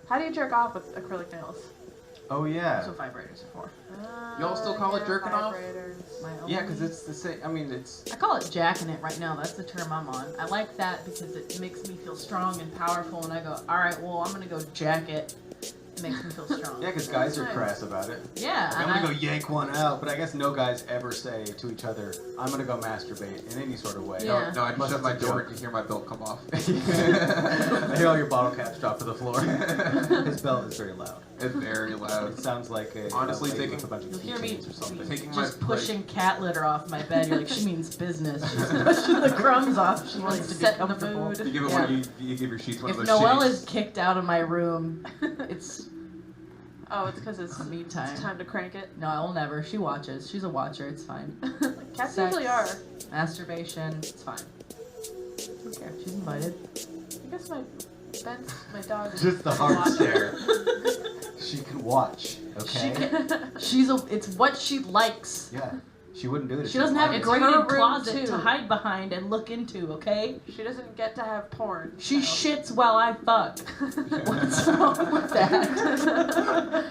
How do you jerk off with acrylic nails? Oh yeah. That's what vibrators are for. Y'all still call it jerking off? Yeah, because it's the same. I mean, it's. I call it jacking it right now. That's the term I'm on. I like that because it makes me feel strong and powerful. And I go, all right, well, I'm gonna go jack it. It makes me feel strong. Yeah, because guys are crass about it. Yeah. Like, I'm gonna go yank one out, but I guess no guys ever say to each other, "I'm gonna go masturbate" in any sort of way. Yeah. No, I just shut my door and you hear my belt come off. I hear all your bottle caps drop to the floor. His belt is very loud. It's very loud. It sounds like a Honestly, lady taking with a bunch of You'll hear me keychains or something. Taking just my pushing cat litter off my bed. You're like, she means business. She's pushing the crumbs off. She wants to be Set in the comfortable. mood. You give it one. You give your sheets one If of those Noelle shakes. is kicked out of my room, it's Oh, it's because it's me time. It's time to crank it. No, I will never. She watches. She's a watcher. It's fine. Cats Sex, usually are. Masturbation. It's fine. Don't care. She's invited. I guess my dog is Just the hard stare. She can watch, She okay? can, it's what she likes. Yeah. She wouldn't do it if She doesn't have a It's graded her room, closet too. to hide behind and look into, okay? She doesn't get to have porn. She so. shits while I fuck. What's wrong with that?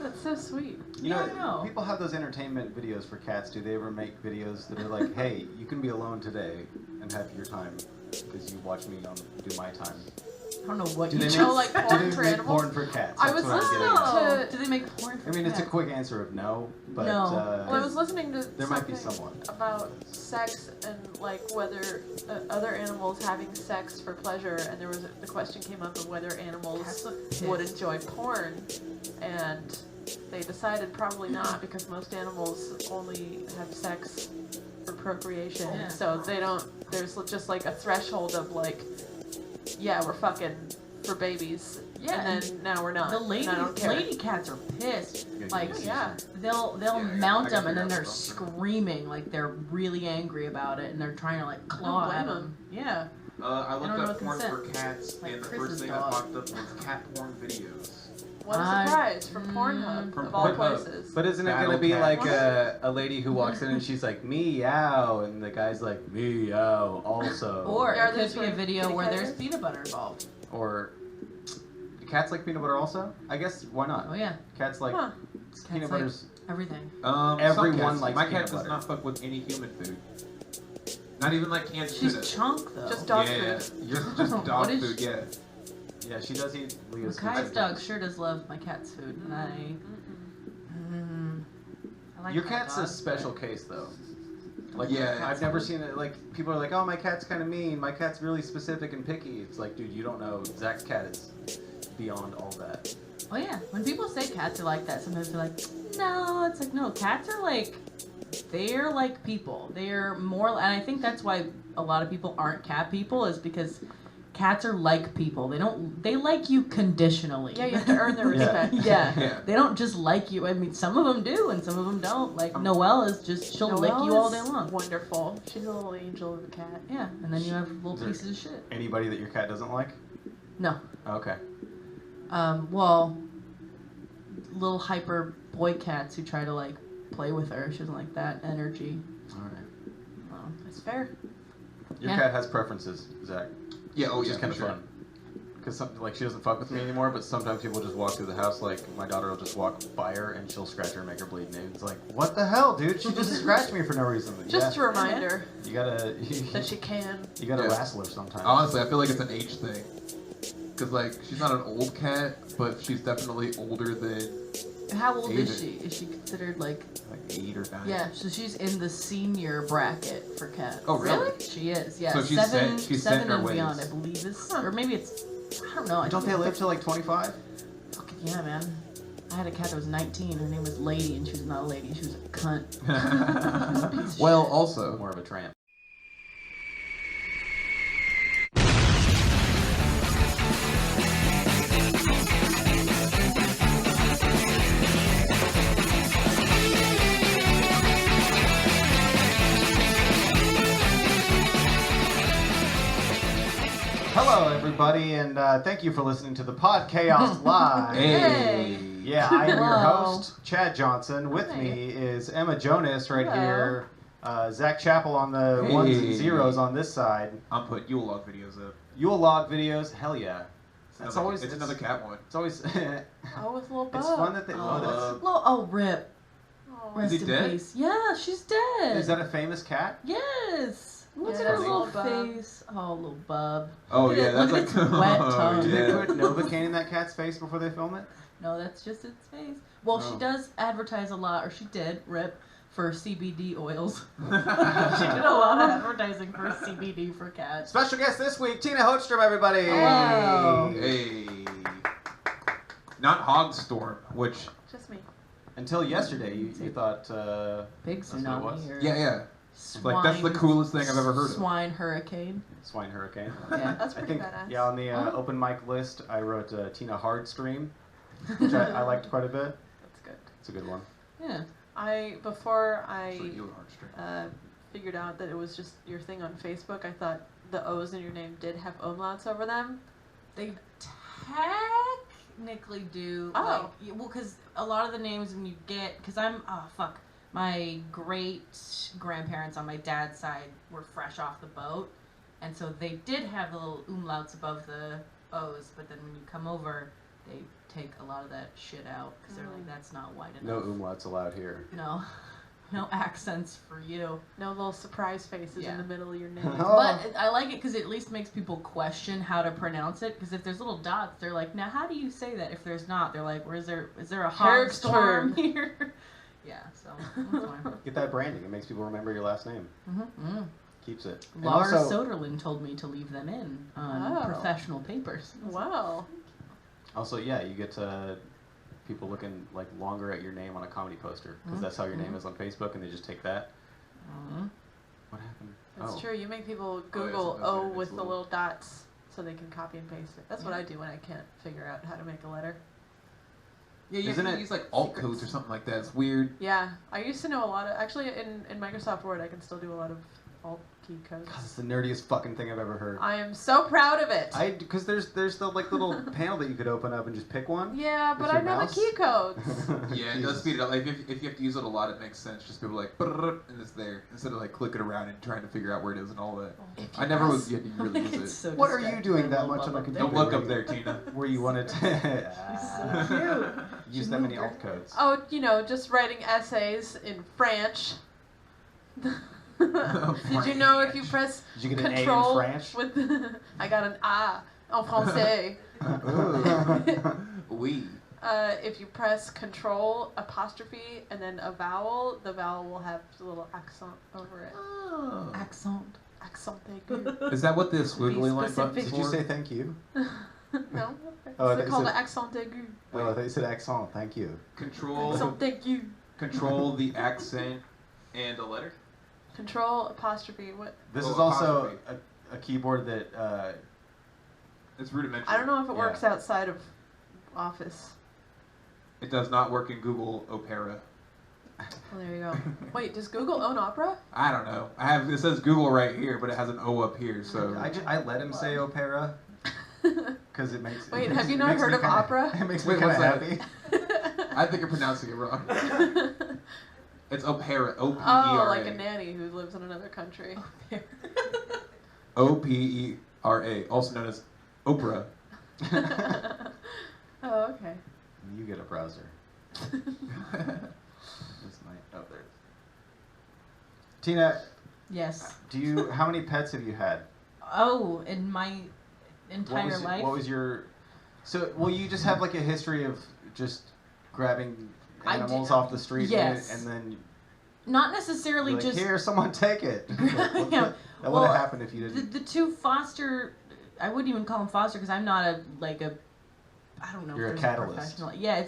That's so sweet. You Yeah, know, I know. people have those entertainment videos for cats. Do they ever make videos that are like, hey, you can be alone today and have your time because you watch me do my time? I don't know what Do you they do. make, like do porn they for make animals? porn for cats? I That's was what I'm getting listening at. to- Do they make porn for I mean, it's a cats? quick answer of no, but No. Well, I was listening to there might be something someone. about sex and like whether other animals having sex for pleasure, and the question came up of whether animals would enjoy porn, and they decided probably not because most animals only have sex for procreation, Yeah. so they don't. There's just like a threshold of like, yeah, we're fucking for babies. Yeah, and then now we're not. The and I don't care. lady cats are pissed. Yeah, Like, Yeah. they'll Yeah, mount I them can and then figure they're out something. screaming like they're really angry about it and they're trying to like claw blame at them. them. Yeah. I don't looked know up what porn for consent. cats, Like and the Chris's first thing dog. that popped up was cat porn videos. What a I- surprise from Pornhub From of all Pornhub. places. But isn't it Battle going to be cat. like a lady who walks in and she's like, meow, and the guy's like, meow also. Or Are it these could be a for video kitty where there's cats? peanut butter involved. Or do cats like peanut butter also? I guess, why not? Oh yeah. Cats like Huh. peanut Cats butter's... Everything. Everyone some cats, likes my peanut cat does butter. not fuck with any human food. Not even like canned She's tuna. chunk though. Just dog yeah, food. just What dog is food. Yeah. Yeah, she does eat Leo's food Makai's dog sometimes. sure does love my cat's food, and I like Your my cat's dog. a special case, though. Like, Yeah, I've it's never weird. seen it. Like, people are like, "Oh, my cat's kind of mean. My cat's really specific and picky." It's like, dude, you don't know. Zach's cat is beyond all that. Oh yeah, when people say cats are like that, sometimes they're like, no, it's like, no, cats are like, they're like people. They're more, and I think that's why a lot of people aren't cat people, is because cats are like people. They like you conditionally. Yeah, you have to earn their Yeah. respect. Yeah. Yeah. They don't just like you. I mean, some of them do, and some of them don't. Like, Noelle is just, she'll lick you all day long. Wonderful. She's a little angel of a cat. Yeah, and then you have little Is there- pieces of shit. Anybody that your cat doesn't like? No. Okay. Well, little hyper boy cats who try to like play with her. She doesn't like that energy. All right. That's fair. Your Yeah. cat has preferences, Zach. Yeah. Oh Which yeah. is kind of for sure. fun. Because like she doesn't fuck with me anymore, but sometimes people just walk through the house. Like my daughter will just walk by her and she'll scratch her and make her bleed. And it's like, what the hell, dude? She just scratched me for no reason. Just Yeah. a reminder You gotta that she can. you gotta Yeah. wrestle her sometimes. Honestly, I feel like it's an age thing. Cause like she's not an old cat, but she's definitely older than. How old is David. she? Is she considered like? Like 8 or 9. Yeah, so she's in the senior bracket for cats. Oh, really? She is. Yeah, So she's seven, set- she's set seven in her and beyond, ways. I believe is, or maybe it's. I don't know. I Don't think they it's live till like 25? Fucking yeah, man. I had a cat that was 19. Her name was Lady, and she was not a lady. She was a cunt. Well, also. More of a tramp. Hello, everybody, and thank you for listening to the Podchaost Live. Hey. Yeah, I am your Hello. host, Chad Johnson. With Hi. me is Emma Jonas right Hello. here. Zach Chappell on the ones and Hey. zeros on this side. I'm putting Yule log videos up. Yule log videos, hell yeah. It's always it's another cat one. It's always Oh, with little Bub. it's fun that they. Rip. Oh, Rest he in dead? peace. Yeah, she's dead. Is that a famous cat? Yes. Look Yeah, at her that's little little Bub. face. Oh, little bub. Oh Look at yeah, it- that's look like at its wet tongue. Did yeah. they put Novocaine in that cat's face before they film it? No, that's just its face. Well, she Oh. does advertise a lot, or she did, Rip, for CBD oils. She did a lot of advertising for CBD for cats. Special guest this week, Tina Hogstrom, everybody. Hello. Hey. Not Hogstorm, which just me. Until yesterday, you thought Big that's what it tsunami was? here. yeah. Swine, Like that's the coolest thing I've ever heard of. Swine hurricane. swine hurricane. Yeah. That's I pretty think badass. on the Oh. open mic list, I wrote Tina Hogstrom, which I liked quite a bit. That's good. It's a good one. Yeah. Before For I you, Heartstring. figured out that it was just your thing on Facebook, I thought the O's in your name did have umlauts over them. They technically do. Oh. Like, well, because a lot of the names when you get, because my great grandparents on my dad's side were fresh off the boat, and so they did have the little umlauts above the O's, but then when you come over, they take a lot of that shit out because they're like, that's not white No enough. umlauts allowed here. No accents for you. No little surprise faces Yeah. in the middle of your name. Oh. But I like it because it at least makes people question how to pronounce it. Because if there's little dots, they're like, now how do you say that? If there's not, they're like, is there a Hogstorm here? Yeah, so that's fine. Get that branding. It makes people remember your last name. Mm-hmm. Keeps it. And Lars also, Soderlund told me to leave them in on Oh. professional papers. Wow. also, yeah, you get people looking like longer at your name on a comedy poster because that's how your name is on Facebook, and they just take that. Mhm. What happened? That's Oh. true. You make people yeah, Google sometimes O it's with the little- little dots so they can copy and paste it. That's what I do when I can't figure out how to make a letter. Yeah, you Isn't have to it use like alt secrets? codes or something like that. It's weird. Yeah, I used to know a lot of. Actually, in Microsoft Word, I can still do a lot of alt key codes. God, it's the nerdiest fucking thing I've ever heard. I am so proud of it. Because there's the like little panel that you could open up and just pick one. Yeah, with but your I know mouse. the key codes. Yeah, it does speed it up. Like if you have to use it a lot, it makes sense. Just people like brrrr, and it's there instead of like clicking around and trying to figure out where it is and all that. I never was getting really use It's it. so What are you distracting. doing that Little much on a bubble computer? thing. Don't look up there, Tina. Where you wanted to so cute. use She that many moved her- alt codes. Oh, just writing essays in French. Did you know if you press Did you get an control A in French? with I got an A en français. We. If you press control apostrophe and then a vowel, the vowel will have a little accent over it. Oh. Accent. Accent aigu. Is that what the squiggly line specific. button's Did you for? say thank you? No, Oh, I it's thought called you an said- accent aigu. Oh, I thought you said accent. Thank you. Control Accent aigu. control the accent and a letter? Control apostrophe. What? This Oh, is also apostrophe. a keyboard that It's rudimentary. I don't know if it Yeah. works outside of Office. It does not work in Google Opera. Well, there you go. Wait, does Google own Opera? I don't know. It says Google right here, but it has an O up here, so I let him say opera because it makes. Wait, it have you makes not me heard of kinda- opera? It makes Wait, me kind of what's that? happy. I think you're pronouncing it wrong. It's Opera. O P E Oh, R like a A. nanny who lives in another country. O P E R A, also known as Oprah. Oh, okay. You get a browser. This might. Oh, there. Tina, Yes. how many pets have you had? Oh, in my entire What was, life. What was your? So, you just have like a history of just grabbing I animals did- off the street, yes. and then Not necessarily you're like, just here, someone take it. Yeah. That would Well, have happened if you didn't. the two foster. I wouldn't even call them foster because I'm not I don't know. You're if a there's catalyst. professional. Yeah,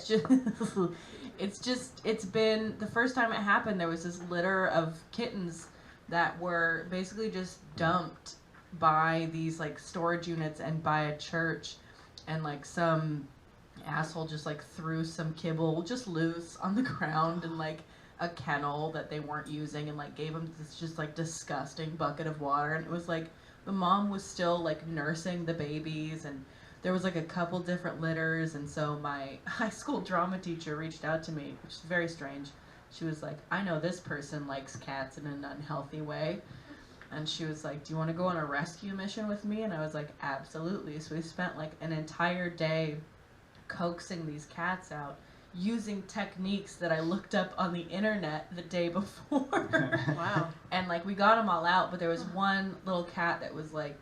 it's been the first time it happened. There was this litter of kittens that were basically just dumped by these like storage units and by a church, and like some asshole just like threw some kibble just loose on the ground and like a kennel that they weren't using and like gave them this just like disgusting bucket of water, and it was like the mom was still like nursing the babies, and there was like a couple different litters, and so my high school drama teacher reached out to me, which is very strange. She was like, I know this person likes cats in an unhealthy way. And she was like, do you want to go on a rescue mission with me? And I was like, absolutely. So we spent like an entire day coaxing these cats out using techniques that I looked up on the internet the day before. Wow. And like we got them all out, but there was one little cat that was like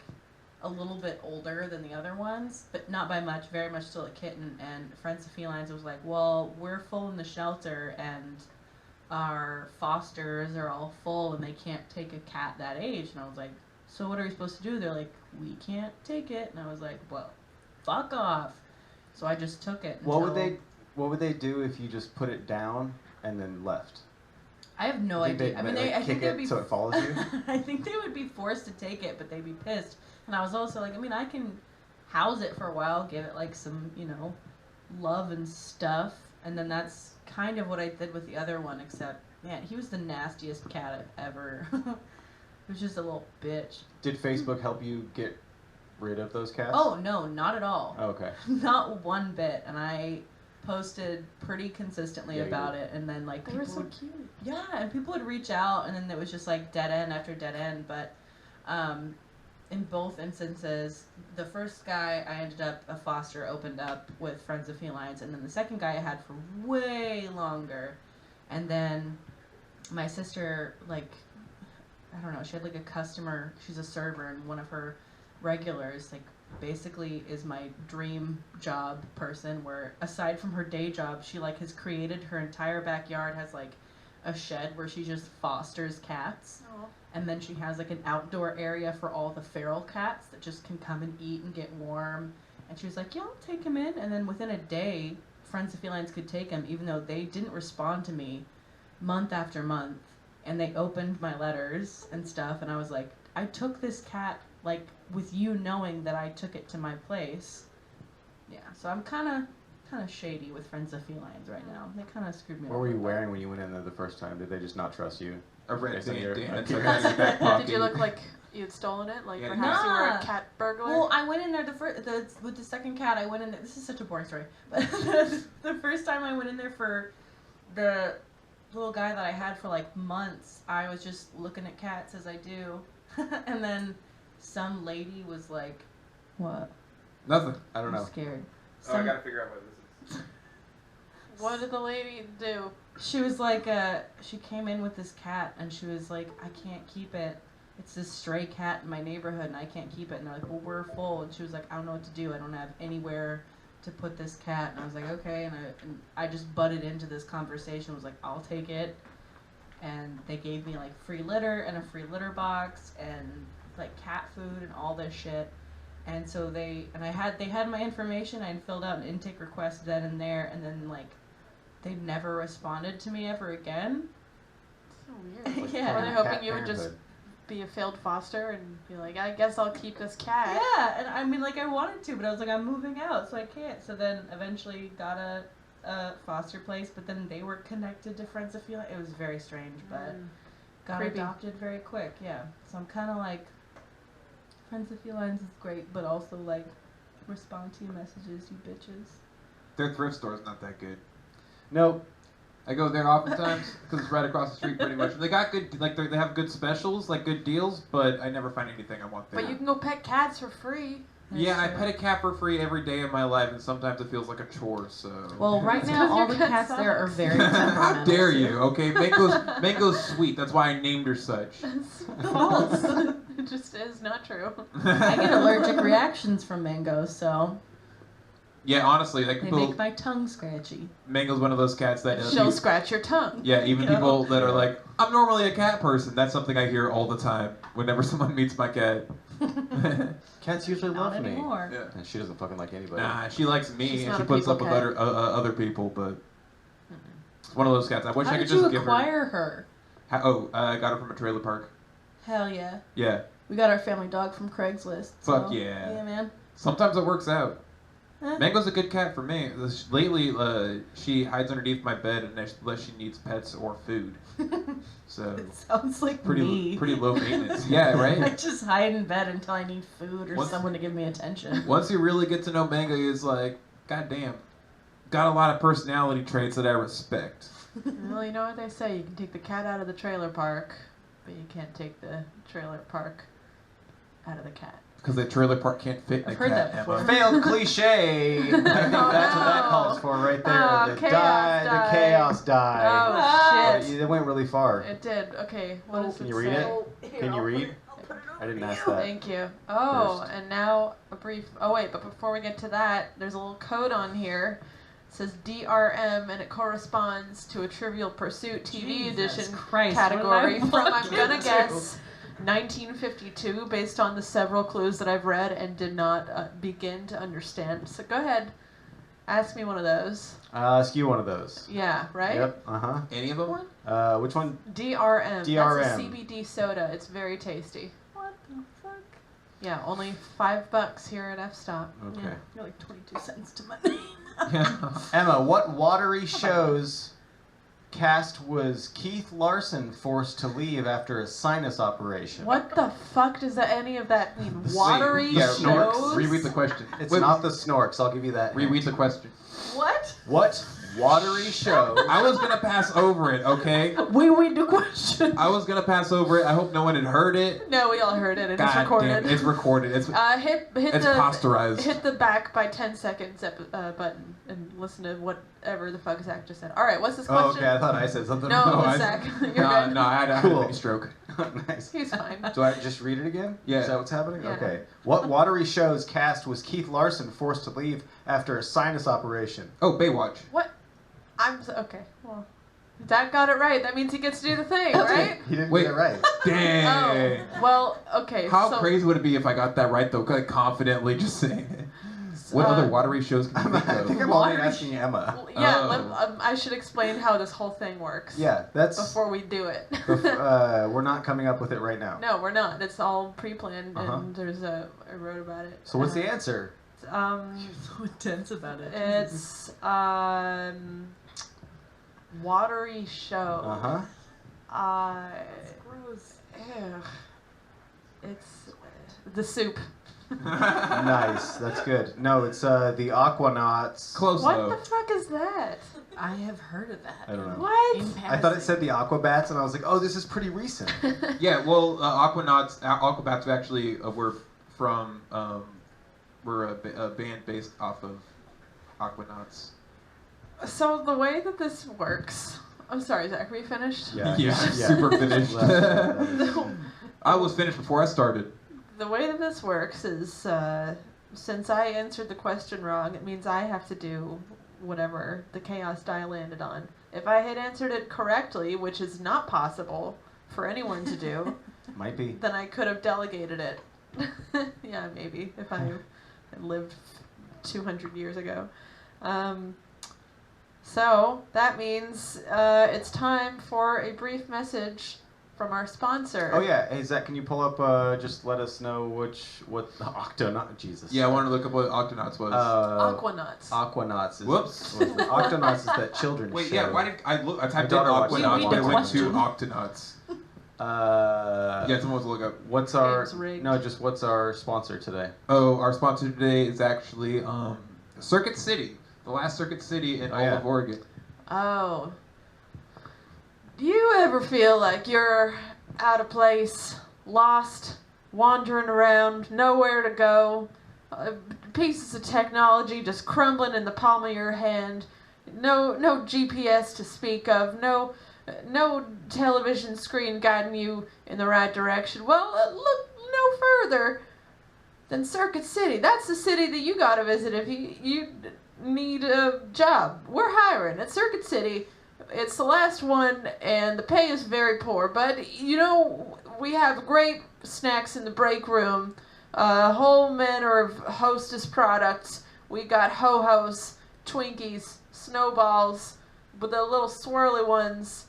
a little bit older than the other ones, but not by much, very much still a kitten. And Friends of Felines was like, well, we're full in the shelter and our fosters are all full and they can't take a cat that age. And I was like, so what are we supposed to do? They're like, we can't take it. And I was like, well, fuck off. So I just took it. What would they do if you just put it down and then left? I have no You think idea. they'd, I think kick they'd be it so it follows you? I think they would be forced to take it, but they'd be pissed. And I was also like, I mean, I can house it for a while, give it like some, love and stuff, and then that's kind of what I did with the other one, except, man, he was the nastiest cat I've ever. He was just a little bitch. Did Facebook help you get rid of those cats? Oh, no, not at all. Oh, okay. Not one bit. And I posted pretty consistently Yeah, about it, and then like They were people so would, cute. yeah, and people would reach out, and then it was just like dead end after dead end. But in both instances, the first guy I ended up a foster opened up with Friends of Felines, and then the second guy I had for way longer, and then my sister, like, I don't know, she had like a customer, she's a server, and one of her regulars, like, basically is my dream job person, where aside from her day job, she like has created her entire backyard, has like a shed where she just fosters cats. Oh. And then she has like an outdoor area for all the feral cats that just can come and eat and get warm. And she was like, yeah, I'll take him in. And then within a day, Friends of Felines could take him, even though they didn't respond to me month after month. And they opened my letters and stuff. And I was like, I took this cat, like, with you knowing that I took it to my place. Yeah, so I'm kind of shady with Friends of Felines right now. They kind of screwed me What over were you with that. wearing when you went in there the first time? Did they just not trust you? A red Based on your- bandana okay. tucked in your back pocket. Did you look like you had stolen it? Like Yeah. perhaps you were Nah. a cat burglar? Well, I went in there with the second cat. I went in there. This is such a boring story, but the first time I went in there for the little guy that I had for like months, I was just looking at cats as I do, and then some lady was like, "What?" Nothing. I don't I'm know. scared. Oh, I gotta figure out what this is. What did the lady do? She was like, she came in with this cat, and she was like, I can't keep it. It's this stray cat in my neighborhood, and I can't keep it. And they're like, well, we're full. And she was like, I don't know what to do. I don't have anywhere to put this cat. And I was like, okay. And I just butted into this conversation. I was like, I'll take it. And they gave me like free litter and a free litter box and like cat food and all this shit. And so they had my information. I had filled out an intake request then and there, and then like they never responded to me ever again. So weird. Like Yeah. Were they Cat hoping you would just Parenthood. be a failed foster and be like, I guess I'll keep this cat? Yeah, and I mean, like, I wanted to, but I was like, I'm moving out, so I can't. So then eventually got a foster place, but then they were connected to Friends of Felines. It was very strange, but got Creepy. adopted very quick, yeah. So I'm kind of like, Friends of Felines is great, but also, like, respond to your messages, you bitches. Their thrift store is not that good. Nope. I go there oftentimes because it's right across the street, pretty much. They got good, like they have good specials, like good deals, but I never find anything I want there. But you can go pet cats for free. Yeah, I That's pet true. a cat for free every day of my life, and sometimes it feels like a chore. So. Well, right It's now, 'cause all your the cat cats there are sucks. very How temperamental. dare you? Okay, Mango's sweet. That's why I named her such. That's false. It just is not true. I get allergic reactions from mangoes, so Yeah, honestly, like they people, make my tongue scratchy. Mango's one of those cats that. She'll scratch your tongue. Yeah, even Go. people that are like, I'm normally a cat person. That's something I hear all the time whenever someone meets my cat. Cats usually Not love me. anymore. Yeah. And she doesn't fucking like anybody. Nah, she likes me She's and not she a puts up people with cat. other people, but it's one of those cats. I wish How I could did you just give acquire her? her. I got her from a trailer park. Hell yeah. Yeah. We got our family dog from Craigslist. Fuck so, yeah. Yeah, man. Sometimes it works out. Eh. Mango's a good cat for me. Lately, she hides underneath my bed unless she needs pets or food. So It sounds like pretty me. pretty low maintenance. Yeah, I right. just hide in bed until I need food or What's- someone to give me attention. Once you really get to know Mango, he's like, God damn, got a lot of personality traits that I respect. Well, you know what they say. You can take the cat out of the trailer park, but you can't take the trailer park out of the cat. Because the trailer park can't fit in I've a heard cat, that before. Emma. Failed cliche. I think that's what that calls for right there. Oh, the chaos died. chaos died. Oh, But shit. it went really far. It did. Okay, what does Can it you read say? it? Can you read? I didn't ask that. Thank you. Oh, First. and now a brief. Oh wait, but before we get to that, there's a little code on here. It says DRM, and it corresponds to a Trivial Pursuit TV Jesus edition Christ, category what did I from, I'm walk gonna into? guess, 1952, based on the several clues that I've read and did not begin to understand. So go ahead, ask me one of those. Ask you one of those. Yeah, right. Yep. Uh Any of them? huh. Which one? DRM. DRM. That's a CBD soda. It's very tasty. What the fuck? Yeah, only $5 here at F Stop. Okay. Yeah, you're like 22 cents to my name. Emma, what watery show's cast was Keith Larson forced to leave after a sinus operation? What the fuck does any of that mean? The Watery Yeah, no, shows? reread the question. It's Wait, not the Snorks. I'll give you that. Reread the question. What? What watery show? I was gonna pass over it, okay? We read the question. I was gonna pass over it. I hope no one had heard it. No, we all heard it. It's God recorded. damn, it's recorded. It's Hit it's the posterized. hit the back by 10 seconds button and listen to whatever the fuck Zach just said. All right, what's this Oh, question? okay. I thought I said something. No, No, I- Zach, you're no, good. no, I had a Cool. mini stroke. Nice. He's fine. Do I just read it again? Yeah. Is that what's happening? Yeah. Okay. What watery show's cast was Keith Larson forced to leave after a sinus operation? Oh, Baywatch. What? Okay. Well, Zach got it right. That means he gets to do the thing, right? He didn't Wait. get it right. Dang. Oh, well, okay. How so, crazy would it be if I got that right though? Like confidently just saying it. What other watery shows can you I think think of? I'm only asking Emma. Well, yeah, Oh. I should explain how this whole thing works. Yeah, that's. Before we do it. We're not coming up with it right now. No, we're not. It's all pre-planned, Uh-huh. and I wrote about it. So what's the answer? So intense about it. It's watery show. Uh huh. Gross. Ew. It's the soup. Nice. That's good. No, it's the Aquanauts. Close What though. the fuck is that? I have heard of that. I don't know. What? In I thought it passing. said the Aquabats, and I was like, oh, this is pretty recent. Yeah, well, Aquabats actually were from were a band based off of Aquanauts. So the way that this works. I'm sorry, Zach. Are you finished? Yeah. Super finished. The, I was finished before I started. the way that this works is since I answered the question wrong, it means I have to do whatever the chaos die landed on. If I had answered it correctly, which is not possible for anyone to do, Might be. then I could have delegated it. Yeah, maybe if I had lived 200 years ago. So that means it's time for a brief message from our sponsor. Oh yeah. Hey Zach, can you pull up? Just let us know what Octonaut. Jesus. Yeah, I wanted to look up what Octonauts was. Aquanuts. Aquanauts. Is, Whoops. Octonauts is that children's Wait, show. yeah, why did I look? I typed in daughter watched it. Aquanauts, You but read it the went to question. Octonauts. Yeah, someone was to look up. What's our Game's rigged. no? Just what's our sponsor today? Oh, our sponsor today is actually Circuit City, the last Circuit City in all yeah. of Oregon. Oh. Do you ever feel like you're out of place, lost, wandering around, nowhere to go, pieces of technology just crumbling in the palm of your hand, no GPS to speak of, no television screen guiding you in the right direction? Well, look no further than Circuit City. That's the city that you gotta visit if you need a job. We're hiring at Circuit City. It's the last one, and the pay is very poor. But, we have great snacks in the break room, a whole manner of Hostess products. We got Ho-Hos, Twinkies, Snowballs, but the little swirly ones.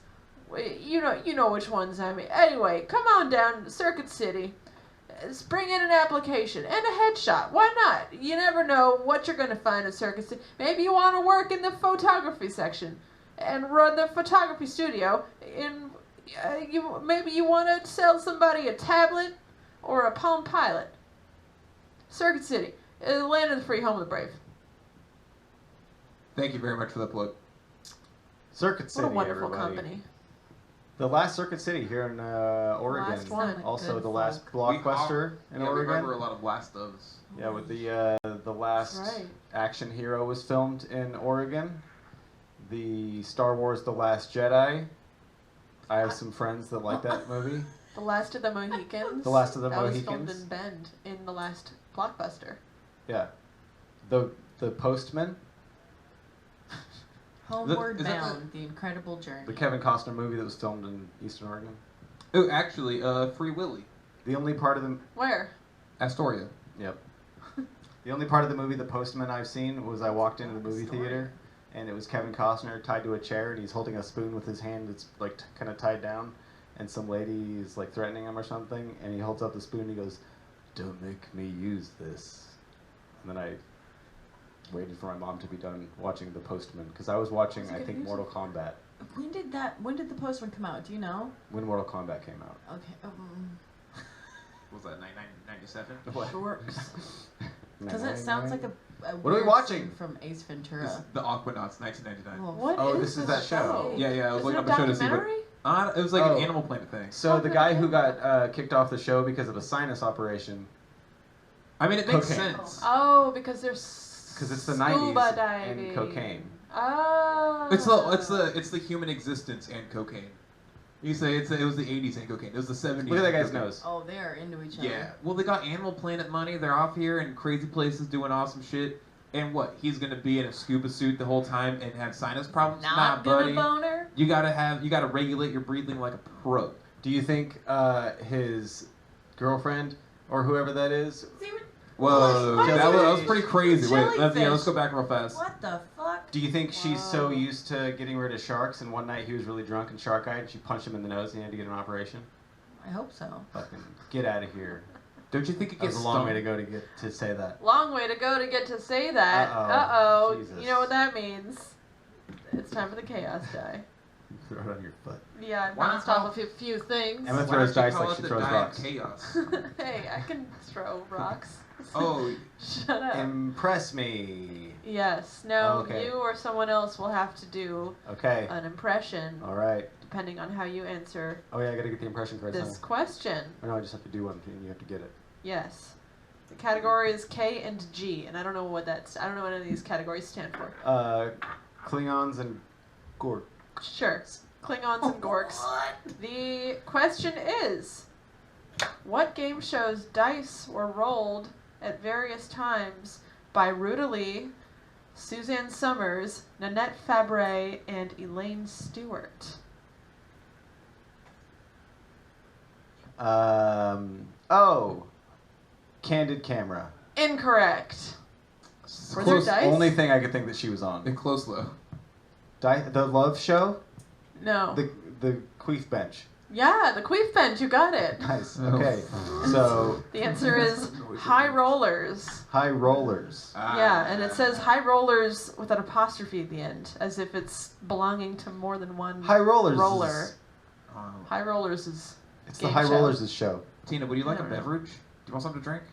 You know which ones I mean. Anyway, come on down to Circuit City. Bring in an application and a headshot. Why not? You never know what you're going to find at Circuit City. Maybe you want to work in the photography section and run the photography studio. Maybe you want to sell somebody a tablet or a Palm Pilot. Circuit City, the land of the free, home of the brave. Thank you very much for that plug. Circuit City. What a wonderful everybody. company. The last Circuit City here in Oregon. Last one. Also Good the last folk. blockbuster in We Oregon. remember a lot of blast those. Yeah, with the last right. action hero was filmed in Oregon. The Star Wars: The Last Jedi. I have some friends that like that movie. The Last of the Mohicans. The Last of the that was filmed Mohicans. in Bend in the last blockbuster. Yeah. The Postman, Homeward is that Bound, the incredible journey. the Kevin Costner movie that was filmed in Eastern Oregon. Oh, actually, Free Willy, The only part of the Where? Astoria. Yep. The only part of the movie The Postman I've seen was I walked into the movie Story. theater and it was Kevin Costner tied to a chair and he's holding a spoon with his hand that's like kind of tied down and some lady is like threatening him or something and he holds up the spoon and he goes, "Don't make me use this." And then I waited for my mom to be done watching The Postman because I was watching That's a I good think music. Mortal Kombat When did the Postman come out? Do you know? when Mortal Kombat came out. Okay. What was that, 97? Shorts. Because it sounds like a What are we weird watching? scene from Ace Ventura. This is The Aquanauts, 1999. Oh, What Oh, is this is that show. Yeah, I was Is looking it up a the show to see what. documentary? It was like Oh. an Animal Planet thing. So the guy who got kicked off the show because of a sinus operation, I mean, it makes Cocaine. sense. Oh, because there's because it's the scuba 90s diving. and cocaine. Oh. It's the human existence and cocaine. You say it was the 80s and cocaine. It was the 70s. Look at that and guy's cocaine. nose. Oh, they are into each other. Yeah. Well, they got Animal Planet money. They're off here in crazy places doing awesome shit. And what? He's gonna be in a scuba suit the whole time and have sinus problems? Not Nah, gonna buddy. boner. You gotta regulate your breathing like a pro. Do you think his girlfriend or whoever that is? Whoa, What? that was pretty crazy. Wait, let's Jellyfish. go back real fast. What the fuck? Do you think she's so Wow. used to getting rid of sharks and one night he was really drunk and shark-eyed and she punched him in the nose and he had to get an operation? I hope so. Fucking get out of here. Don't you think it That gets was a long way to stung? go to get to say that. Long way to go to get to say that. Uh-oh. Uh-oh. Jesus. You know what that means. It's time for the chaos die. Throw it on your foot. Yeah, Why not non-stop call- a few things. Emma Why throws don't you dice call like it she the throws die of rocks. Chaos. Hey, I can throw rocks. Oh, Shut up. Impress me. Yes. No, Okay. you or someone else will have to do Okay. an impression, All right. depending on how you answer Oh yeah, I gotta get the impression correct. this question. Or no, I just have to do one and you have to get it. Yes. The category is K and G, and I don't know what any of these categories stand for. Klingons and Gork. Sure. Klingons and Gorks. The question is, what game shows dice were rolled at various times by Ruta Lee, Suzanne Summers, Nanette Fabre, and Elaine Stewart? Candid Camera. Incorrect. Were there Close, dice? only thing I could think that she was on. and close low. The Love Show? No. The Queef Bench. Yeah, the Queef Bench, you got it. Nice. Oh. Okay. So, The answer is High Rollers. High Rollers. Yeah, and it says High Rollers with an apostrophe at the end, as if it's belonging to more than one High Rollers. roller. Oh. High Rollers is... It's the Game High show. Rollers' show. Tina, would you like a I don't know. beverage? Do you want something to drink?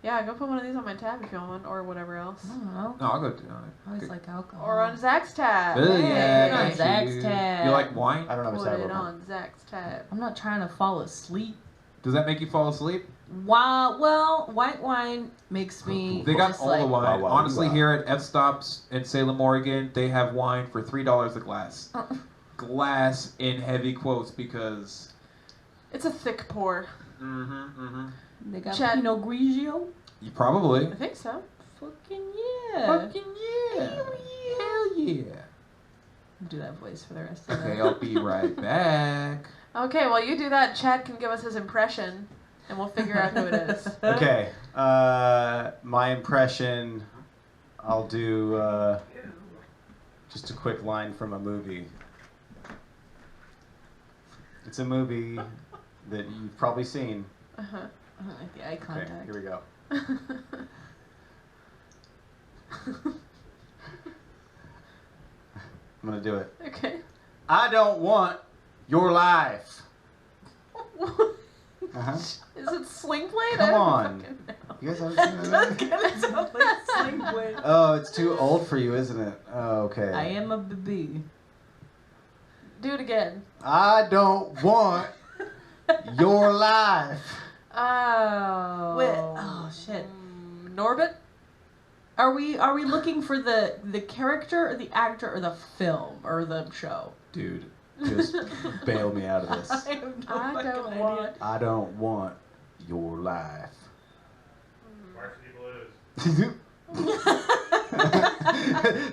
Yeah, go put one of these on my tab if you want one, or whatever else. I don't know. No, I'll go do I always like alcohol. Or on Zach's tab. Oh, Hey, yeah, put it on got Zach's you. tab. You like wine? I don't have a Put tab it open. on Zach's tab. I'm not trying to fall asleep. Does that make you fall asleep? Well, white wine makes me. They got just all the like, wine. Wow, wow, Honestly, wow. here at F Stops in Salem, Oregon, they have wine for $3 a glass. Glass in heavy quotes because. It's a thick pour. They got Chad- Pinot Grigio. You probably. I think so. Fucking yeah. Fucking yeah. Hell yeah. Do that voice for the rest of Okay, the I'll be right back. Okay, while you do that, Chad can give us his impression, and we'll figure out who it is. Okay. My impression, I'll do just a quick line from a movie. It's a movie that you've probably seen. Uh-huh. I don't like the eye Okay, contact. here we go. I'm gonna do it. Okay. I don't want your life. Uh-huh. Is it Sling Blade? Come I don't on. fucking know. You guys haven't seen that movie? Oh, it's too old for you, isn't it? Oh, okay. I am a baby. Do it again. I don't want your life. Oh. Oh shit. Norbit? Are we looking for the character or the actor or the film or the show? Dude, just bail me out of this. I have no I fucking don't idea. want. I don't want your life. Varsity Blues.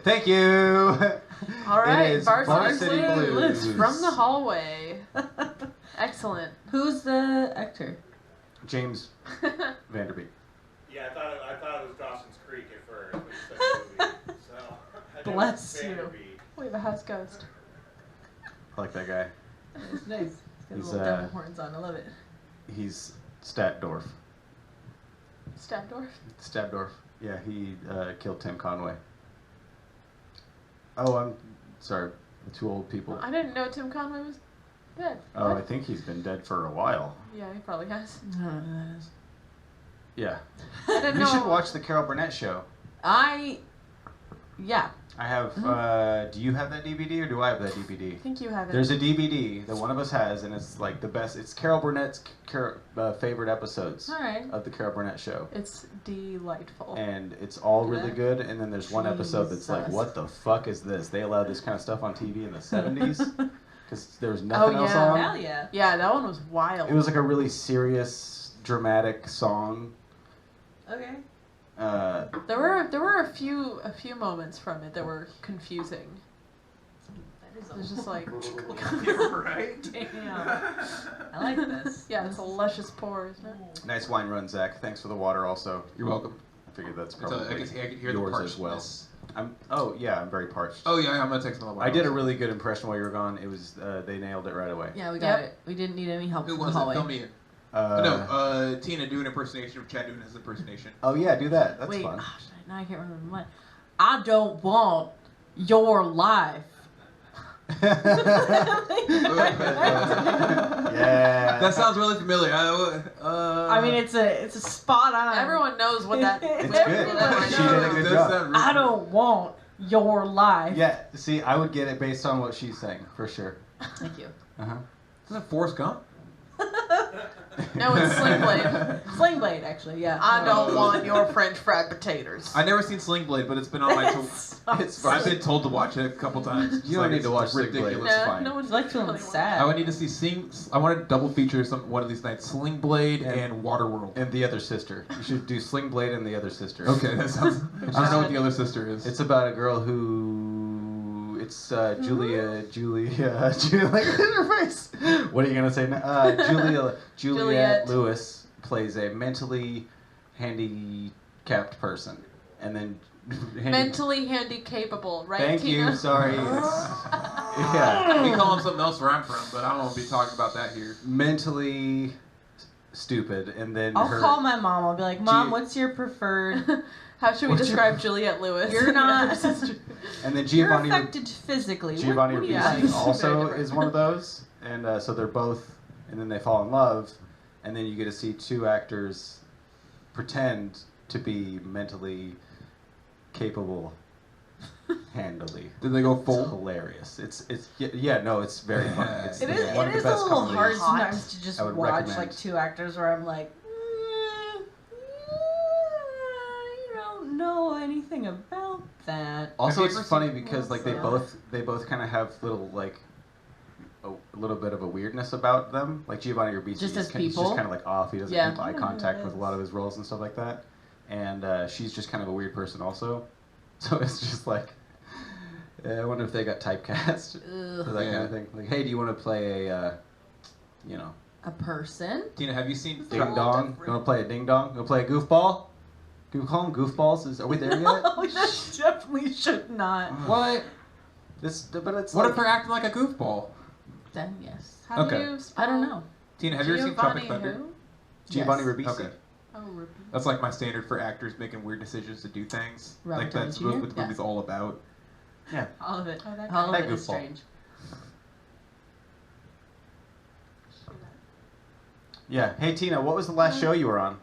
Thank you. All right, It is Varsity Blues. From the hallway. Excellent. Who's the actor? James Vanderbeek. Yeah, I thought it was Dawson's Creek at first when you said the movie. So, I know Bless it's you. Vanderbeek. We have a house ghost. I like that guy. It's nice. He's got He's, little devil horns on. I love it. He's Statdorf. Stabdorf. Stabdorf. Yeah, he killed Tim Conway. Oh, I'm sorry. Two old people. I didn't know Tim Conway was dead. Oh, What? I think he's been dead for a while. Yeah, he probably has. I don't know who that is. Yeah. I didn't You know. should watch the Carol Burnett show. Yeah. I have. Do you have that DVD or do I have that DVD? I think you have it. There's a DVD that one of us has, and it's like the best. It's Carol Burnett's favorite episodes All right. of the Carol Burnett show, It's delightful. and it's all really Yeah. good. And then there's one episode that's like, Jesus. "What the fuck is this?" They allowed this kind of stuff on TV in the '70s because there was nothing else yeah. on. Hell yeah. Yeah, that one was wild. It was like a really serious, dramatic song. Okay. There were a few moments from it that were confusing. That is It was just like, Right? Damn. I like this. yeah, it's a luscious pour, isn't it? Nice wine run, Zach. Thanks for the water, also. You're welcome. I figured that's I probably can hear the yours as well. parchedness. I'm very parched. Oh yeah, I'm gonna take some of the I wine. did a really good impression while you were gone. It was they nailed it right away. Yeah, we got Yep. it. We didn't need any help Who from the was it? hallway. Fill me in. Tina, do an impersonation of Chad doing his impersonation. Oh yeah, do that. That's Wait, fun. oh, shit, now I can't remember what. I don't want your life. Yeah. That sounds really familiar. I mean, it's a spot on. Everyone knows what that. It's good. Everyone She did a knows. good Does job. sound really I don't want your life. Yeah. See, I would get it based on what she's saying for sure. Thank you. Uh-huh. Isn't that Forrest Gump? No, it's Sling Blade. Sling Blade, actually, yeah. I don't want your French fried potatoes. I never seen Sling Blade, but it's been on my. It's I've been told to watch it a couple times. You don't need to watch Sling Blade. ridiculous. It's No, fine. no one's It's like feeling really sad. I would need to see I want to double feature one of these nights: Sling Blade And- and Waterworld. And the other sister. You should do Sling Blade and the other sister. Okay, that sounds. I don't know what the other sister is. It's about a girl who. It's Julia. Look at her face. What are you gonna say now? Juliette Lewis plays a mentally handicapped person, and then mentally handicapable, right? Thank Tina? you. Sorry. Yeah. We call him something else where I'm from, but I don't want to be talking about that here. Mentally stupid, and then I'll her. call my mom. I'll be like, Mom, Gee- what's your preferred? How should we What's your- describe Juliette Lewis? You're not. And then You're Giovanni. affected physically. Giovanni what do you Ribisi like? also Very different. is one of those, and so they're both, and then they fall in love, and then you get to see two actors pretend to be mentally capable, handily. Did they go It's full? hilarious. It's yeah no, it's very funny. It's It is, one it of is the a best little comedies. hard Hot. sometimes to just I would watch recommend. like two actors where I'm like, you don't know anything about that. Also, Have you it's ever funny seen- because like they Yeah. both kind of have little like a little bit of a weirdness about them. Like Giovanni Ribisi Just as he's people? just kind of like off. He doesn't Yeah. keep eye contact with a lot of his roles and stuff like that. And she's just kind of a weird person also. So it's just like I wonder if they got typecast for that kind of thing. Like, hey, do you want to play a A person? Tina, have you seen? ding all dong? different. You want to play a ding dong? You want to play a goofball? Do we call them goofballs? Are we there yet? Oh, that definitely should not. What? But it's What like, if they're acting like a goofball? Then yes. How Okay. do you spell I don't know. Tina, have you ever seen Tropic Giovanni Thunder? who? Giovanni Yes. Ribisi. Okay. Oh, Ruby. That's like my standard for actors making weird decisions to do things. Robert Like Downey that's Jr.? what the Yeah. movie's all about. Yeah. All of it. Oh, that All guy. of it That is goofball. strange. Yeah. Hey Tina, what was the last show you were on?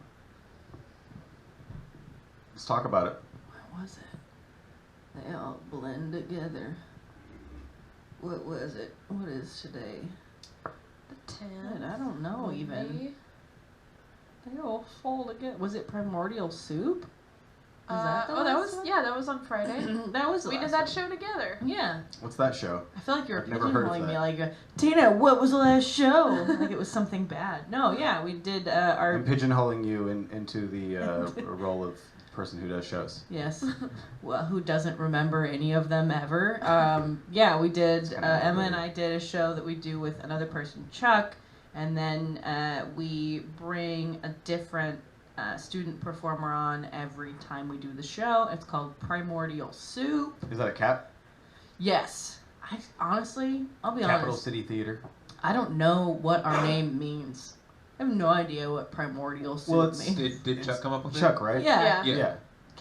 Let's talk about it. What was it? They all blend together. what was it? What is today? The 10th. God, I don't know even. maybe? They all fall together. Was it Primordial Soup? Is that the that last was one? that was on Friday. That was the We last did that one. show together. Yeah. What's that show? I feel like you were I've never heard of pigeonholing me that. like, Tina, what was the last show? Like it was something bad. No, yeah, we did our... I'm pigeonholing you into the role of person who does shows. Yes. Well, who doesn't remember any of them ever? Yeah, we did, kinda Emma weird. and I did a show that we do with another person, Chuck, and then we bring a different student performer on every time we do the show. It's called Primordial Soup. Is that a cap? Yes. Honestly, I'll be Capital honest. City Theater. I don't know what our name means. I have no idea what Primordial Soup Well, it's- means. Did Chuck come up with Chuck, it? right? Yeah. Yeah.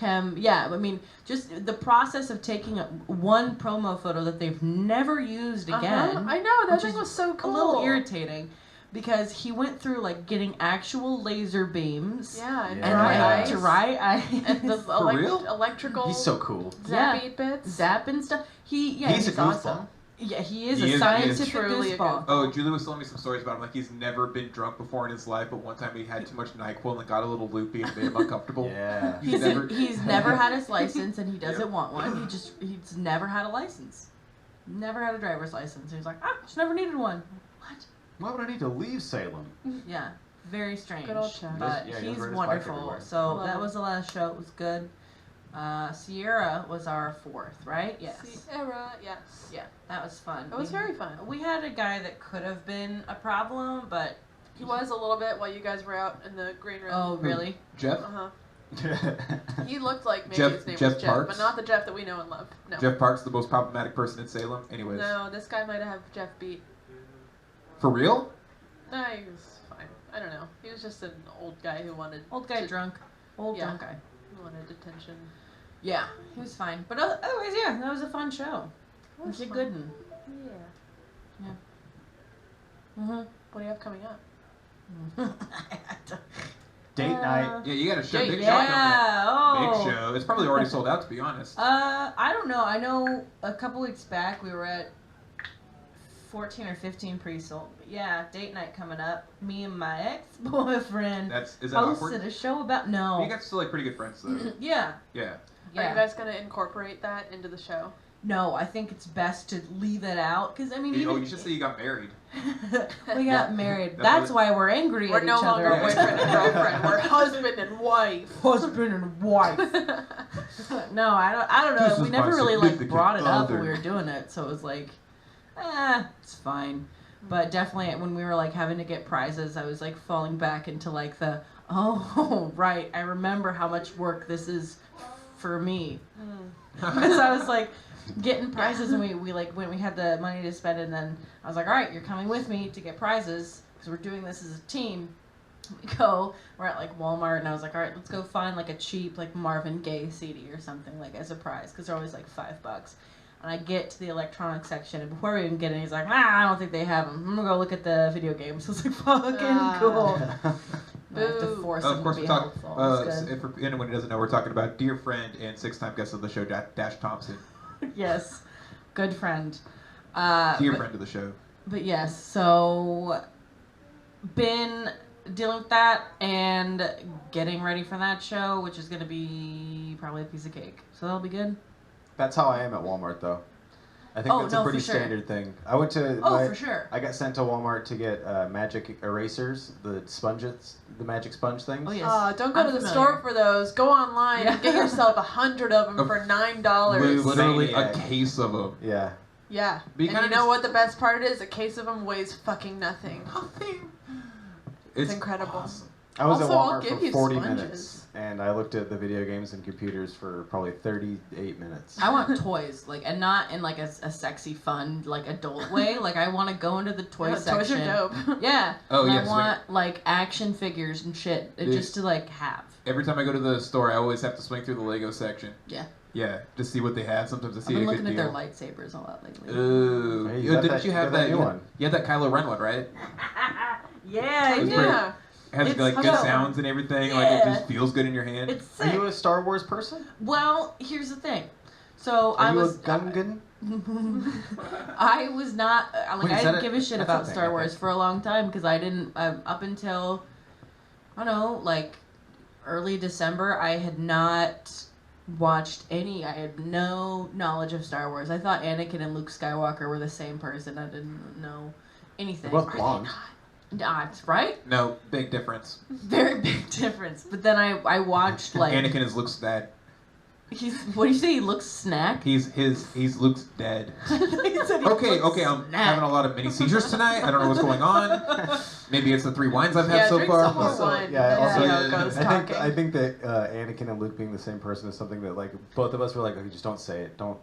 Yeah. Yeah, I mean, just the process of taking one promo photo that they've never used again. I know, that which thing is was so a cool. little irritating because he went through like getting actual laser beams Yeah, and Yeah. dry Yeah. ice. dry ice, And the real? electrical He's so cool. Yeah. zap beat bits. zap and stuff. He's a goofball. awesome. Yeah, he is He a is- he is scientific truly a goofball. Oh, Julie was telling me some stories about him. Like he's never been drunk before in his life, but one time he had too much NyQuil and got a little loopy and made him uncomfortable. Yeah. He's never had his license and he doesn't want one. He's never had a license. Never had a driver's license. He's like, just never needed one. What? Why would I need to leave Salem? Yeah, very strange. Good old Chuck. But Yeah, he he's rode his bike wonderful. everywhere. So I love that it. was the last show. It was good. Sierra was our 4th, right? Yes. Sierra, yes. Yeah, that was fun. It was very fun. We had a guy that could have been a problem, but He was a little bit while you guys were out in the green room. oh really? Jeff? Uh-huh. He looked like maybe Jeff- his name Jeff was Jeff, Parks? but not the Jeff that we know and love. No. Jeff Parks, the most problematic person in Salem. Anyways. No, this guy might have Jeff beat. For real? No, he was fine. I don't know. He was just an old guy who wanted Old guy to- drunk. Old Yeah. drunk guy. who wanted attention. Yeah, he was fine. But otherwise, yeah, that was a fun show. It was a fun. good one. Yeah. Mm-hmm. What do you have coming up? Date night. Yeah, you got a show. Big show coming Yeah. up. Oh. Big show. It's probably already sold out, to be honest. I don't know. I know a couple weeks back we were at 14 or 15 pre-sold. But yeah, date night coming up. Me and my ex-boyfriend Is that hosted awkward? a show about no. You guys still like pretty good friends though. Yeah. Yeah. Are Yeah. you guys gonna incorporate that into the show? No, I think it's best to leave it out because I mean, even You should say you got married. we got married. That's That's why we're angry We're at no each longer other. boyfriend and girlfriend. We're husband and wife. Husband and wife. No, I don't know. This We is never my really like significant brought it up when other. we were doing it, so it was like, it's fine. But definitely when we were like having to get prizes, I was like falling back into like the right. I remember how much work this is for me. Because I was like getting prizes and we like when we had the money to spend, and then I was like, all right, you're coming with me to get prizes because we're doing this as a team. We're at like Walmart, and I was like, all right, let's go find like a cheap like Marvin Gaye CD or something like as a prize because they're always like $5. And I get to the electronics section, and before we even get in, he's like, I don't think they have them. I'm gonna go look at the video games. I was like, fucking cool. I have to Boo. force Of him course, to we're be talking. helpful. It's good. For anyone who doesn't know, we're talking about dear friend and 6-time guest of the show, Dash Thompson. Yes, good friend. Dear but- friend of the show. But yes, so been dealing with that and getting ready for that show, which is gonna be probably a piece of cake. So that'll be good. That's how I am at Walmart, though. I think that's a pretty for sure. standard thing. I went to. For sure. I got sent to Walmart to get magic erasers, the sponges, the magic sponge things. Oh yes. Don't go I'm to the familiar. store for those. Go online and get Yeah. yourself 100 of them Of- for $9. Literally a Maniac. case of them. Yeah. Yeah. But you And you kinda know just- what the best part is? A case of them weighs fucking nothing. It's incredible. Awesome. I was Also, at I'll Walmart give for you 40 sponges. minutes, and I looked at the video games and computers for probably 38 minutes. I want toys, like, and not in like a sexy, fun, like adult way. Like, I want to go into the toy Yeah, section. toys are dope. Yeah. Oh, and yes, I want like action figures and shit, just to like have. Every time I go to the store, I always have to swing through the Lego section. Yeah. Yeah, to see what they have. Sometimes I I've see been a looking good at their deal. lightsabers a lot lately. Ooh. Hey, Yo, got didn't that- you have got that that? new You one. had that Kylo Ren one, right? Yeah, I It's do. pretty- Yeah. It has It's like good so- sounds and everything. Like it Yeah. just feels good in your hand. It's Are sick. you a Star Wars person? Well, here's the thing. So Are I you was a Gungan? I was not like Wait, I is didn't that give a shit that's a about thing, Star I Wars think. for a long time because I didn't up until I don't know like early December I had not watched any. I had no knowledge of Star Wars. I thought Anakin and Luke Skywalker were the same person. I didn't know anything. They're both blonde. That's right. No, big difference. Very big difference. But then I watched like Anakin is Luke's dad. he's what do you say? He looks snack. He's Luke's dad. He said he Okay, looks I'm snack. having a lot of mini seizures tonight. I don't know what's going on. Maybe it's the 3 wines I've had so drink far. some more Also, wine. yeah, and also, see how it goes talking. I think that Anakin and Luke being the same person is something that like both of us were like, okay, just don't say it, don't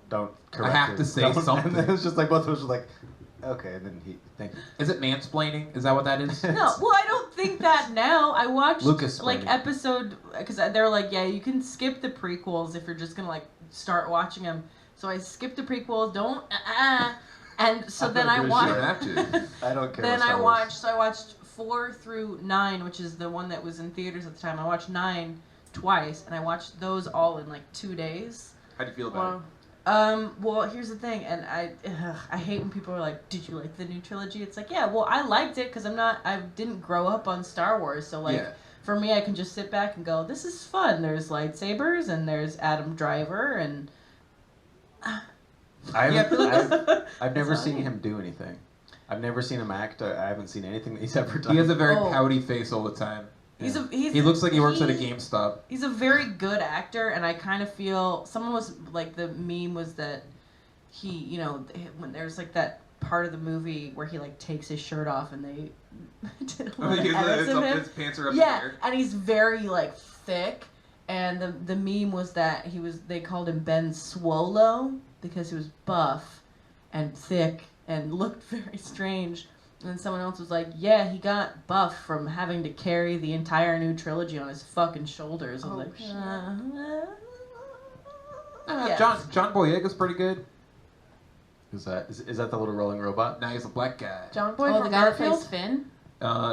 correct have it. to say Don't- something. And then it was just like both of us were like, okay, and then thank you. Is it mansplaining? Is that what that is? No, well, I don't think that now. I watched Lucas like explaining. episode because they're like, yeah, you can skip the prequels if you're just gonna like start watching them. So I skipped the prequels. Don't and so I'm then not I pretty watched. sure I have to. I don't care. Then about I Star watched. Wars. So I watched 4 through 9, which is the one that was in theaters at the time. I watched 9 twice, and I watched those all in like 2 days. How do you feel about Wow. Well, here's the thing, and I hate when people are like, "Did you like the new trilogy?" It's like, yeah, well, I liked it because I didn't grow up on Star Wars, so it? like, Yeah. for me, I can just sit back and go, "This is fun." There's lightsabers, and there's Adam Driver, and I Yeah, I feel haven't, I've never That's seen all. him do anything. I've never seen him act. I haven't seen anything that he's ever done. He has a very Oh. pouty face all the time. he's Yeah. He looks like he works at a GameStop. He's a very good actor, and I kind of feel someone was like the meme was that he, you know, when there's like that part of the movie where he like takes his shirt off and they did a lot of edits of him. His pants are up Yeah, in the air. and he's very like thick, and the meme was that they called him Ben Swolo because he was buff and thick and looked very strange. And someone else was like, yeah, he got buff from having to carry the entire new trilogy on his fucking shoulders. I was Oh, like, shit. Yeah. John Boyega's pretty good. Is that the little rolling robot? Now he's a black guy. John Boy Oh, the from guy that plays Garfield. Finn?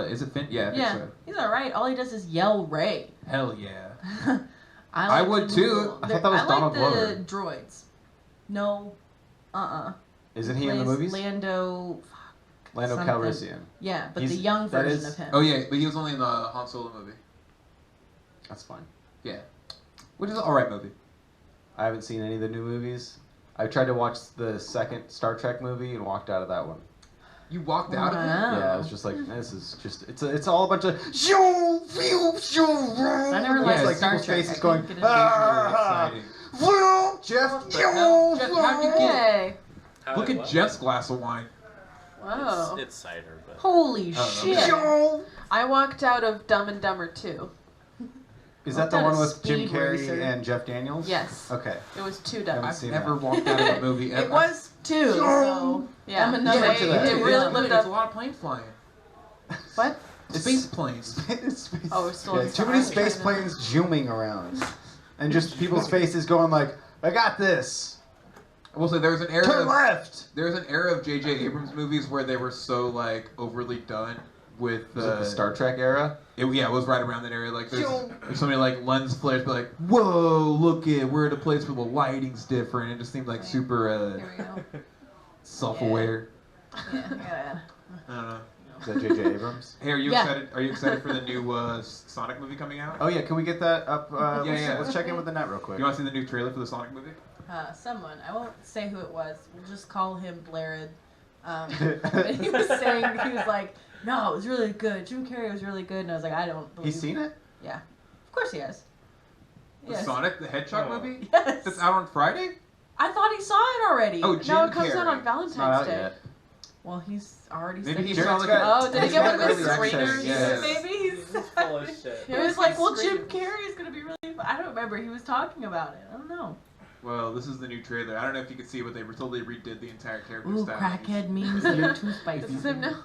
Is it Finn? Yeah, I think Yeah, so. he's alright. All he does is yell Ray. Hell yeah. I I would the too. new- I thought that was I Donald like the Glover. droids. No. Isn't he in the Plays movies? Lando. Lando something. Calrissian. Yeah, but He's- the young that version is- of him. Oh yeah, but he was only in the Han Solo movie. That's fine. Yeah. Which is an alright movie. I haven't seen any of the new movies. I tried to watch the second Star Trek movie and walked out of that one. You walked out of it? Wow. Yeah, I was just like, this is just it's all a bunch of shoo, phew, shoo. I never It's liked like Star people's Trek. faces I going, couldn't get into it. ah, Exciting. Well, Jeff, No, Jeff, how'd you get- Hey. Look at Jeff's glass of wine. Wow. It's cider, but Holy Oh, shit. Joe. I walked out of Dumb and Dumber 2. Is that the That one is with Jim Speed Carrey Racer. and Jeff Daniels? Yes. Okay. It was too Haven't dumb. I've seen never that. walked out of a movie ever. It was 2, so yeah. I'm another They- into that. They It's really good. lived It's a up. lot of plane flying. What? Space planes. Oh, we're still Yeah, in too Star many Wars. space planes zooming around, and just people's faces going like, "I got this." I will say there's an era Turn of, left. there's an era of J.J. Abrams movies where they were so like overly done with Was it the Star Trek era? It was right around that area. Like there's so many like lens flares, but like, whoa, look it, we're at a place where the lighting's different. It just seemed like super Here we go. self-aware. Yeah. I don't know. Is that J.J. Abrams? Hey, are you Yeah. excited? Are you excited for the new Sonic movie coming out? Oh yeah, can we get that up? Yeah. Let's check in with the net real quick. You want to see the new trailer for the Sonic movie? Someone. I won't say who it was. We'll just call him Blared. But he was saying, he was like, no, it was really good. Jim Carrey was really good. And I was like, I don't believe He's seen it? Yeah. Of course he has. The Yes. Sonic the Hedgehog Oh. movie? Yes. That's out on Friday? I thought he saw it already. Oh, Jim No, it comes out Carrey. on It's not Valentine's out Day. yet. Well, he's already Maybe said he he saw Jared's like got- Oh, did he He's get got one of his early access. screeners? Yes. Maybe he's He's full of shit. It was like, well, Jim Screeners. Carrey is going to be really fun. I don't remember. He was talking about it. I don't know. Well, this is the new trailer. I don't know if you could see, but they totally redid the entire character Ooh, style. crackhead memes that are too spicy. This is him now.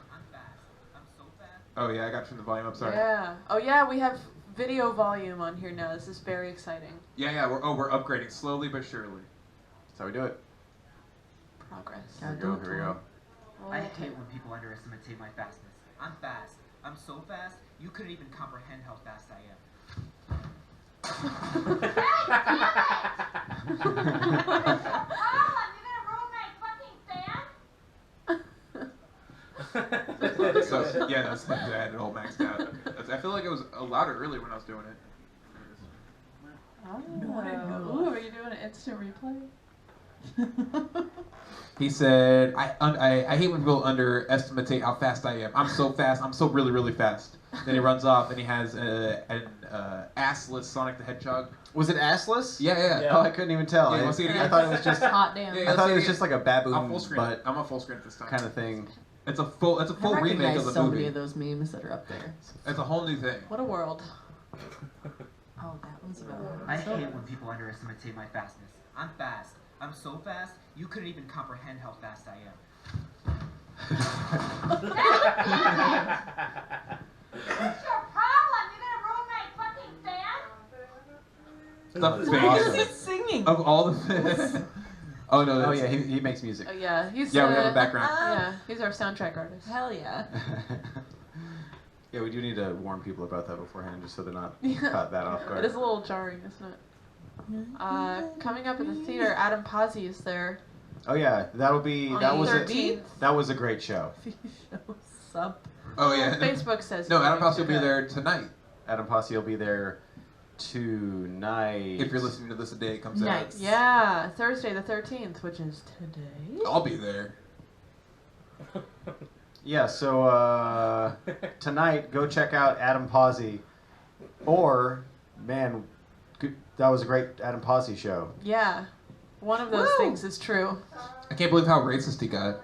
Oh yeah, I got to turn the volume up. Sorry. Yeah. Oh yeah, we have video volume on here now. This is very exciting. Yeah. We're upgrading slowly but surely. That's how we do it. Progress. Here we go. Here we go. I hate when people underestimate my fastness. I'm fast. I'm so fast, you couldn't even comprehend how fast I am. louder earlier when I was doing it. Oh. Ooh, are you doing an instant replay? He said, I hate when people underestimate how fast I am. I'm so fast. I'm so really, really fast. Then he runs off and he has an assless Sonic the Hedgehog. Was it assless? Yeah. Oh, I couldn't even tell. Yeah, you wanna see it again? I thought it was just. Hot damn. Yeah, I thought it was see, just like a baboon I'm full screen. butt I'm a full screen this time. kind of thing. It's a full I remake recognize of the so movie. many of those memes that are up there. It's a whole new thing. What a world. Oh, that one's about. I hate when people underestimate my fastness. I'm fast. I'm so fast, you couldn't even comprehend how fast I am. What's your problem? You're gonna ruin my fucking fan? Stuff is Why awesome. is he singing? Of all the Oh no, Oh that's, yeah, he makes music. Yeah, he's. Yeah, we have a background. Yeah, he's our soundtrack artist. Hell yeah. Yeah, we do need to warn people about that beforehand, just so they're not Yeah. caught that off It guard. is a little jarring, isn't it? Coming up at the theater, Adam Pazzi is there. Oh yeah, that'll be On that the was a 13th. that was a great show. Shows up. Oh yeah. Facebook says. No, he's Adam going Posse will to. be there tonight. Adam Posse will be there tonight. If you're listening to this the day it comes Nice. Yeah, Thursday the 13th, which is today. out. I'll be there. Yeah, so tonight go check out Adam Posse, or man, that was a great Adam Posse show. Yeah, one of those Woo! things is true. I can't believe how racist he got.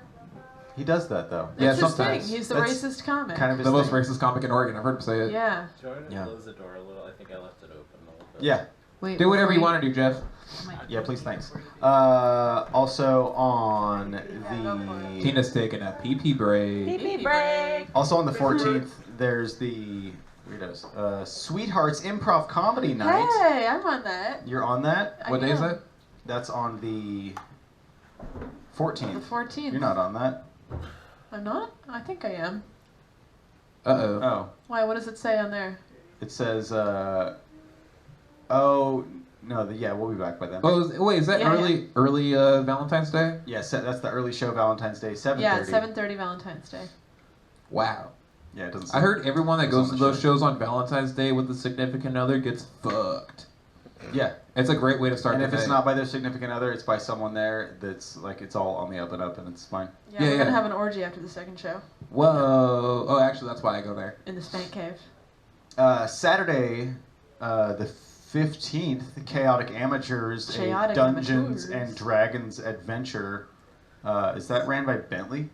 He does that though. Yeah, That's his sometimes. thing. He's the That's racist comic. Kind of his The most thing. racist comic in Oregon. I've heard him say it. Yeah. Jordan, Yeah. close the door a little. I think I left it open a little bit. Yeah, Wait, Do whatever you before want to do, Jeff. yeah. Please, thanks. Also on Go for the it. Tina's taking a pee break. Pee break. also on the 14th, there's the weirdos Sweethearts Improv Comedy Night. Hey, I'm on that. You're on that? I What day is am. that? That's on the The 14th. 14th. You're not on that. I'm not? I think I am. Uh-oh. Oh, Why? What does it say on there? it says. Yeah, we'll be back by then. Oh, wait, is that Yeah, early Valentine's Day? Yeah, that's the early show Valentine's Day, 7:30. Yeah, 7:30 Valentine's Day. Wow. Yeah, it doesn't. I heard everyone that It's goes on to the those show. shows on Valentine's Day with a significant other gets fucked. Yeah, It's a great way to start and the if it's day. not by their significant other, it's by someone there that's like it's all on the up and up, and it's fine. Yeah, Yeah, we're gonna yeah. have an orgy after the second show Whoa. Oh, actually, that's why I go there. in the Spank Cave. Saturday, the 15th, the Chaotic Amateurs, Chaotic a Dungeons Amateurs. and Dragons adventure. Is that ran by Bentley?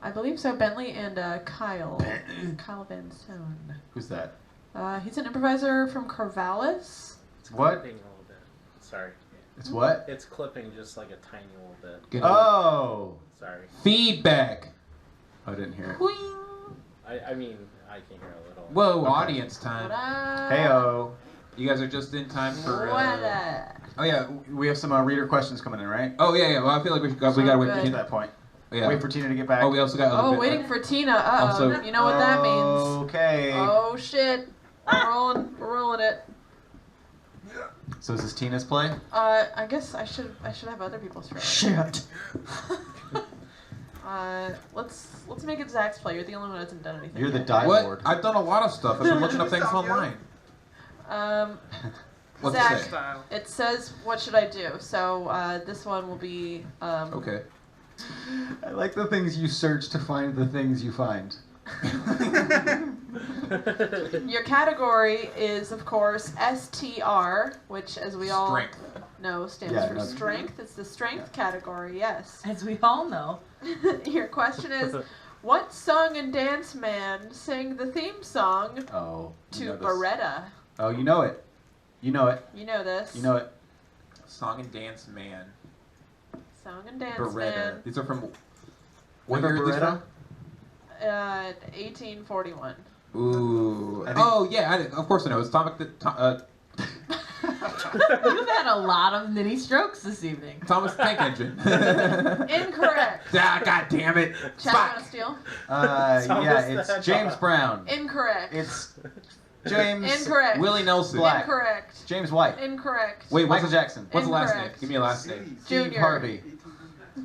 I believe so. Bentley and Kyle. Bentley. Kyle Van Stone. Who's that? He's an improviser from Corvallis. It's What? clipping a little bit. Sorry. It's what? It's clipping just like a tiny little bit. Get Oh, Sorry. Feedback. I didn't hear it. I mean, I can hear a little. Whoa, Okay. audience time. Heyo. You guys are just in time for. Oh yeah, we have some reader questions coming in, right? Oh yeah. Well, I feel like we gotta wait Oh, for good. Get to Tina. that point. Yeah. Wait for Tina to get back. Oh, we also got. Oh, other waiting for Tina. Uh-oh. Also- You know what that means. Okay. Oh, shit. We're rolling it. So is this Tina's play? I guess I should have other people's try. Shit. Let's make it Zach's play. You're the only one who hasn't done anything. You're the yet. die What? lord. I've done a lot of stuff. I've been looking up things online. What's it Zach, say? it says, what should I do? So, this one will be, Okay. I like the things you search to find the things you find. your category is, of course, STR, which, as we all Strength. know, stands Yeah, for no. strength. It's the strength category, yes. As we all know. Your question is, what song and dance man sang the theme song Oh. you to know this. Beretta? Oh, you know it. You know it. You know this. You know it. Song and Dance Man. Song and dance Beretta. man. These are from. What Remember year are these Beretta? from? 1841. Ooh. I think- Oh yeah, of course I know. It's Thomas. You've had a lot of mini strokes this evening. Thomas Tank Engine. Incorrect. Ah, God damn it! Chad, you want Fuck. to steal? Yeah, it's James Brown. Incorrect. It's James Incorrect. Willie Nelson. Black. Incorrect. James White. Incorrect. Wait, Michael Jackson. What's the last name? Incorrect. Give me a last name. Steve Junior. Harvey.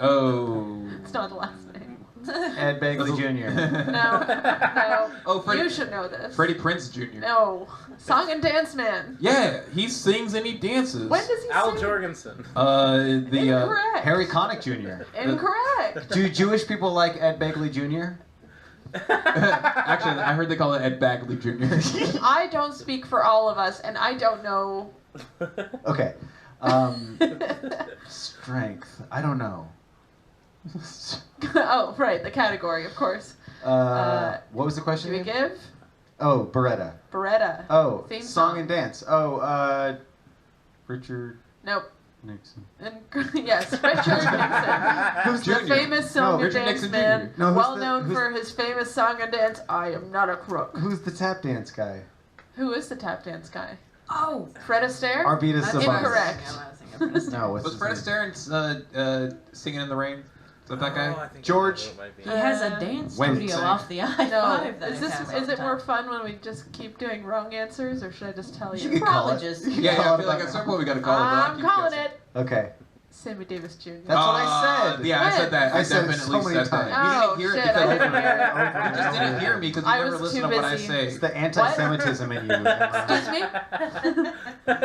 Oh. It's not the last name. Ed Begley Jr. No. Oh, Freddie. You should know this. Freddie Prinze Jr. No. Song and Dance Man. Yeah, he sings and he dances. When does he Al sing? Jorgensen. Incorrect. Harry Connick Jr. Incorrect. Do Jewish people like Ed Begley Jr.? Actually, I heard they call it Ed Bagley Jr. I don't speak for all of us, and I don't know. Okay. Strength. I don't know. Oh, right, the category, of course. What was the question Do we again? give? Oh, Beretta. Beretta. Oh, Theme song song. and dance. Oh, Richard Nope. Nixon. And, yes, Richard Nixon. Who's The Junior? famous song and Richard dance Nixon man. Jr. No, who's well the- known who's- for his famous song and dance, I Am Not a Crook. Who's the tap dance guy? Who is the tap dance guy? Oh. Fred Astaire? Arvidas That's Saban. Incorrect. No, what's Was his Fred name? Astaire Singing in the Rain? Is that that guy? Oh, I think George. it might be. He has a dance Wednesday. studio off the I-5 No. that Is he has all is the it more time. fun when we just keep doing wrong answers, or should I just tell You you? can call Probably it. just- You can Yeah, call I it feel like about- at some point we gotta call it. but I'll I'm keep calling guessing. it Okay. Sammy Davis Jr. That's what I said. Yeah, I said that. I said it so definitely many said that. times. You Oh, didn't hear shit, it I because didn't hear it. you just didn't hear me because you I never was listen too to what I busy. say. It's the anti-Semitism in you. Excuse me?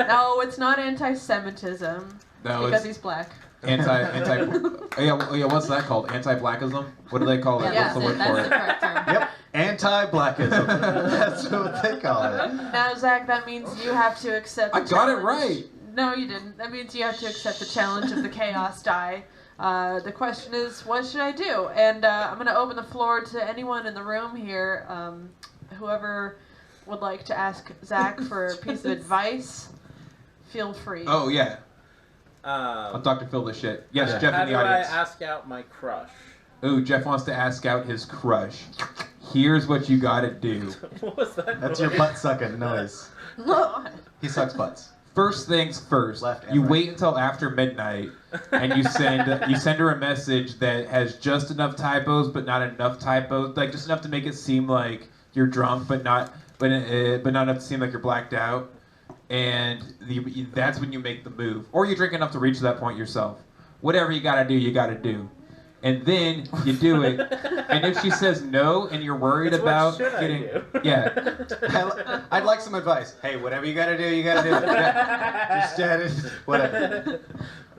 No, it's not anti-Semitism. No, Because it's he's black. yeah, what's that called? Anti-blackism? What do they call it? Yeah, What's the word that's for the it? correct term. Yep. Anti-blackism. That's what they call it. Now, Zach, that means you have to accept the I got it challenge. right. No, you didn't. That means you have to accept the challenge of the chaos die. The question is, what should I do? And I'm going to open the floor to anyone in the room here. Whoever would like to ask Zach for a piece of advice, feel free. Oh yeah, I'll Dr. Phil this shit. Yes, Yeah. Jeff How in the do I audience. ask out my crush? Ooh, Jeff wants to ask out his crush. Here's what you gotta do. What was that? That's your noise? butt sucking noise. He sucks butts. First things first. Left and You right. wait until after midnight, and you send her a message that has just enough typos, but not enough typos, like just enough to make it seem like you're drunk, but not enough to seem like you're blacked out. And that's when you make the move, or you drink enough to reach that point yourself. Whatever you gotta do, you gotta do. And then you do it, and if she says no, and you're worried It's what about should I getting, do? yeah, I'd like some advice. Hey, whatever you gotta do, you gotta do. Just whatever.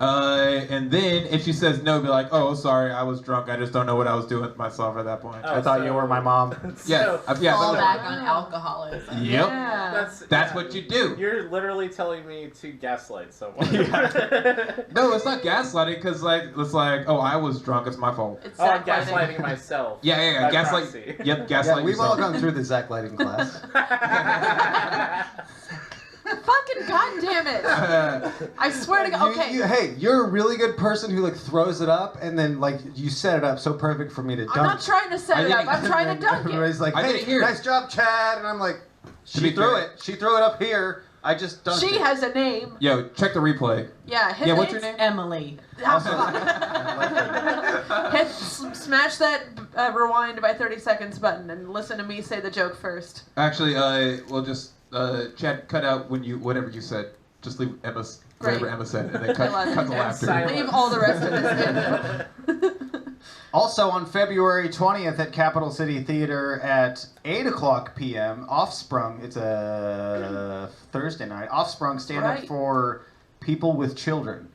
And then if she says no, be like, oh, sorry, I was drunk. I just don't know what I was doing with myself at that point. Oh, I thought you were my mom. Yeah, yeah. Fall that's- back on alcoholism. Yep. Yeah. That's what you do. You're literally telling me to gaslight someone. No, it's not gaslighting because it's like, oh, I was drunk. It's my fault. It's Oh, I'm Zach Lighting. gaslighting myself. Yeah. By Gaslight. proxy. Yep, gaslight. Yeah, we've all yourself. gone through the Zach Lighting class. Fucking goddamn it! I swear to God. Okay. Hey, you're a really good person who like throws it up, and then like you set it up so perfect for me to dunk. I'm not trying to set I it up. didn't- I'm trying to dunk it. Everybody's like, I hey, didn't hear it. nice job, Chad, and I'm like, To be she threw fair. it. She threw it up here. I just dunked She it. has a name. Yo, check the replay. Yeah. Hit Yeah, the- what's your name? Emily. Smash that rewind by 30 seconds button and listen to me say the joke first. Actually, we'll just Chad, cut out whatever you said. Just leave Emma's whatever Great. Emma said, and then cut I love the it. laughter. Silence. Leave all the rest of this in. Also on February 20th at Capital City Theater at 8:00 p.m. Offsprung. It's a Thursday night. Offsprung stand up Right. for people with children.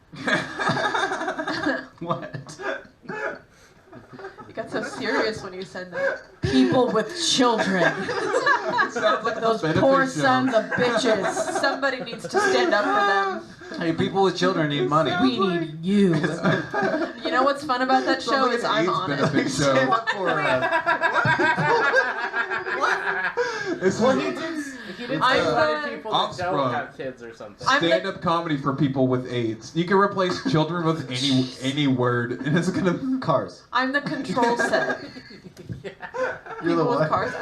What? You got so serious when you said that. People with children. Sounds like Those benefit poor show. sons of bitches. Somebody needs to stand up for them. Hey, people with children need money. We need you. You know what's fun about that show Sounds is like an I'm AIDS on it. benefit show. Stand up for This Well, is he did I'm say a lot of the- people that don't Offsprung. have kids or something. I'm the- stand-up comedy for people with AIDS. You can replace children with any word, and it's gonna. cars. I'm the control set. You're the People with what? cars.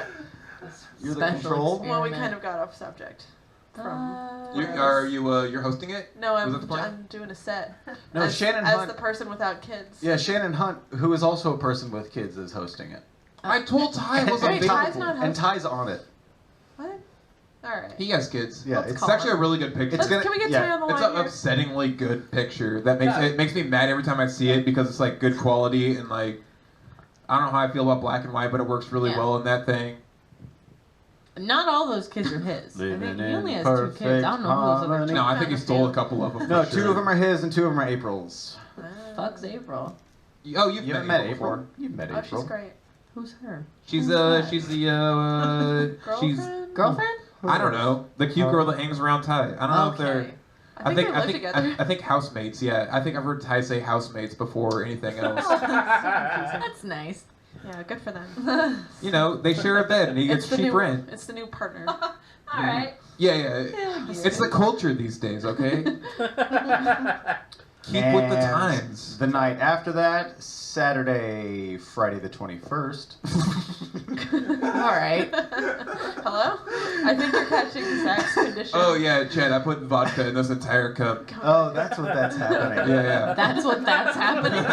You're the Special control. Well, we experiment. kind of got off subject. From You're hosting it? no, Was that the plan? I'm doing a set. No, as, Shannon as Hunt. the person without kids. Yeah, Shannon Hunt, who is also a person with kids, is hosting it. I told Ty it was Wait, available. Ty's not And Ty's on it. What? All right. He has kids. Yeah, Let's it's call It's actually a really good picture. It's gonna- Can we get yeah. Ty on the It's line an here? upsettingly good picture that makes Yeah. it makes me mad every time I see it because it's like good quality and like I don't know how I feel about black and white, but it works really Yeah. well in that thing. Not all those kids are his. I think Living he in only has 2 kids. perfect I don't know who those other harmony. two No, I think he are. stole a couple of them. No, for 2 sure. of them are his and 2 of them are April's. Fuck's April. Oh, you've You haven't met met April April? before. You've met Oh, April. she's great. Who's her? She's Who's that? she's the she's Girlfriend? Girlfriend? I don't know, the cute girl that hangs around Ty. I don't know if they're. Okay. I think they live together. I think housemates. Yeah, I think I've heard Ty say housemates before anything else. That's nice. Yeah, good for them. You know, they share a bed and he gets It's the cheap new. rent. It's the new partner. All right. Yeah, yeah. It's the culture these days, okay? Keep with the And times. The night after that, Saturday, Friday the 21st. All right. Hello? I think you're catching Zach's condition. Oh yeah, Chad, I put vodka in this entire cup. Oh, that's what that's happening. Yeah, yeah. That's what that's happening.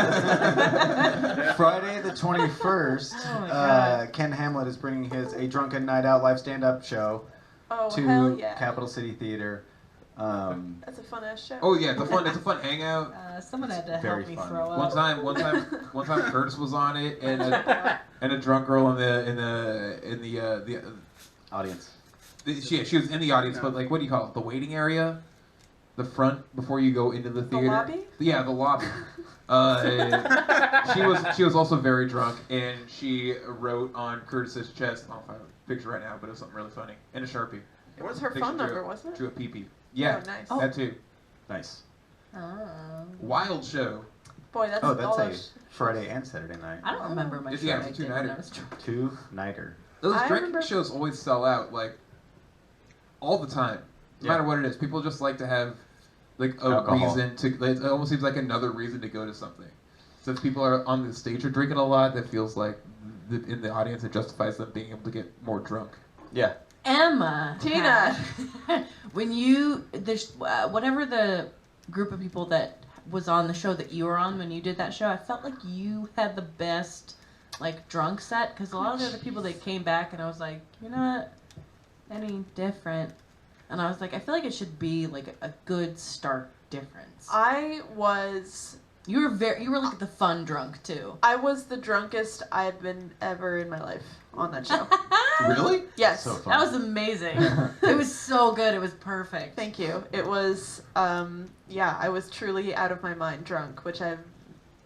Friday the 21st, Oh my God. Ken Hamlet is bringing his A Drunken Night Out live stand-up show Oh, to hell yeah. Capital City Theater. That's a fun ass show. Oh yeah, it's a fun hangout. Someone had to Very help me fun. throw One up. time Curtis was on it, and a drunk girl in the Audience. she was in the audience, but like what do you call it? The waiting area, the front before you go into the The theater. lobby? Yeah, the lobby. She was also very drunk, and she wrote on Curtis's chest. I don't know if I have a picture right now, but it was something really funny and a Sharpie. It was her Picture phone number, drew- wasn't it? Drew a pee-pee. Yeah, Oh, nice. that too. Nice. Oh. Wild show. Boy, that's Oh, all that's a those. Friday and Saturday night. I don't remember my Yeah, show I it's a did when two-nighter. I was drunk. 2-nighter. Those I drinking remember- shows always sell out, like all the time, no Yeah. matter what it is. People just like to have like a Alcohol. reason to. It almost seems like another reason to go to something. So if people are on the stage or drinking a lot, that feels like in the audience it justifies them being able to get more drunk. Yeah. Emma. Tina. had- when you there's whatever the group of people that was on the show that you were on when you did that show, I felt like you had the best like drunk set because a lot of the other people that came back and I was like, you're not any different, and I was like, I feel like it should be like a good stark difference. I was You were like the fun drunk too. I was the drunkest I've been ever in my life on that show. Really? Yes. So fun. That was amazing. It was so good. It was perfect. Thank you. It was I was truly out of my mind drunk, which I've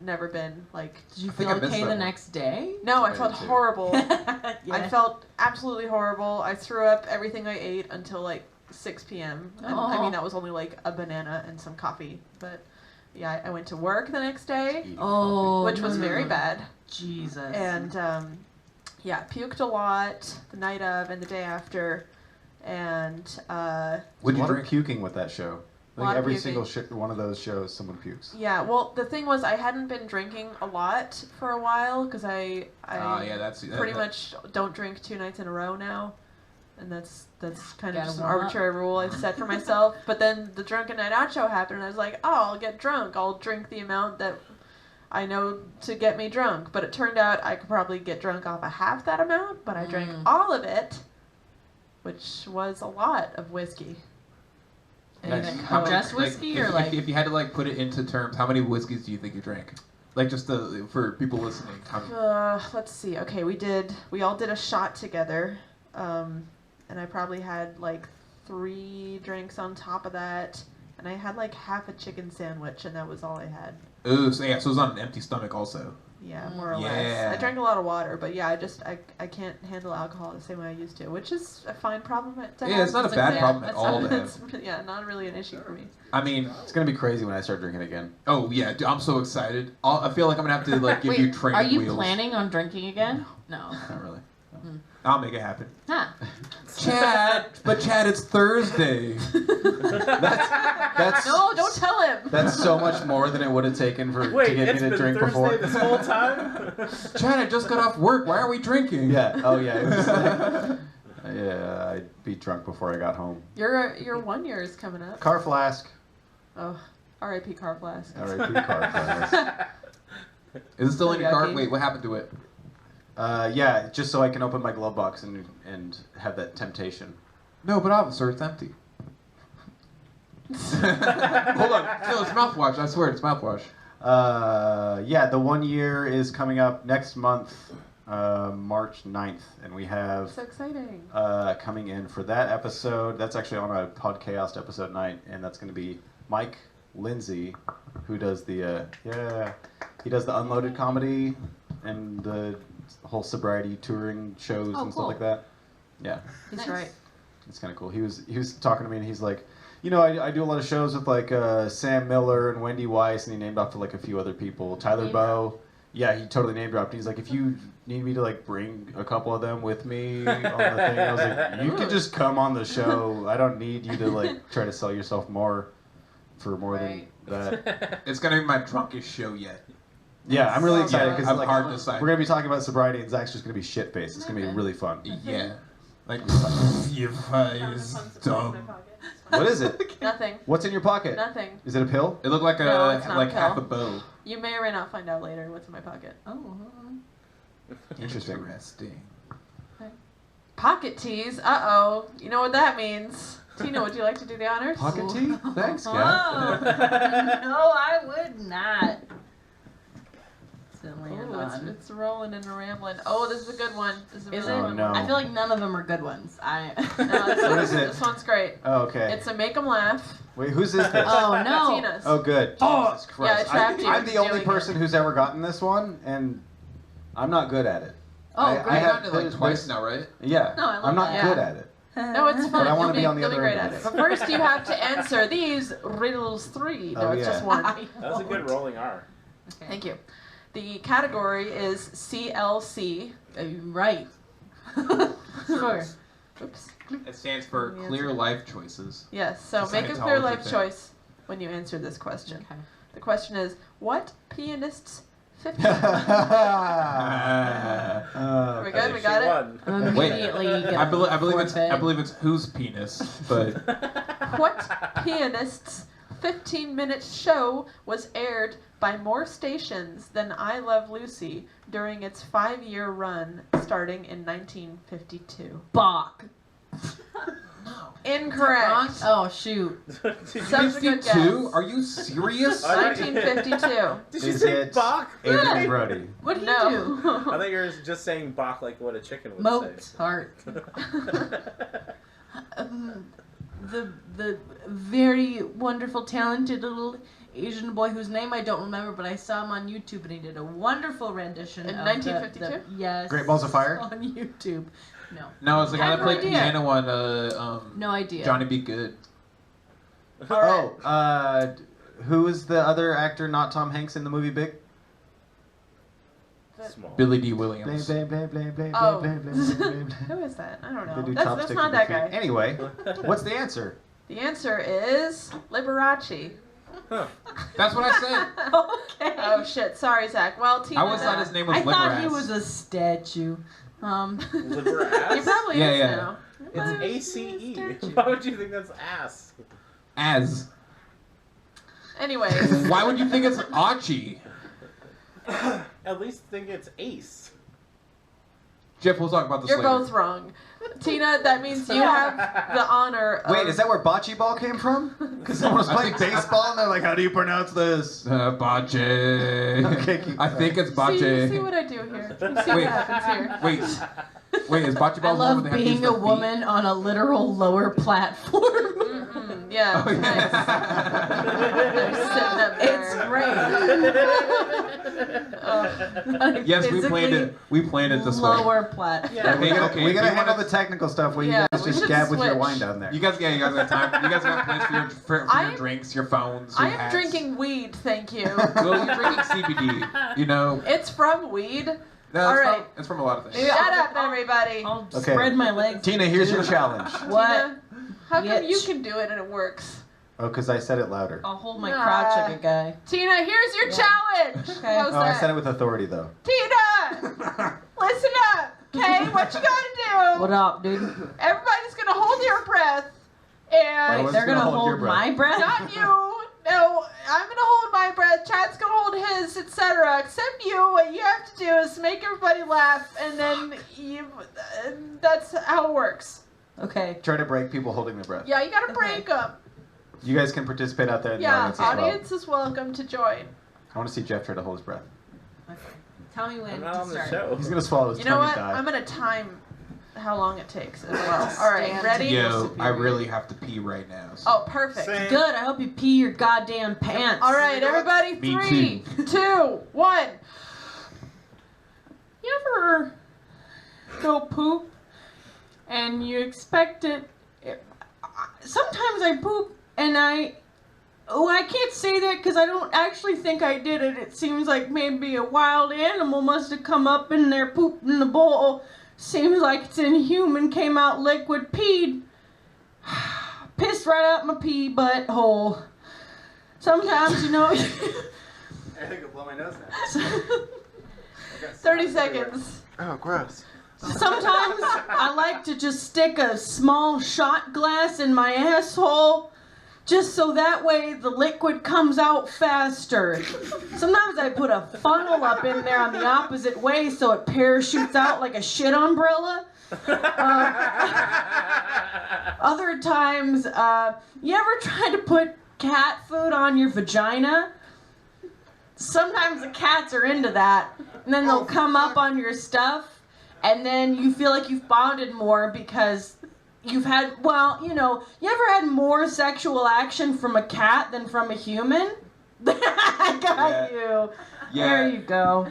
never been like. Did you I think feel I missed okay that the one. next day? No, I I felt did too. horrible. Yeah. I felt absolutely horrible. I threw up everything I ate until like 6 p.m. And, I Oh. mean, that was only like a banana and some coffee. But yeah, I went to work the next day, Eating Oh, which was no, very no. bad. Jesus. And puked a lot the night of and the day after. And coffee. What'd you A lot of drink? puking with that show. Lot Like of every puking. single one of those shows, someone pukes. yeah, well, the thing was I hadn't been drinking a lot for a while because I Yeah, that's pretty much don't drink 2 nights in a row now, and that's kind of Gotta just an warm up. arbitrary rule I've set for myself. But then the Drunken Night Out show happened, and I was like, oh, I'll get drunk. I'll drink the amount that I know to get me drunk. But it turned out I could probably get drunk off of half that amount, but I drank all of it, which was a lot of whiskey. Anything Nice. How just many- whiskey if, or like? if you had to like put it into terms, how many whiskeys do you think you drank? Like just for people listening. Let's see. Okay, we all did a shot together, and I probably had like 3 drinks on top of that, and I had like half a chicken sandwich, and that was all I had. Ooh, so it was on an empty stomach also. Yeah, more or Yeah. less. I drank a lot of water, but yeah, I can't handle alcohol the same way I used to, which is a fine problem to have. Yeah, it's not a It's bad like, problem at that's all not- to have. it's- yeah, not really an issue for me. I mean, It's gonna be crazy when I start drinking again. oh yeah, dude, I'm so excited. I feel like I'm gonna have to like give Wait, you training are you wheels. planning on drinking again? No. Not really. I'll make it happen. Huh. Chad, it's Thursday. That's No, don't tell him. That's so much more than it would have taken to Wait, get it's me to been drink Thursday before. this whole time? Chad, I just got off work. Why are we drinking? Yeah. Oh yeah. It was like, yeah. I'd be drunk before I got home. Your 1 year is coming up. Car flask. Oh, R.I.P. Car Flask. R.I.P. car flask. Is it still in your car? Yucky. Wait, what happened to it? Yeah, just so I can open my glove box and have that temptation. No, but officer, it's empty. Hold on. No, it's mouthwash. I swear, it's mouthwash. Yeah, the 1 year is coming up next month, March 9th, and we have So exciting. coming in for that episode. That's actually on a Podchaost episode night, and that's going to be Mike Lindsay, who does the he does the Unloaded comedy and the whole sobriety touring shows and stuff cool. like that. Yeah, He's Nice. right. it's kind of cool. He was talking to me, and he's like, you know, I do a lot of shows with like Sam Miller and Wendy Weiss, and he named off to like a few other people. Tyler Name Bowe. Yeah, he totally name dropped. He's like, if you need me to like bring a couple of them with me on the thing, I was like, you can just come on the show. I don't need you to like try to sell yourself more for more Right. than that. It's gonna be my drunkest show yet. Yeah, I'm really excited because I'm like, hard to decide. we're gonna be talking about sobriety, and Zach's just gonna be shit faced. It's gonna be really fun. Yeah. Like, you guys dumb. What is it? Nothing. What's in your pocket? Nothing. Is it a pill? It looked like No, it's not like half a pill. bow. You may or may not find out later what's in my pocket. Oh, hold on. Interesting. Interesting. Pocket tease. Uh-oh. You know what that means. Tina, would you like to do the honors? Pocket tea? Thanks, Oh, Kat. no, I would not. To land Ooh, on. it's rolling and rambling. Oh, this is a good one. This is a Is really it? good no. one. I feel like none of them are good ones. No, this, What one- is it? this one's great. Oh, okay. It's a make 'em laugh. Wait, who's this? Oh, no. Tina's. Oh, good. Jesus Christ. Yeah, I trapped you I'm into the only doing person who's ever gotten this one, and I'm not good at it. Oh, I great. I've have- gotten it like there's- twice now, right? Yeah. No, I love I'm not that. good Yeah. at it. No, it's fun. But I wanna You'll be on the you'll other great end at of it. it. But first, you have to answer these riddles 3. No, Oh, it's yeah. just one. That was a good rolling R. Okay. Thank you. The category is CLC. Right. Sure. Oops. It stands for The Clear answer. Life Choices. Yes. So It's a make a clear Scientology life thing. choice when you answer this question. Okay. The question is, what pianist's 50? Are we good? We got it. Won. I'm Wait, immediately I gonna believe it's whose penis, but What pianist's 15-minute show was aired by more stations than I Love Lucy during its 5-year run starting in 1952? Bach. Incorrect. Oh shoot. Such a good guess. 52? Are you serious? 1952. Did you Is say it Bach? Adrian Brody. What did he No. do? I thought you were just saying Bach like what a chicken would Mozart. The very wonderful, talented little Asian boy whose name I don't remember, but I saw him on YouTube and he did a wonderful rendition In of 1952? Yes. Great Balls of Fire? On YouTube. No. No, it's the I guy have that no played idea. piano on No idea. Johnny Be Good. All right. Oh, who is the other actor, not Tom Hanks, in the movie Big? Small. Billy D. Blame, Williams. blame, blame, blame, blame, Oh. blame, blame, blame, blame. Who is that? I don't They know. do That's chopsticks not with that their guy. feet. Anyway, what's the answer? The answer is Liberace. That's what I said. Okay. Oh shit! Sorry, Zach. Well, Tina. I always thought his name was I thought he Liberace. was a statue. Liberace? He probably Yeah, is yeah. now. It's ACE. Why would you think that's ass? As. Anyways, Why would you think it's Achi? At least think it's Ace. Jeff, we'll talk about this you're later. both wrong. Tina, that means you have the honor of... Wait, is that where bocce ball came from? Because someone was playing baseball and they're like, how do you pronounce this? Bache. Okay, keep I think it's Bache. See what I do here. You see Wait. what happens here. Wait, is Bocce I Ball the one love where they have to use being a their feet? woman on a literal lower platform. Mm-mm, yeah, Oh, it's yeah. nice. They're sitting up there. It's great. Yes, we planned it. We planned it this way. Lower platform. Yeah. We gotta, Okay, we if gotta you handle wanna- the technical stuff where you Yeah, guys we just should gab with your switch. wine down there. You guys got time. You guys got plans for your I'm- drinks, your phones, your I am hats. drinking weed, thank you. Well, you're drinking CBD. You know. It's from weed. No, All it's, right. it's from a lot of things. Yeah. Shut up, everybody. I'll Okay. spread my legs. Tina, here's your challenge. What? Tina, how come you Bitch. can do it and it works? Oh, because I said it louder. I'll hold my Nah. crotch like a guy. Tina, here's your Yeah. challenge. Okay. How's Oh, I that? said it with authority, though. Tina, listen up, okay? What you gotta do? What up, dude? Everybody's gonna hold your breath, Wait, and what's They're gonna gonna hold your hold breath? my breath? not you. No, I'm gonna hold my breath. Chad's gonna hold his, etc. Except you. What you have to do is make everybody laugh, and then that's how it works. Okay. Try to break people holding their breath. Yeah, you gotta Okay. break them. You guys can participate out there in the Yeah, audience as well. audience is welcome to join. I want to see Jeff try to hold his breath. Okay. Tell me when I'm not to on the start. show. He's gonna swallow his You know tongue what? and die. I'm gonna time how long it takes as well. All right, Stand ready? Yo, I really have to pee right now. So. Oh, perfect. Same. Good. I hope you pee your goddamn pants. All right, everybody. Me 3, 2, 1. You ever go poop and you expect it? Sometimes I poop and I can't say that because I don't actually think I did it. It seems like maybe a wild animal must have come up in there, pooped in the bowl. Seems like it's inhuman, came out liquid, peed. Pissed right out my pee butthole. Sometimes, you know. I think I'll blow my nose now. 30 seconds. Oh, gross. Sometimes I like to just stick a small shot glass in my asshole just so that way the liquid comes out faster. Sometimes I put a funnel up in there on the opposite way so it parachutes out like a shit umbrella. Other times, you ever try to put cat food on your vagina? Sometimes the cats are into that, and then they'll come up on your stuff, and then you feel like you've bonded more because you've had, well, you know, you ever had more sexual action from a cat than from a human? I got you. Yeah. There you go.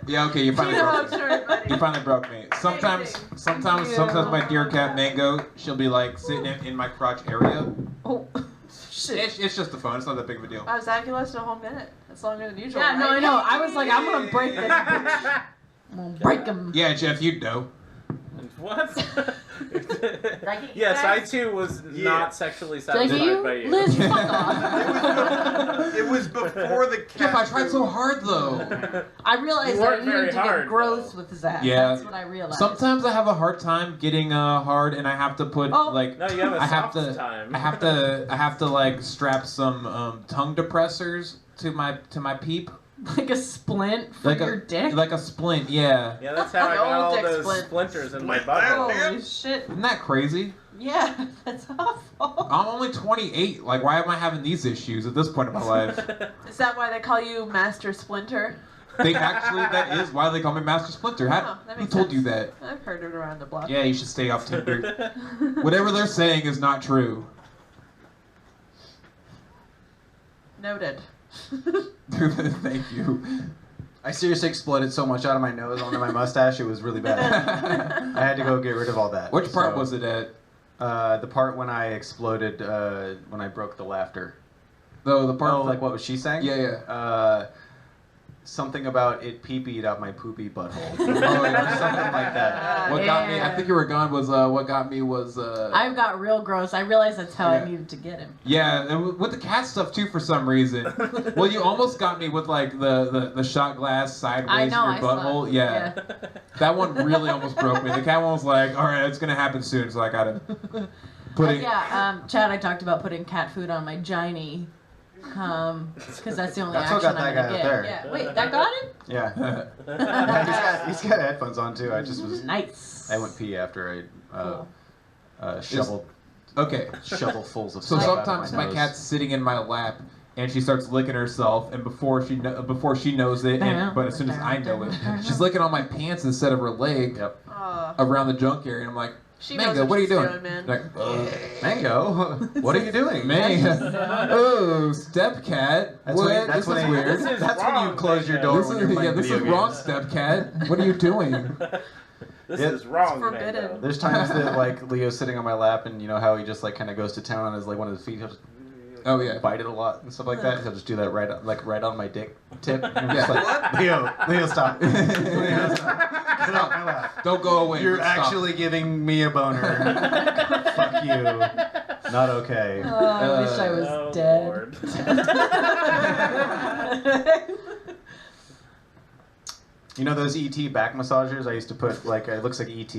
Yeah, okay, you finally Tina broke me. Hogstrom, everybody. You finally broke me. Sometimes my dear cat Mango, she'll be like sitting in my crotch area. Oh, shit. It's just a phone. It's not that big of a deal. Wow, Zach, you lasted a whole minute. That's longer than usual. Yeah, no, right? I know. I was like, I'm gonna break this bitch. I'm gonna break him. Yeah, Jeff, you'd know. What? Like, Yes, I guys- too was Yeah. not sexually Did I satisfied get you? by you. Liz, fuck off. It was before the cat. Jeff, I tried so hard though. I realized You that I worked very needed to hard, get gross though. with Zach. Yeah. That's what I realized. Sometimes I have a hard time getting hard, and I have to put Oh. like No, you have a I have soft to time. I have to like strap some tongue depressors to my peep, like a splint for like your dick. like a splint. Yeah, Yeah, that's how I The got old all dick those splint. splinters in my Split butthole. Holy shit. isn't that crazy? Yeah, that's awful. I'm only 28. Like, why am I having these issues at this point in my life? Is that why they call you Master Splinter? That is why they call me Master Splinter. Oh, How, that who makes told you sense. that? I've heard it around the block. Yeah, you should stay off Tinder. Whatever they're saying is not true. Noted. Thank you. I seriously exploded so much out of my nose onto my mustache, it was really bad. I had to go get rid of all that. Which part So, was it at? The part when I exploded, when I broke the laughter. The part. Oh, like what was she saying? Yeah. Something about it pee-peed out my poopy butthole. Oh, yeah. Something like that. What got me? I think you were gone. What got me was. I got real gross. I realized that's how Yeah. I needed to get him. Yeah, and with the cat stuff too, for some reason. Well, you almost got me with like the shot glass sideways I know, in your I saw butthole. it. Yeah. That one really almost broke me. The cat one was like, all right, it's gonna happen soon, so I gotta put it. Yeah, Chad, I talked about putting cat food on my giny. Because that's the only That's what action got that I'm guy gonna out get. there. Yeah. Wait, that got him? Yeah. Yeah, he's got headphones on too. I just was. Nice. I went pee after I Cool. shoveled Okay. shovelfuls of So stuff out of sometimes my nose. cat's sitting in my lap, and she starts licking herself, and before she knows it, but as soon as I know it, she's licking on my pants instead of her leg Yep. around the junk area. And I'm like, She knows Mango, what are you she's doing? man. Like, Mango, what are you doing? Man, oh, step cat. That's What? when, that's This when is they- weird. This is That's when you wrong, close your Mango. door This when is, you're yeah, playing this video is wrong, games. step cat. What are you doing? This Yeah. is wrong, Forbidden. Mango. There's times that like Leo's sitting on my lap, and you know how he just like kind of goes to town on his like one of his feet. He'll just Oh yeah. bite it a lot and stuff like that. He'll just do that right on my dick tip. And I'm just Yeah. like, Leo, stop. Leo, stop. Get off my lap. Don't go away. You're Stop. actually giving me a boner. Fuck you. Not okay. Oh, I wish I was Oh, dead. Lord. You know those ET back massagers? I used to put like it looks like ET.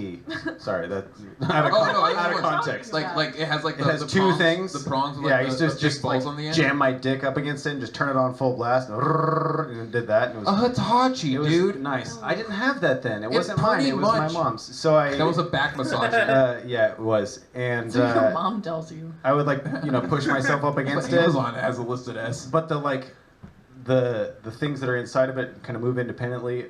Sorry, that out of, Oh no! I out of know what- context. Like it has like It the, has the two prongs, things. The prongs with Yeah, I like used the to just balls like on the end. jam my dick up against it and just turn it on full blast and did that. And it was, A Hitachi, it was dude. nice. I didn't have that then. It It's wasn't mine. pretty It was much- my mom's. So I. That was a back massager. Yeah, it was. And That's what your mom tells you. I would like push myself up But against it. Amazon has a listed as. But the like the things that are inside of it kind of move independently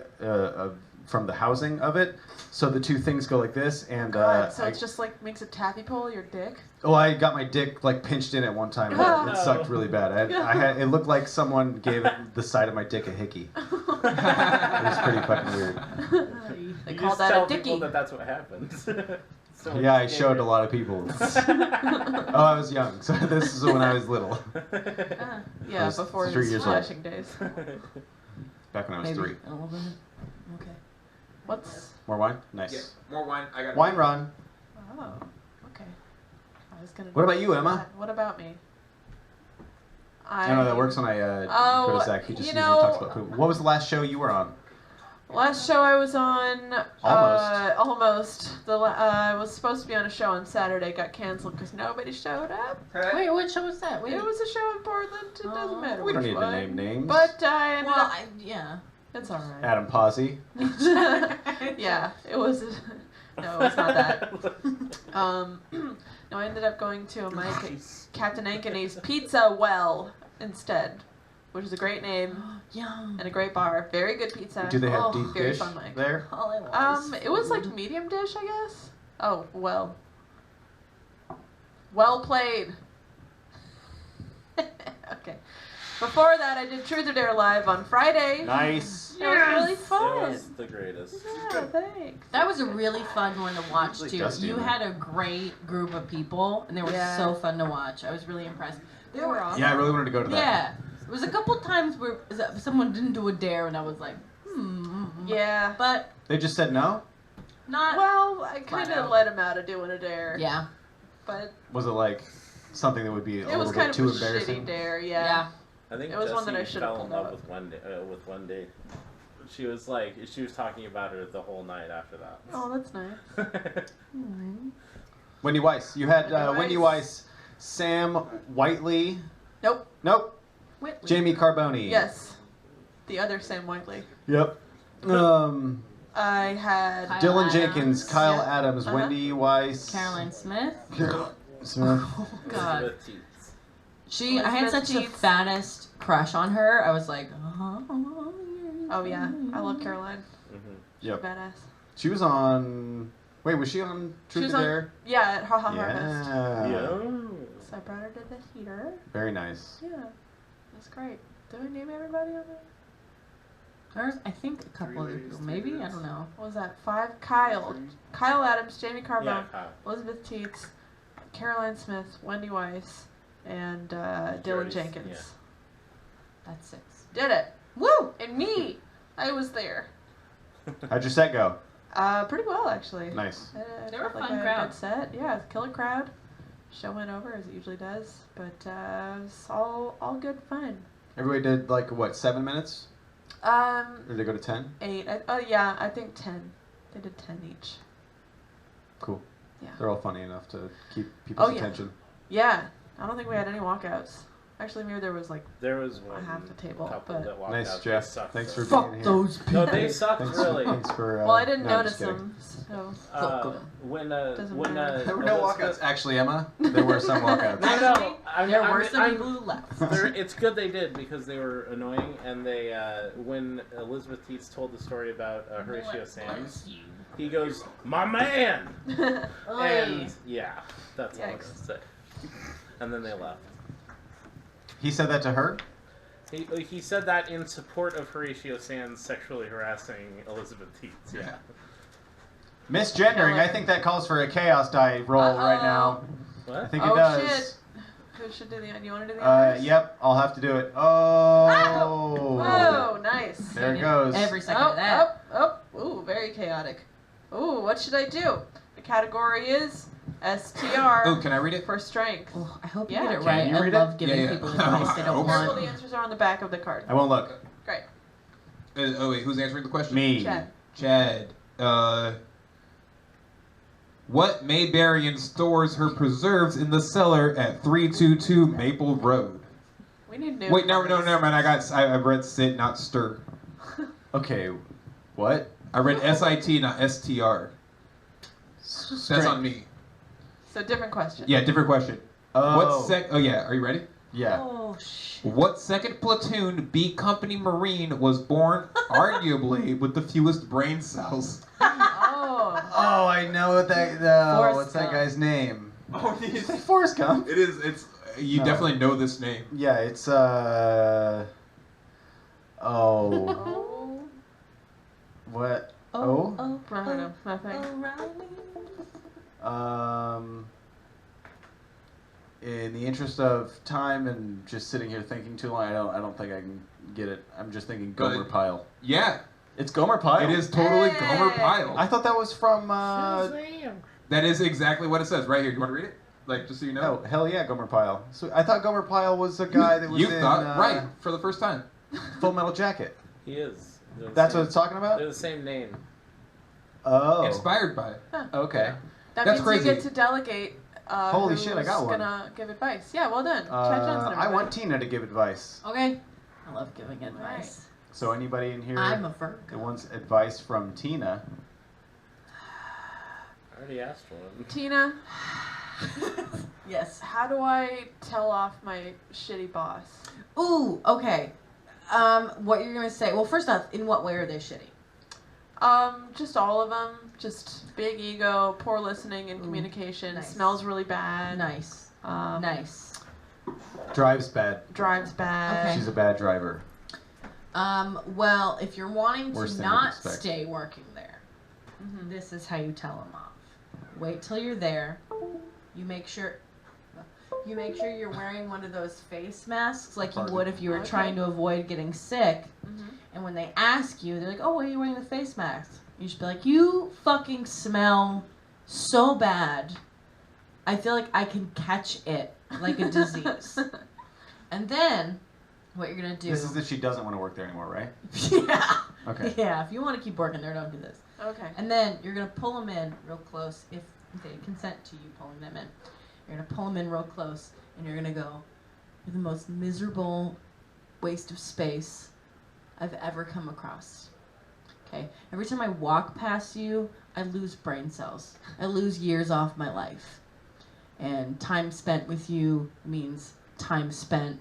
from the housing of it. So the two things go like this, and God, so it's just like makes a taffy pull your dick. oh, I got my dick like pinched in at one time. And it sucked really bad. I had it looked like someone gave the side of my dick a hickey. It was pretty fucking weird. They You call just that tell a dicky. people that that's what happens. So Yeah, I showed a lot of people. Oh, I was young, so this is when I was little. Yeah, I was before 3 his years old. flashing days. Back when I was Maybe 3. 11. Okay. What's? More wine? Nice. Yeah, more wine. I got Wine run. Oh, okay. I was gonna. What about you, Emma? What about me? I know that works when I Oh, go to Zach. He just you usually know- talks about poop. What was the last show you were on? Last show I was on. Almost. Almost. I was supposed to be on a show on Saturday. Got canceled because nobody showed up. Wait, what show was that? Wait. It was a show in Portland. It doesn't matter. We don't which need to one. name names. But I ended Well, up. yeah. It's all right. Adam Posse. Yeah, it was. No, it's not that. No, I ended up going to a Mike at Captain Ankeny's Pizza Well instead, which is a great name Yum. and a great bar. Very good pizza. Do they have Oh, deep very dish fun, Mike. there? All I want is It was like food. medium dish, I guess. Oh, well. Well played. Okay. Before that, I did Truth or Dare Live on Friday. Nice. It was really It fun. was the greatest. Yeah, thanks. That was a really fun one to watch Usually too. Dusty You in had a great group of people, and they were Yeah. so fun to watch. I was really impressed. They were awesome. Yeah, I really wanted to go to that. Yeah, there was a couple times where someone didn't do a dare, and I was like, Yeah. but They just said no? not. Well, I kind Flat of out. let him out of doing a dare. Yeah, But Was it like something that would be a it little was bit kind of too a embarrassing? shitty dare, yeah. yeah. I think It was one that I Jessie should've fell in pulled love out. with one day. She was talking about her the whole night after that. Oh, that's nice. Wendy Weiss. You had Wendy Wendy Weiss. Weiss, Sam Whiteley. Nope. Nope. Whitley. Jamie Carboni. Yes. The other Sam Whiteley. Yep. I had Kyle Dylan Adams. Jenkins, Kyle Yeah. Adams, Uh-huh. Wendy Weiss. Caroline Smith. Smith. Oh God, Elizabeth Teets. I had Elizabeth such the Teets. fattest crush on her. I was like, Oh yeah, I love Caroline. Yep. Badass. She was on. Wait, was she on She Truth was or on- Dare? Yeah, at Ha Ha Harvest. Yeah. Yeah. So I brought her to the theater. Very nice. Yeah, that's great. Did I name everybody on that? There's, I think, a couple other people. Maybe I don't know. What was that? 5. Kyle Adams, Jamie Carbone, Yeah, Kyle. Elizabeth Teets, Caroline Smith, Wendy Weiss, and Dylan Already- Jenkins. yeah. That's 6. Did it. Woo! And me! I was there. How'd your set go? Pretty well, actually. Nice. They were a felt like fun I had crowd. Good set. Yeah, killer crowd. Show went over as it usually does, but it was all good fun. Everybody did like what, 7 minutes? Or did they go to 10? 8. Yeah, I think 10. They did 10 each. Cool. Yeah. They're all funny enough to keep people's Oh, yeah. attention. Yeah, I don't think we had any walkouts. Actually, maybe there was like There was one half the table, couple but that walked Nice, out. Jeff. They sucked, Thanks though. for being here. those No, they sucked Thanks, really. thanks for. well, I didn't no, I'm notice just kidding. them. So When Doesn't when matter. There were no walkouts. Actually, Emma, there were some walkouts. No, There were some people who left. It's good they did because they were annoying, and they when Elizabeth Teets told the story about Horatio Sands, he goes, "My man," and yeah, that's all I'm gonna Yikes. say. And then they left. He said that to her? He said that in support of Horatio Sands sexually harassing Elizabeth Teets. Yeah. Misgendering. I think that calls for a chaos die roll right now. I What? think it Oh, does. shit. Who should do the? You want to do the honors? Yep, I'll have to do it. Oh. Whoa, nice. There it goes. Every second Oh, of that. Ooh, very chaotic. Ooh, what should I do? The category is STR Oh, can I read it? for strength. Oh, I hope you Yeah. get it Can right. you I read love it? giving Yeah, yeah. people advice they don't Oops. Careful, want. the answers are on the back of the card. I won't look. Great. Oh wait, who's answering the question? Me. Chad. Chad. What Maybarian stores her preserves in the cellar at 322 Maple Road? We need new. Wait, never mind. I read sit, not stir. Okay, what? I read SIT, not STR. That's on me. So different question. Yeah, different question. Oh. What sec? Oh yeah, are you ready? Yeah. Oh shit. What second platoon B Company Marine was born, arguably, with the fewest brain cells? Oh. Oh, I know what that. Forrest What's that Gump. guy's name? Oh, Did you say Forrest Gump? It is. It's. You No. definitely know this name. Yeah, it's Oh. Oh. What? Oh. I don't know. Nothing. In the interest of time and just sitting here thinking too long, I don't think I can get it. I'm just thinking Gomer Good. Pyle. Yeah, It's Gomer Pyle. it is totally Hey! Gomer Pyle. I thought that was from. That is exactly what it says right here. You want to read it? Like, just so you know. Oh, hell yeah, Gomer Pyle. So I thought Gomer Pyle was a guy that was You in thought right for the first time. Full Metal Jacket. He is. They're the That's same- what it's talking about. They're the same name. Oh. Inspired by it. Okay. That That's means crazy. you get to delegate. Holy who's shit, I got one. Gonna give advice. Yeah, well done. Chad Johnson. I want everybody. Tina to give advice. Okay. I love giving advice. So anybody in here I'm a that Virgo. wants advice from Tina? I already asked one. Tina, Yes. how do I tell off my shitty boss? Ooh, okay. What you're gonna say? Well, first off, in what way are they shitty? Just all of them. Just big ego, poor listening and Ooh, communication. nice. Smells really bad. Nice. Um, Nice. Drives bad. Drives bad. Okay. She's a bad driver. Well, if you're wanting Worse to than you'd not expect. stay working there, Mhm. this is how you tell them off. Wait till you're there. You make sure you're wearing one of those face masks like you Pardon? would if you were Okay. trying to avoid getting sick. Mhm. And when they ask you, they're like, "Oh, why are you wearing the face mask?" You should be like, "You fucking smell so bad. I feel like I can catch it like a disease." And then what you're gonna do? This is if she doesn't want to work there anymore, right? Yeah. Okay. Yeah. If you want to keep working there, don't do this. Okay. And then you're gonna pull them in real close if they consent to you pulling them in. You're gonna pull them in real close, and you're gonna go, "You're the most miserable waste of space I've ever come across." Okay. Every time I walk past you, I lose brain cells. I lose years off my life. And time spent with you means time spent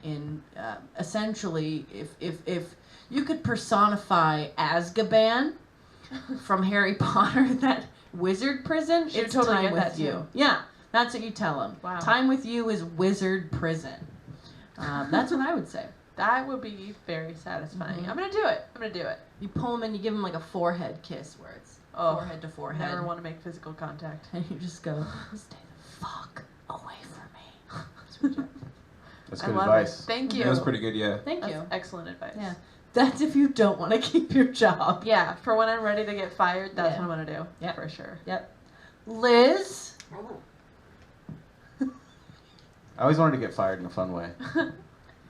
in essentially, if you could personify Azkaban from Harry Potter, that wizard prison, She'd it's totally time get with that, you. too. Yeah, that's what you tell them. Wow. Time with you is wizard prison. That's what I would say. That would be very satisfying. Mhm. I'm gonna do it. I'm gonna do it. You pull them and you give them like a forehead kiss where it's Oh, forehead to forehead. Never want to make physical contact. And you just go, "Stay the fuck away from me." That's what you- That's I good love advice. it. Thank you. That was pretty good. Yeah. Thank That's you. excellent advice. Yeah. That's if you don't want to keep your job. Yeah, for when I'm ready to get fired, that's Yeah. what I'm gonna do. Yeah. For sure. Yep. Liz? I always wanted to get fired in a fun way.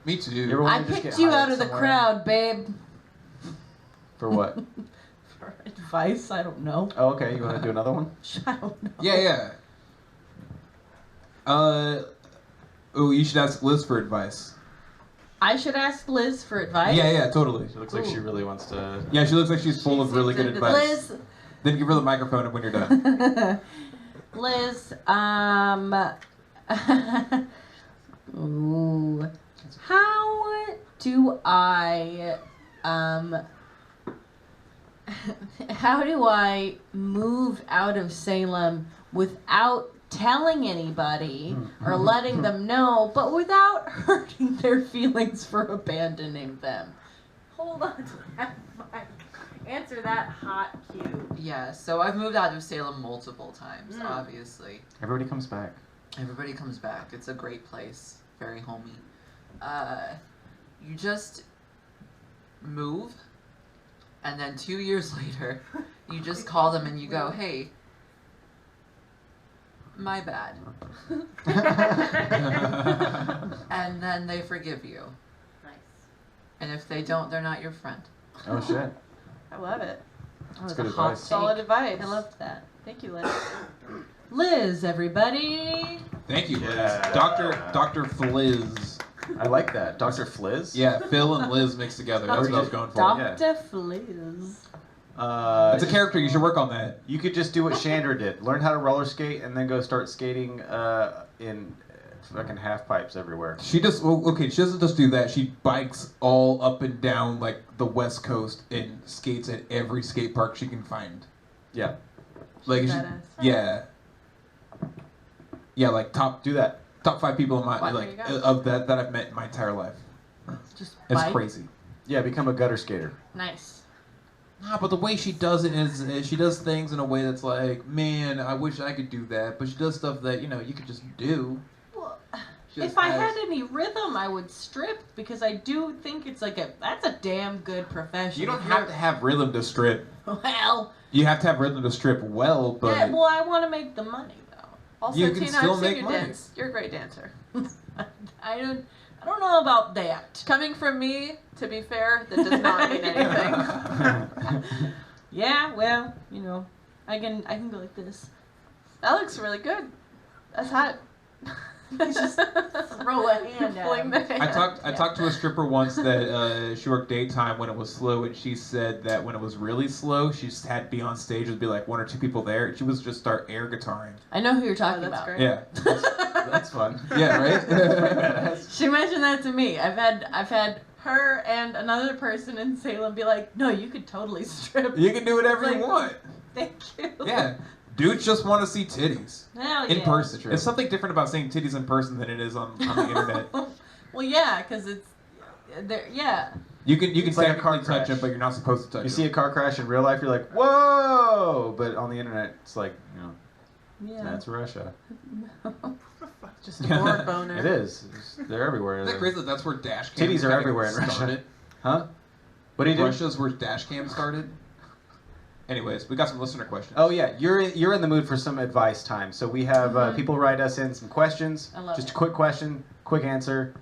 Me too. You ever want I to just picked get you hired out of the somewhere? crowd, babe. For what? For advice? I don't know. Oh, okay. You want to do another one? I don't know. Yeah. Oh, you should ask Liz for advice. I should ask Liz for advice? Yeah, totally. She looks like she Ooh. really wants to. Yeah, she looks like she's full She of really seems good into advice. Liz. Then give her the microphone when you're done. Liz, ooh. How do I, how do I move out of Salem without telling anybody or letting them know, but without hurting their feelings for abandoning them? Hold on to that mic. Answer that hot cue. Yeah, so I've moved out of Salem multiple times, obviously. Everybody comes back. Everybody comes back. It's a great place. Very homey. You just move, and then 2 years later, you just call them and you go, "Hey, my bad." And then they forgive you. Nice. And if they don't, they're not your friend. Oh shit. I love it. That's a good hot advice. Solid take. advice. I loved that. Thank you, Liz. Liz, everybody. Thank you, Liz. Yeah. Dr. Fliz. I like that. Dr. Fliz? Yeah, Phil and Liz mixed together. That's what I was going for. Yeah. Dr. Fliz. It's a character. You should work on that. You could just do what Chandra did. Learn how to roller skate and then go start skating in fucking half pipes everywhere. She just she doesn't just do that. She bikes all up and down like the West Coast and skates at every skate park she can find. Yeah. Like Badass. like top 5 people in my Well, like there you go. of that I've met in my entire life. Just It's bike. crazy. Yeah, become a gutter skater. Nice. Nah, but the way she does it is she does things in a way that's like, man, I wish I could do that. But she does stuff that you could just do. Well, She just if I has- had any rhythm, I would strip because I do think it's like that's a damn good profession. You don't If have you're- to have rhythm to strip. Well, You have to have rhythm to strip well, but yeah. Well, I want to make the money though. Also, You can Tina, still I've seen make you money. dance. You're a great dancer. I don't know about that. Coming from me, to be fair, that does not mean anything. Yeah, well, I can go like this. That looks really good. That's hot. Just throw a hand at Fling him. the hand. I talked to a stripper once that she worked daytime when it was slow, and she said that when it was really slow, she just had to be on stage. There'd be like 1 or 2 people there, and she was just start air guitaring. I know who you're talking that's about. great. Yeah, That's fun. yeah, right. She mentioned that to me. I've had her and another person in Salem be like, "No, you could totally strip." You can do whatever you Like- want. Thank you. Yeah, dudes just want to see titties Hell in yeah. person. True. It's something different about seeing titties in person than it is on the internet. Well, yeah, because it's there. Yeah. You can It's like a car technically touch crash. it, but you're not supposed to touch You it. see a car crash in real life, you're like, whoa! But on the internet, it's like, Yeah. that's Russia. Just a board boner. It is. They're everywhere. Isn't that crazy that that's where dash cams Titties are kinda everywhere in Russia. started? Huh? What do you do? Russia's where dash cam started. Anyways, we got some listener questions. Oh yeah, you're in the mood for some advice time. So we have people write us in some questions. I love Just it. a quick question, quick answer.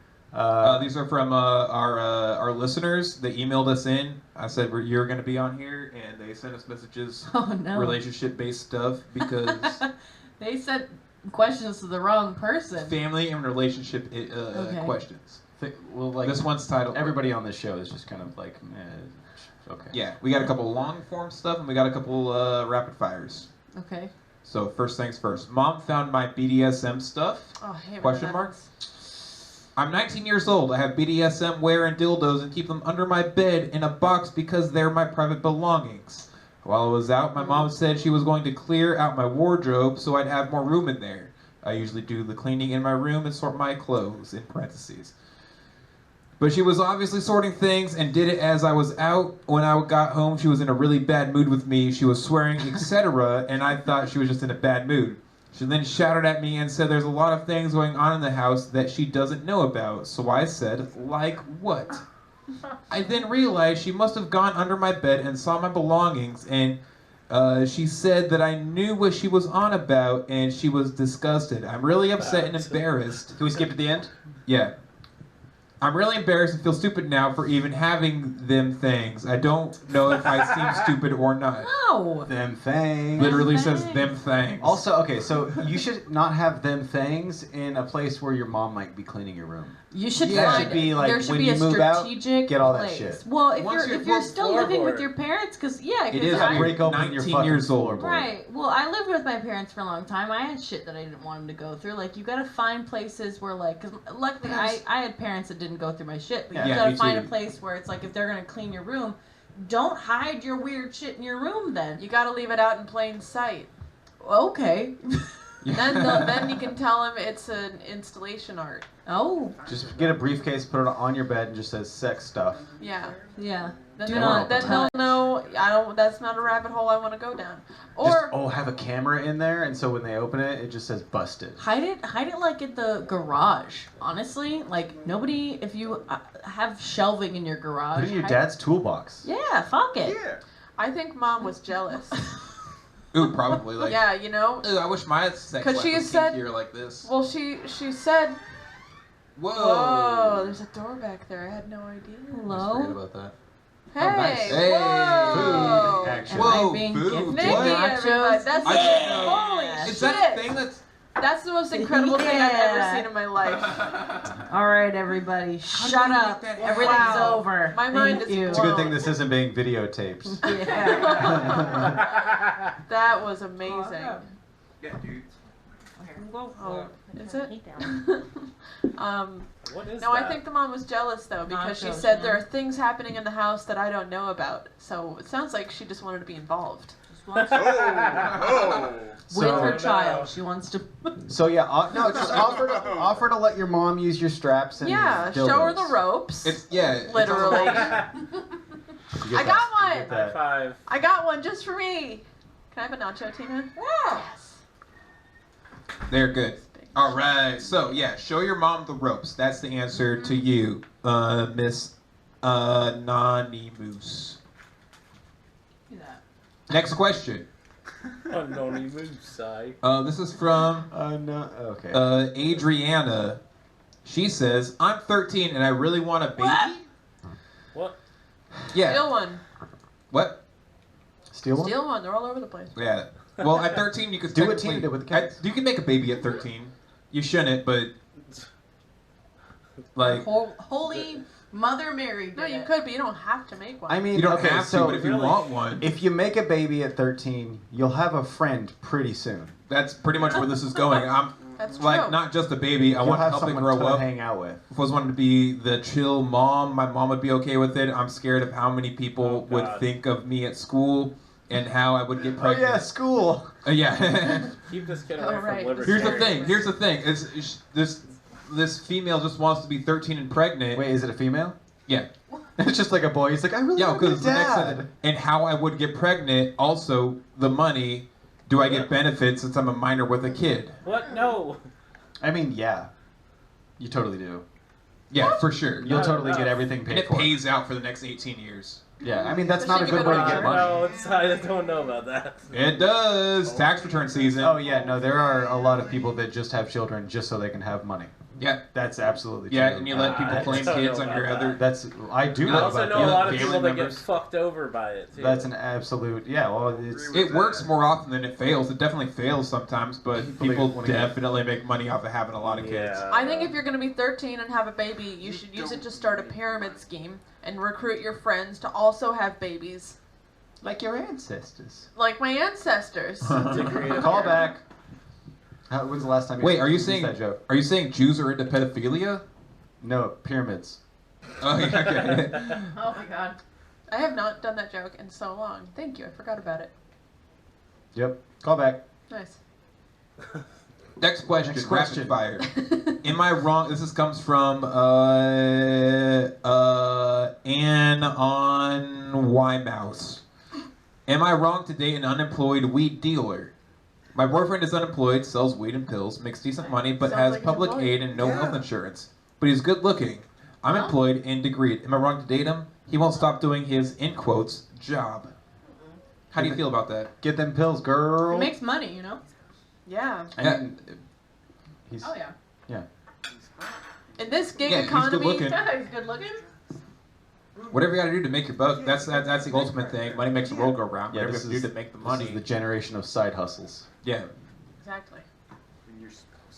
These are from our listeners. They emailed us in. I said you're going to be on here, and they sent us messages, Oh no. relationship-based stuff, because They sent questions to the wrong person. family and relationship Okay. questions. Well, like This one's titled. everybody on this show is just kind of like, okay. Yeah, we got a couple long-form stuff, and we got a couple rapid fires. Okay. So first things first. Mom found my BDSM stuff. Oh, I hate Question when mark? that I'm 19 years old. I have BDSM wear and dildos and keep them under my bed in a box because they're my private belongings. While I was out, my mom said she was going to clear out my wardrobe so I'd have more room in there. I usually do the cleaning in my room and sort my clothes, in parentheses. But she was obviously sorting things and did it as I was out. When I got home, she was in a really bad mood with me. She was swearing, etc., and I thought she was just in a bad mood. She then shouted at me and said there's a lot of things going on in the house that she doesn't know about. So I said, like what? I then realized she must have gone under my bed and saw my belongings, and she said that I knew what she was on about, and she was disgusted. I'm really upset and embarrassed. Can we skip to the end? Yeah. I'm really embarrassed and feel stupid now for even having them things. I don't know if I seem stupid or not. No. Them things. Literally Them says things. them things. Also, okay, so you should not have them things in a place where your mom might be cleaning your room. You should Yeah. find Should be like, there should when be you a move out, strategic get all that place. shit. Well, if Once you're you're still living with floorboard. your parents, because yeah, It because is I break open your 19 fucking years old. floorboard. right. Well, I lived with my parents for a long time. I had shit that I didn't want them to go through. Like you gotta find places where like, because luckily I had parents that didn't go through my shit. But you Yeah, gotta me find too. a place where it's like if they're gonna clean your room, don't hide your weird shit in your room. Then You gotta leave it out in plain sight. okay. Then you can tell them it's an installation art. Oh Just get a briefcase, put it on your bed, and just says sex stuff. Yeah. yeah. Then Do they'll, not then touch. they'll know. I don't. That's not a rabbit hole I want to go down. Just, Or have a camera in there, and so when they open it, it just says busted. Hide it like at the garage. Honestly, like nobody. If you have shelving in your garage, Put it in your hide- dad's toolbox. Yeah, fuck it. I think mom was jealous. Ooh, probably. Like, Yeah, you know. Ooh, I wish my sex 'Cause life she was said- kinkier like this. Well, she said, Whoa. "Whoa, there's a door back there. I had no idea." Hello. Forget about that. Hey, nice. Hey. whoa. Food action. Am Whoa, I being food. gifted Nikki, What? everybody. That's I didn't know. holy Is shit. Is that a thing that's... That's the most incredible thing I've ever Yeah. seen in my life. All right, everybody, did shut you up. make that Everything's happen? over. My mind Thank is you. It's a good thing this isn't being videotaped. Yeah. That was amazing. Yeah, dude. Oh, is it? What is No, that? I think the mom was jealous though because she Nachos, said yeah. there are things happening in the house that I don't know about. So it sounds like she just wanted to be involved. With So- her child. She wants to. So yeah, no, just offer to let your mom use your straps and Yeah, show her the ropes. Literally. I got one. High five. I got one just for me. Can I have a nacho, Tina? Yes. They're good. All right. So yeah, show your mom the ropes. That's the answer to you, Miss Nani Moose. Do that. Next question. Unknown Moose. This is from no, okay. Adriana. She says, "I'm 13 and I really want a baby." What? Yeah. Steal one. What? Steal one? Steal one. They're all over the place. Yeah. Well, at 13 you could Do what technically- Tina did with the cats. You can make a baby at 13. You shouldn't, but like Holy Mother Mary did No, you it. could, but you don't have to make one. I mean, you don't okay, have to, so but if you Really? want one, if you make a baby at 13, you'll have a friend pretty soon. that's pretty much where this is going. I'm That's like true. not just a baby. I You'll want to have help it someone grow to up. hang out with. If I was wanting to be the chill mom, my mom would be okay with it. I'm scared of how many people Oh, would God. think of me at school and how I would get Oh pregnant. yeah, school. Yeah. Keep this kid away Oh, right. from Here's the libertarians. thing. Here's the thing. It's this female just wants to be 13 and pregnant. Wait, is it a female? Yeah. It's just like a boy. He's like, I really Yeah, want to be because the next dad. and how I would get pregnant. Also, the money. Do I get benefits since I'm a minor with a kid? What? No. I mean, yeah, you totally do. Yeah, for sure. You'll Not totally enough. get everything And paid it for. pays out for the next 18 years. Yeah, I mean that's not a Especially good way to given get our- money. No, it's, I don't know about that. It does. Tax return season. Oh yeah, no, there are a lot of people that just have children just so they can have money. Yeah. That's absolutely Yeah, true. and you let people I claim don't kids know on your about other. That's I do You know I also about know a that. lot of family people that members. get fucked over by it too. That's an absolute yeah. Well, it's It works more often than it fails. It definitely fails sometimes, but People people wanna get- definitely make money off of having a lot of kids. Yeah. I think if you're going to be 13 and have a baby, you should use it to start a pyramid scheme and recruit your friends to also have babies. like your ancestors. Like my ancestors. Degree of Call back. When's the last time? Wait, are you used saying that joke? are you saying Jews are into pedophilia? No, pyramids. Oh, yeah, okay. Oh my god. I have not done that joke in so long. Thank you. I forgot about it. Yep. Call back. Nice. Next question. Next question. Rapid fire. Am I wrong? Comes from Ann on Y Mouse. Am I wrong to date an unemployed weed dealer? My boyfriend is unemployed, sells weed and pills, makes decent money, but Sounds has like he's public employed. aid and no health insurance. But he's good looking. I'm Huh? employed and degreed. Am I wrong to date him? He won't stop doing his, in quotes, job. How do you feel about that? Get them pills, girl. It makes money, you know? Yeah. I mean, he's Oh yeah. In this gig Yeah, he's good economy, looking. He's good looking. Whatever you gotta do to make your buck, that's the ultimate thing. Money makes the world go round. Yeah, Whatever this you have to is- do to make the this money. is the generation of side hustles. Yeah. exactly.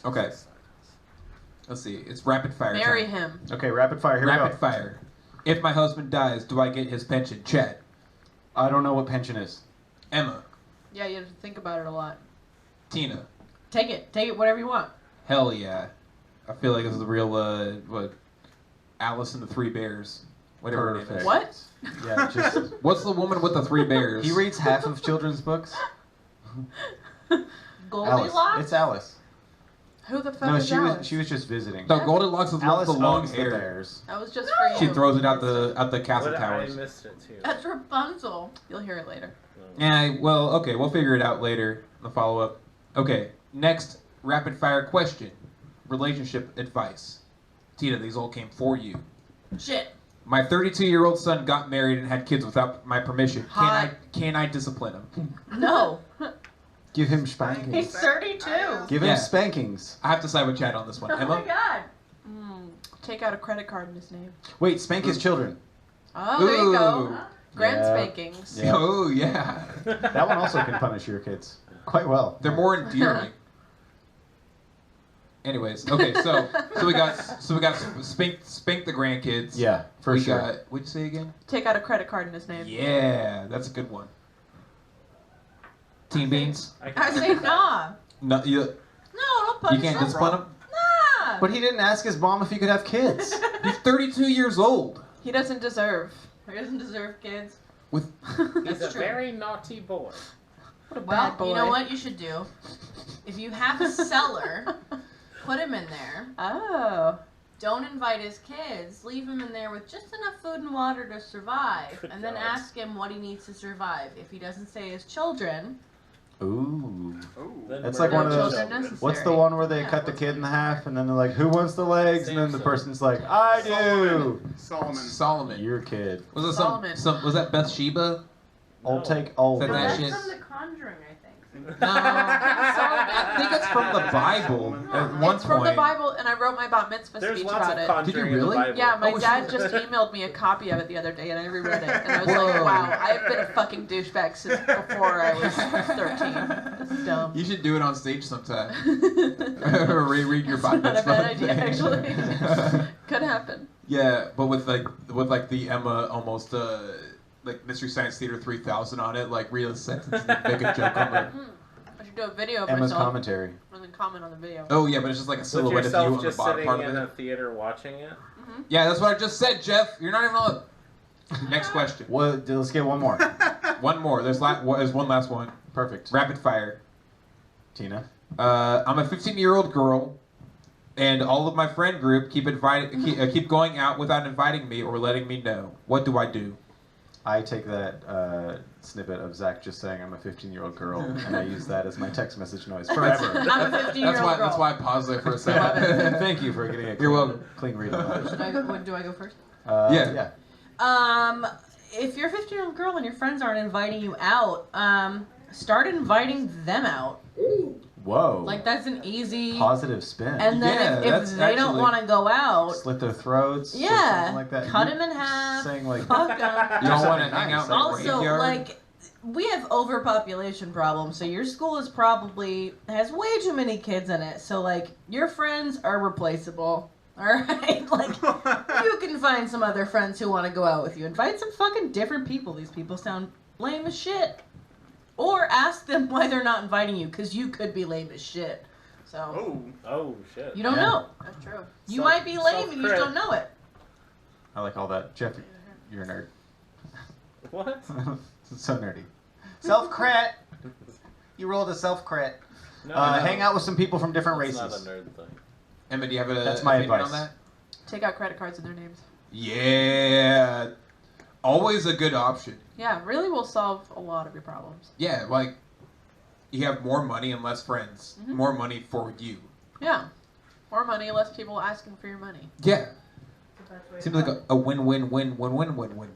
Okay. Let's see. It's rapid fire Marry time. him. Okay, rapid fire. Here we Rapid go. fire. If my husband dies, do I get his pension? Chat. I don't know what pension is. Emma. Yeah, you have to think about it a lot. Tina. Take it whatever you want. Hell yeah. I feel like this is the real what? Alice and the Three Bears. Whatever her name Perfect. is. What? Yeah, just What's the woman with the three bears? he reads half of children's books. Alice. Goldilocks? It's Alice. Who the fuck No, is she Alice? was just visiting. No, Goldilocks is Alice the long owns the hair. bears. That was just for She you. throws it out the castle What, I towers. missed it too. That's Rapunzel. You'll hear it later. Yeah, well, okay, we'll figure it out later. The follow up. Okay, next rapid fire question. Relationship advice. Tina, these all came for you. Shit. My 32-year-old son got married and had kids without my permission. Hot. Can I discipline him? No. Give him He's spankings. 32. Give him Yeah. spankings. I have to side with Chad on this one. Oh my Emma? god. Take out a credit card in his name. Wait, spank his children. Oh, there you go. Ooh. Grand Yeah. spankings. Yeah. Oh yeah. That one also can punish your kids quite well. They're more endearing. Anyways, okay, so we got spank the grandkids. Yeah, for we sure. got what'd you say again? Take out a credit card in his name. Yeah, that's a good one. Teen Beans? I say nah. No, you. No, don't punish You can't him. discipline him? Nah. But he didn't ask his mom if he could have kids. He's 32 years old. He doesn't deserve. He doesn't deserve kids. With He's That's a true. very naughty boy. What a Well, bad boy. you know what you should do? If you have a cellar, put him in there. Oh. Don't invite his kids. Leave him in there with just enough food and water to survive. Good And then God. ask him what he needs to survive. If he doesn't say his children, Ooh. Then It's murder like one of the those- children children. necessary. What's the one where they Yeah, cut the what's kid in half and then they're like, who wants the legs? And then the Samson. person's like, I do. Solomon. Your kid. was it Solomon. was that Bathsheba? I'll No. take all Said the that legs. shit. From The Conjuring, I think. No, I think it's from the Bible. At one It's from the point. Bible, and I wrote my bat mitzvah There's speech lots about of it. conjuring Did you really? in the Bible. Yeah, my Oh, dad shit. just emailed me a copy of it the other day, and I reread it, and I was like, Whoa. "Wow, I've been a fucking douchebag since before I was 13. This is dumb." You should do it on stage sometime. Or reread your That's not a mitzvah bad idea, thing. actually. Could happen. Yeah, but with the Emma almost like Mystery Science Theater 3000 on it, like read a sentence and then make a joke on it. I should do a video of Emma's myself commentary. and then comment on the video. Oh yeah, but it's just like a With silhouette of you yourself on the just bottom sitting part of in a it. theater watching it. Yeah, that's what I just said, Jeff. You're not even on. Next question. Well, let's get one more. One more. There's one last one. Perfect. Rapid fire. Tina. I'm a 15-year-old girl, and all of my friend group keep going out without inviting me or letting me know. What do I do? I take that snippet of Zach just saying I'm a 15-year-old girl, and I use that as my text message noise forever. I'm a 15-year-old girl. That's why I paused there for a second. Thank you for getting a You're clean, welcome. clean read on that. Do I go first? Yeah. If you're a 15-year-old girl and your friends aren't inviting you out, start inviting them out. Whoa. Like, that's an easy... Positive spin. And then Yeah, if that's they don't actually- want to go out, Slit their throats. Or yeah, something like that. cut You them in half, Saying like, fuck them. You don't want to Nice. hang out in the Also, graveyard? like, we have overpopulation problems, so your school is probably has way too many kids in it. So, like, your friends are replaceable. Alright? Like, you can find some other friends who want to go out with you. Invite some fucking different people. These people sound lame as shit. Or ask them why they're not inviting you, because you could be lame as shit. So, Oh shit. you don't Yeah. know. That's true. You might be lame and you just self-crit. don't know it. I like all that. Jeff, you're a nerd. What? So nerdy. Self-crit. You rolled a self-crit. No, Hang out with some people from different That's races. not a nerd thing. Emma, do you have a That's my opinion advice. on that? Take out credit cards in their names. Yeah. Always a good option. Yeah, really will solve a lot of your problems. Yeah, like you have more money and less friends. Mhm. More money for you. Yeah. More money, less people asking for your money. Yeah. Seems like a win-win-win-win-win-win-win.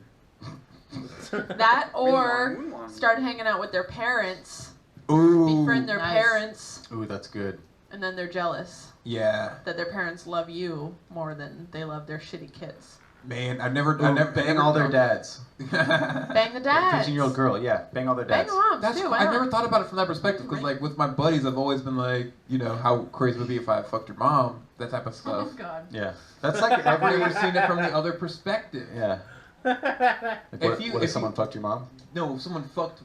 That or start hanging out with their parents, Ooh. befriend their Nice. parents, Ooh, that's good. and then they're jealous Yeah. that their parents love you more than they love their shitty kids. Man, I've never Bang all their dads. Bang the dads. 15-year-old girl, yeah. Bang all their Bang dads. the moms That's too. cool. Why I've not? never thought about it from that perspective because, like, with my buddies, I've always been like, you know, how crazy it would be if I fucked your mom, that type of Oh, stuff. God. Yeah. That's like I've never every... seen it from the other perspective. Yeah. Like, what If if someone fucked your mom? No, if someone fucked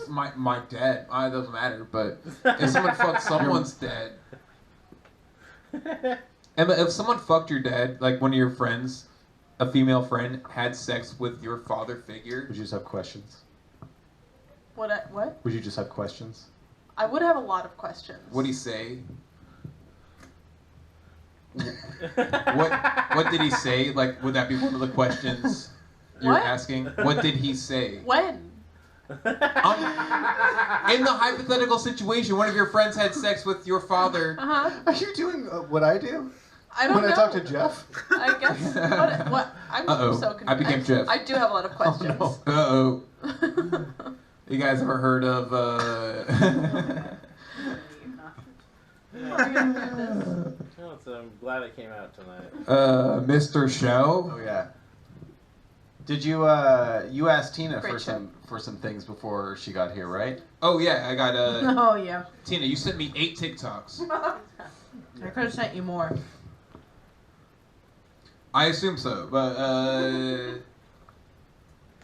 my dad, it doesn't matter. But if someone fucked someone's dad, Emma, if someone fucked your dad, like one of your friends, a female friend, had sex with your father figure, Would you just have questions? What? Would you just have questions? I would have a lot of questions. what'd he say? What did he say? Like, would that be one of the questions you're What? asking? What did he say? When? In the hypothetical situation, one of your friends had sex with your father. Uh huh. Are you doing what I do? I don't when know. I talk to Jeff? I guess. What? I'm Uh-oh. so confused. I became Jeff. I do have a lot of questions. Oh, Uh-oh. You guys ever heard of, No, so I'm glad it came out tonight. Mr. Show? Oh, yeah. Did you, you asked Tina Great for some things before she got here, right? Oh, yeah, I got, Oh, yeah. Tina, you sent me 8 TikToks. I could have sent you more. I assume so, but,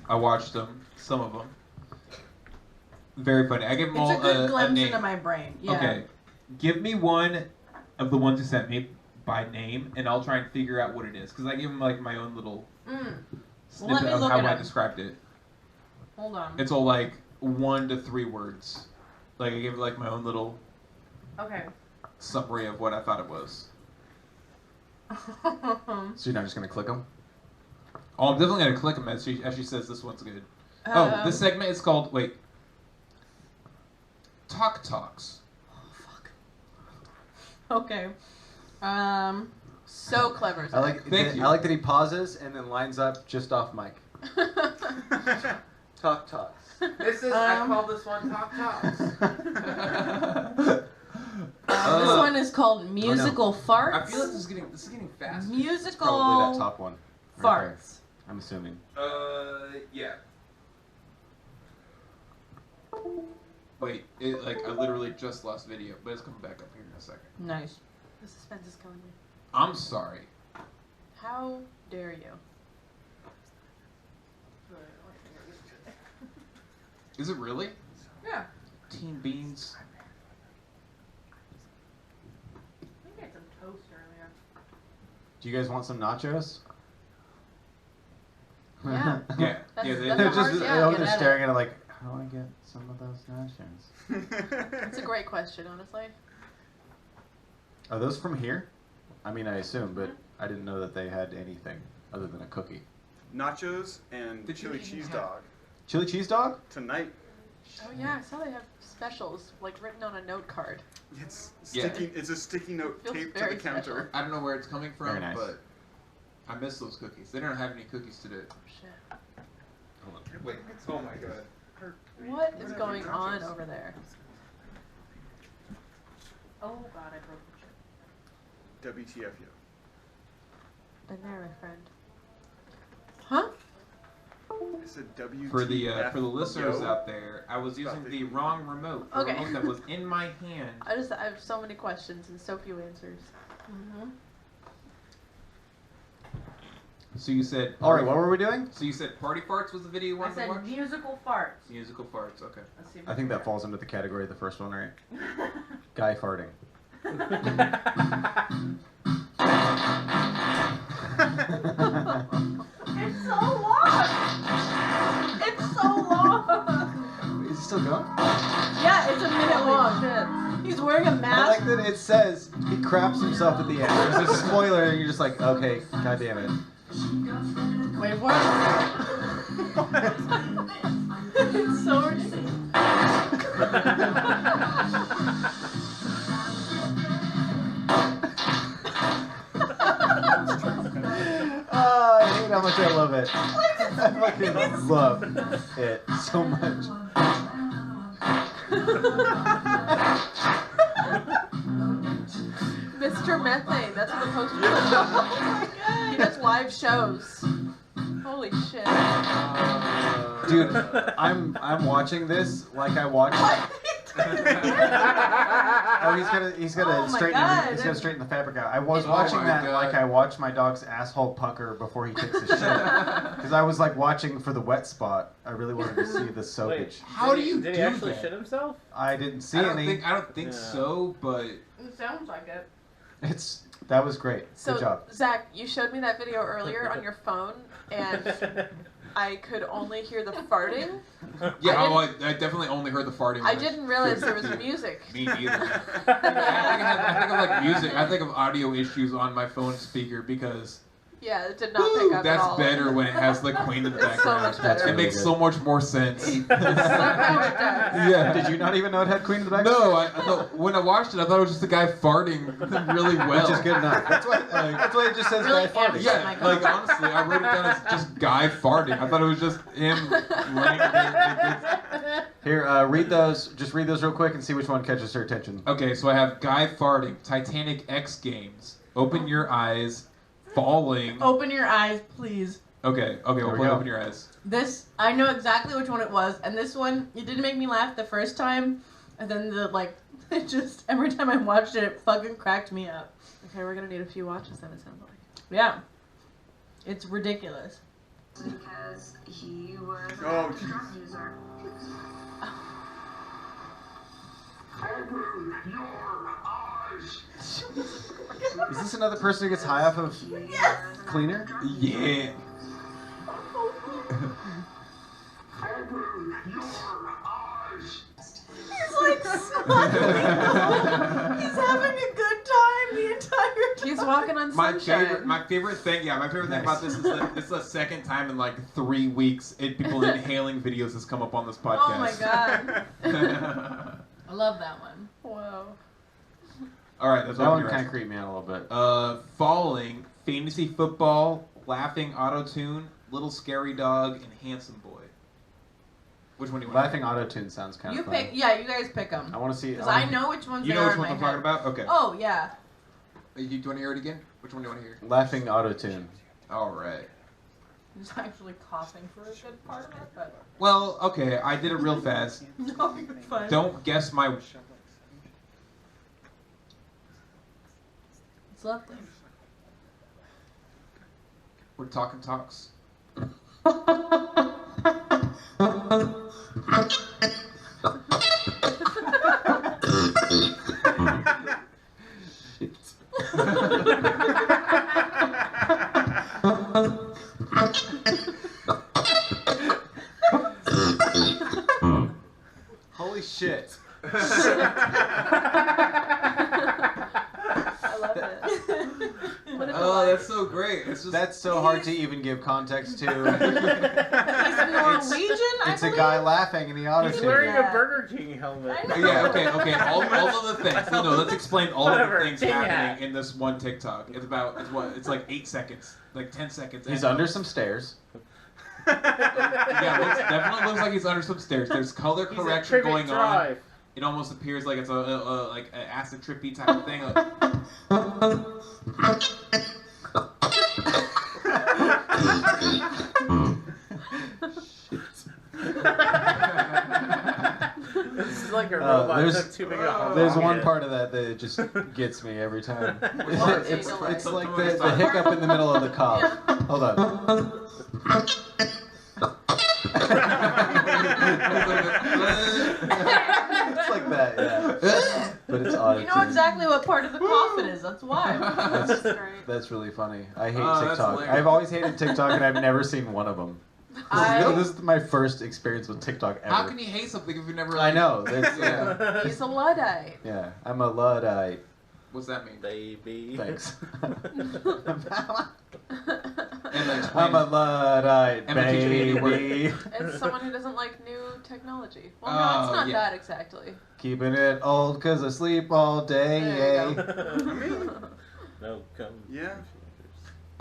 I watched them, some of them. Very funny. I give them It's all a good a glimpse name. into my brain. Yeah. Okay. Give me one of the ones you sent me by name, and I'll try and figure out what it is. Because I gave him like my own little snippet me of look how it I up. described it. Hold on. It's all like 1 to 3 words. Like I gave it like my own little Okay. summary of what I thought it was. So you're not just gonna click them? Oh, I'm definitely gonna click them as she says this one's good. This segment is called Talk Talks. Okay. So clever. I like. Thank you. I like that he pauses and then lines up just off mic. Talks. This is I call this one Talk Talks. This one is called Musical Farts. I feel like this is getting faster. Musical Probably that top one. Right there, Farts. I'm assuming. Yeah. Wait, I literally just lost video, but it's coming back up here in a second. Nice. The suspense is killing me. I'm sorry. How dare you? Is it really? Yeah. Teen Beans. I think I had some toast earlier. Do you guys want some nachos? Yeah. Yeah. That's- Yeah. that's They're a hard- just, yeah, I'm get just at staring at it like, how do I get some of those nachos? It's a great question, honestly. Are those from here? I mean, I assume, but I didn't know that they had anything other than a cookie. Nachos and Did you chili even cheese have- dog Chili cheese dog? tonight. Oh yeah, I saw they have specials, like written on a note card. It's Yeah. sticky. It's a sticky note Feels taped to very the counter. special. I don't know where it's coming from, Very nice. but I miss those cookies. They don't have any cookies today. Oh shit. Hold on. Wait. Oh my god. What is going on over there? Oh god, I broke the chip. WTF, yo. Been there, my friend. Huh? I said WTF. For the listeners yo. out there, I was using the wrong remote. The Okay. remote that was in my hand. I have so many questions and so few answers. Mm-hmm. So you said. All right, what were we doing? So you said Party Farts was the video you I wanted to said watch? musical farts. Musical farts. Okay. Let's see if I think we that falls under the category of the first one, right? Guy farting. It's so long. It's so long. Is he still going? Yeah, it's a minute long. He's wearing a I mask. like that it says he craps himself at the end. There's a spoiler, and you're just like, okay, god damn it. Wait, what? It's so ridiculous. Oh, I hate how much I love it. I fucking love it so much. Mr. Methane, that's what the poster is. Oh my god. He does live shows. Holy shit. Dude, I'm watching this like I watch. Oh, he's gonna Oh my straighten God. he's gonna straighten the fabric out. I was Oh watching my that God. like I watch my dog's asshole pucker before he takes his shit. Because I was like watching for the wet spot. I really wanted to see the soakage. Wait, How do you did do he actually that? shit himself? I didn't see I don't any. think Yeah. so, but It sounds like it. That was great. So, Good job. Zach, you showed me that video earlier on your phone, and I could only hear the farting. yeah, I I definitely only heard the farting. I when didn't realize there was music. Me neither. I think of like music. I think of audio issues on my phone speaker because Yeah, it did not pick up at that's all. better when it has the Queen in the It's so background. much better. It makes so much more sense. Somehow it does. Yeah. Did you not even know it had Queen in the background? No, I thought when I watched it, I thought it was just a guy farting really well. Which is good enough. That's why it just says Really guy farting. Yeah. Yeah, like honestly, I wrote it down as just guy farting. I thought it was just him laying there. Here, read those. Just read those real quick and see which one catches her attention. Okay, so I have guy farting, Titanic X Games, Open Your Eyes, Falling. Open your eyes, please. Okay, we we'll go. open your eyes. This, I know exactly which one it was, and this one, it didn't make me laugh the first time, and then it just, every time I watched it, it fucking cracked me up. Okay, we're gonna need a few watches then, it sounds like. Yeah. It's ridiculous. Because he was a Oh, drug jeez. user. Open your Is this another person who gets high off of cleaner? Yeah. He's like smiling. He's having a good time the entire time. He's walking on My sunshine. favorite thing Nice. about this is that this is the second time in like 3 weeks people inhaling videos has come up on this podcast. Oh my god. I love that one. Whoa. All right, that's That all one you're kind of asking. creeped me out a little bit. Falling, fantasy football, laughing auto-tune, little scary dog, and handsome boy. Which one do you want? Laughing auto-tune sounds kind You of funny. pick. Yeah, you guys pick them. I want to see. Because I know which ones You they know are which in one my I'm talking head. about? Okay. Oh yeah. Do you want to hear it again? Which one do you want to hear? Laughing auto-tune. All right. He's actually coughing for a good part of it, but Well, okay, I did it real fast. no, you're fine. Don't guess my. It's lovely. We're talking talks. Holy shit. I love it. What if Oh, that's so great. It's just That's so hard to even give context to. He's Norwegian, It's a guy laughing in the He's wearing auto-tune. a Burger King helmet. I know. Yeah, okay. All of the things. No, let's explain all of Whatever, the things King happening hat. in this one TikTok. It's like 8 seconds, like 10 seconds. He's And- under some stairs. Yeah, definitely looks like he's under some stairs. There's color He's correction at going Trivic on. Drive. It almost appears like it's a like an acid trippy type of thing. This is like a robot there's- took too big a hump. There's on one it. part of that that just gets me every time. What? It's Delay. like the hiccup in the middle of the cough. Hold on. It's like that, yeah. But it's auto. You know exactly what part of the cough it is. That's why. That's, Great. that's really funny. I hate Oh, that's TikTok. hilarious. I've always hated TikTok, and I've never seen one of them. This is my first experience with TikTok ever. How can you hate something if you never? I know. That's, yeah. He's a Luddite. Yeah, I'm a Luddite. What's that mean? Baby. Thanks. And then explain I'm a Luddite, Emma, teach me a new word. baby. It's someone who doesn't like new technology. Well, no, Oh, it's not yeah. that exactly. Keeping it old 'cause I sleep all day. There you Yay. No, come. Yeah.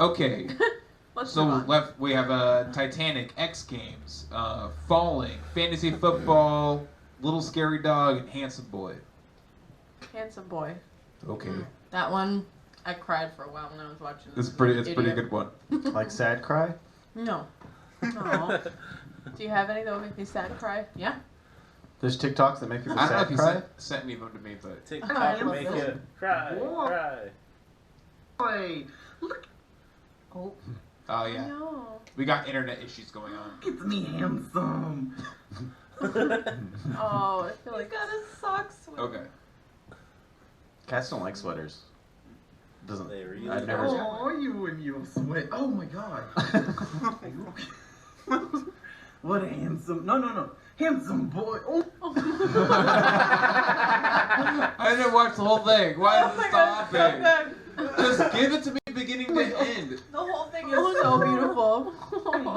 Okay, Let's so move on. left we have Titanic, X Games, Falling, Fantasy Football, Little Scary Dog, and Handsome Boy. Handsome boy. Okay, That one, I cried for a while when I was watching. it's this pretty video. good one. Like sad cry? No. No. Do you have any that would make me sad cry? Yeah. There's TikToks that make people I don't know if sad you cry? sent me them to me, but TikTok will make you cry, cry. Boy, Oh. oh yeah, No. we got internet issues going on. look at me handsome. Oh, I feel like Got his socks. Okay. Cats don't like sweaters. Doesn't. They really I've never. don't. Oh, you and your sweat. Oh my god. What a handsome. No. Handsome boy. Oh. I didn't watch the whole thing. Why Oh is my it God, stopping? so good. Just give it to me beginning to end. The whole thing is So beautiful.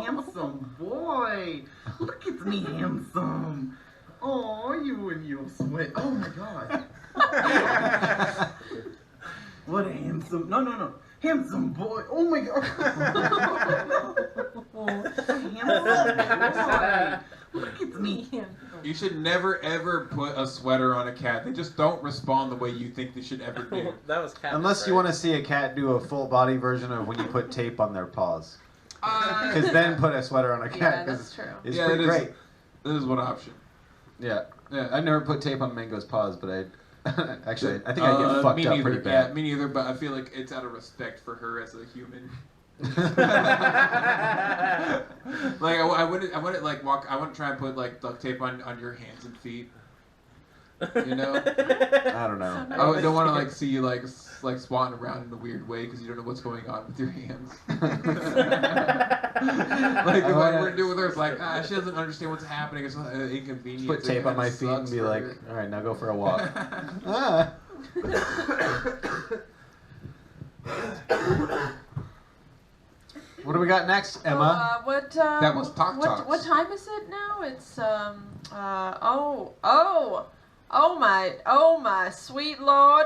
Handsome boy. Look at me handsome. Oh, you and your sweat. Oh my god. What a handsome. No. Handsome boy. Oh my god. Handsome boy. Look at me. You should never ever put a sweater on a cat. They just don't respond the way you think they should ever do. That was Captain Unless you want to see a cat do a full body version of when you put tape on their paws. Because then put a sweater on a Yeah, cat. that's 'cause true. It's Yeah, pretty it is. great. This is one option. Yeah. Yeah. I've never put tape on Mango's paws, but I actually I think I get fucked me up neither. pretty bad. Yeah, me neither. But I feel like it's out of respect for her as a human. Like I wouldn't like walk. I wouldn't try and put like duct tape on your hands and feet. You know? I don't know. I don't want to like see you like swatting around in a weird way because you don't know what's going on with your hands. Like if I were to do with her, it's like she doesn't understand what's happening. It's inconvenient. Put tape on my feet and be like, all right, now go for a walk. Ah. What do we got next, Emma? That was Talk Talks. What time is it now? It's oh my sweet lord.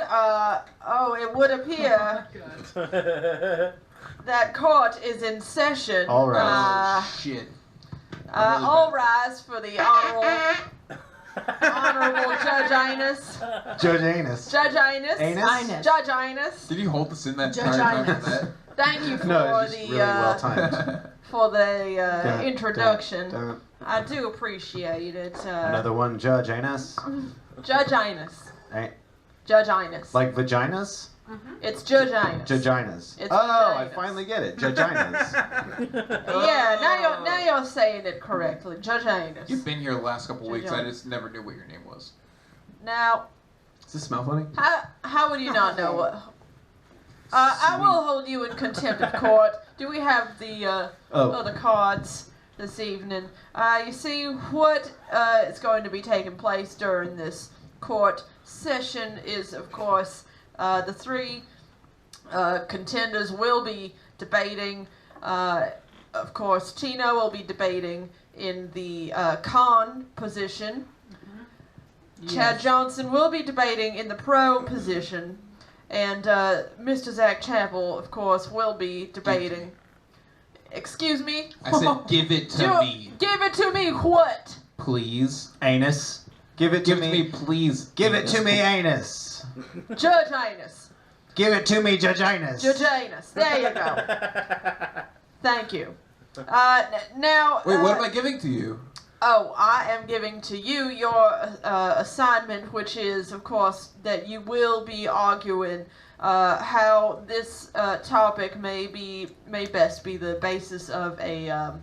It would appear that court is in session. All right. Shit. All rise for the honorable Judge Inus. Judge Anus. Judge Inus. Anus? Judge Inus. Did you hold this in that Judge entire time Inus. for that? Thank you for No, it's the just really well timed. for the introduction. Dun. I do appreciate it. Another one, Judge Anus. Judge Inus. Ain't- Judge Inus. Like vaginas? It's Judge Inus. Vaginas. It's Oh, I vaginas. finally get it. Vaginas. Yeah, now you're saying it correctly. Judge Inus. You've been here the last couple Judge weeks. I Inus. just never knew what your name was. Now, Does this smell funny? how would you not know what? I will hold you in contempt of court. Do we have the other cards this evening? You see, what is going to be taking place during this court session is, of course, the three contenders will be debating. Of course, Tina will be debating in the con position. Chad Johnson will be debating in the pro position. And Mr. Zach Chappell, of course, will be debating. Excuse me? I said, give it to me. Give it to me what? Please. Anus. Give it to Give it to me, please. Give it to me, Anus. Judge Inus. Give it to me, Judge Anus. Judge Inus. There you go. Thank you. Now... Wait, what am I giving to you? Oh, I am giving to you your assignment, which is, of course, that you will be arguing how this topic may best be the basis of a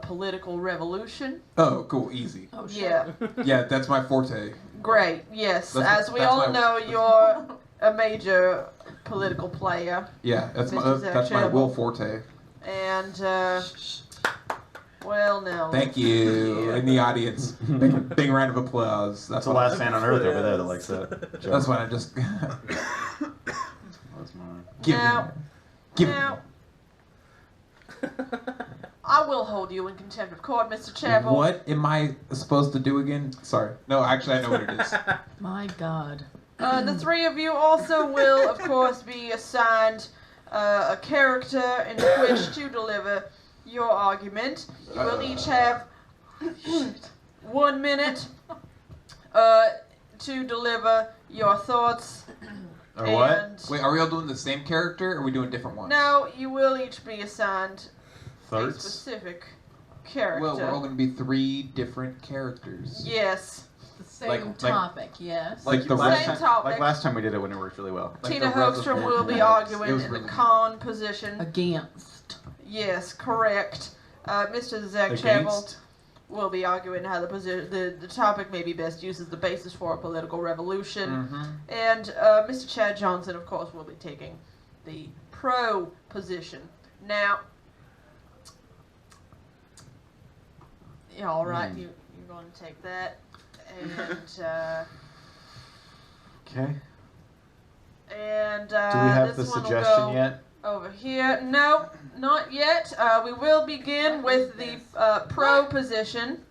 political revolution. Oh, cool, easy. Oh, shit. Yeah, Yeah, that's my forte. great. Yes, That's as we that's all my- know, you're a major political player, Yeah, that's Mr. Zach my Chappell. will forte. and well, now. Thank you in the audience. Big round of applause. That's the last fan on earth over there that likes that. That's what I just That's mine. give Now- him. Give Now, I will hold you in contempt of court, Mr. Chappell. What am I supposed to do again? Sorry. No, actually, I know what it is. My God. The three of you also will, of course, be assigned a character in which to deliver your argument. You will each have 1 minute to deliver your thoughts. Or what? And Wait, are we all doing the same character, or are we doing different ones? no, you will each be assigned a Thirds? specific character. Well, we're all going to be 3 different characters. Yes. The same Like- topic, yes. Like the last Same time, topic. like last time we did it when it worked really well. Like Tina the rest of Hogstrom the- will be It arguing was in the really con position. Against. Yes, correct. Mr. Zach Against? Chappell will be arguing how the topic may be best used as the basis for a political revolution. Mhm. And Mr. Chad Johnson, of course, will be taking the pro position. Now, yeah, all right, you're going to take that. And, Okay. and Do we have the this one will suggestion go yet? over here. No, not yet. We will begin with the pro position.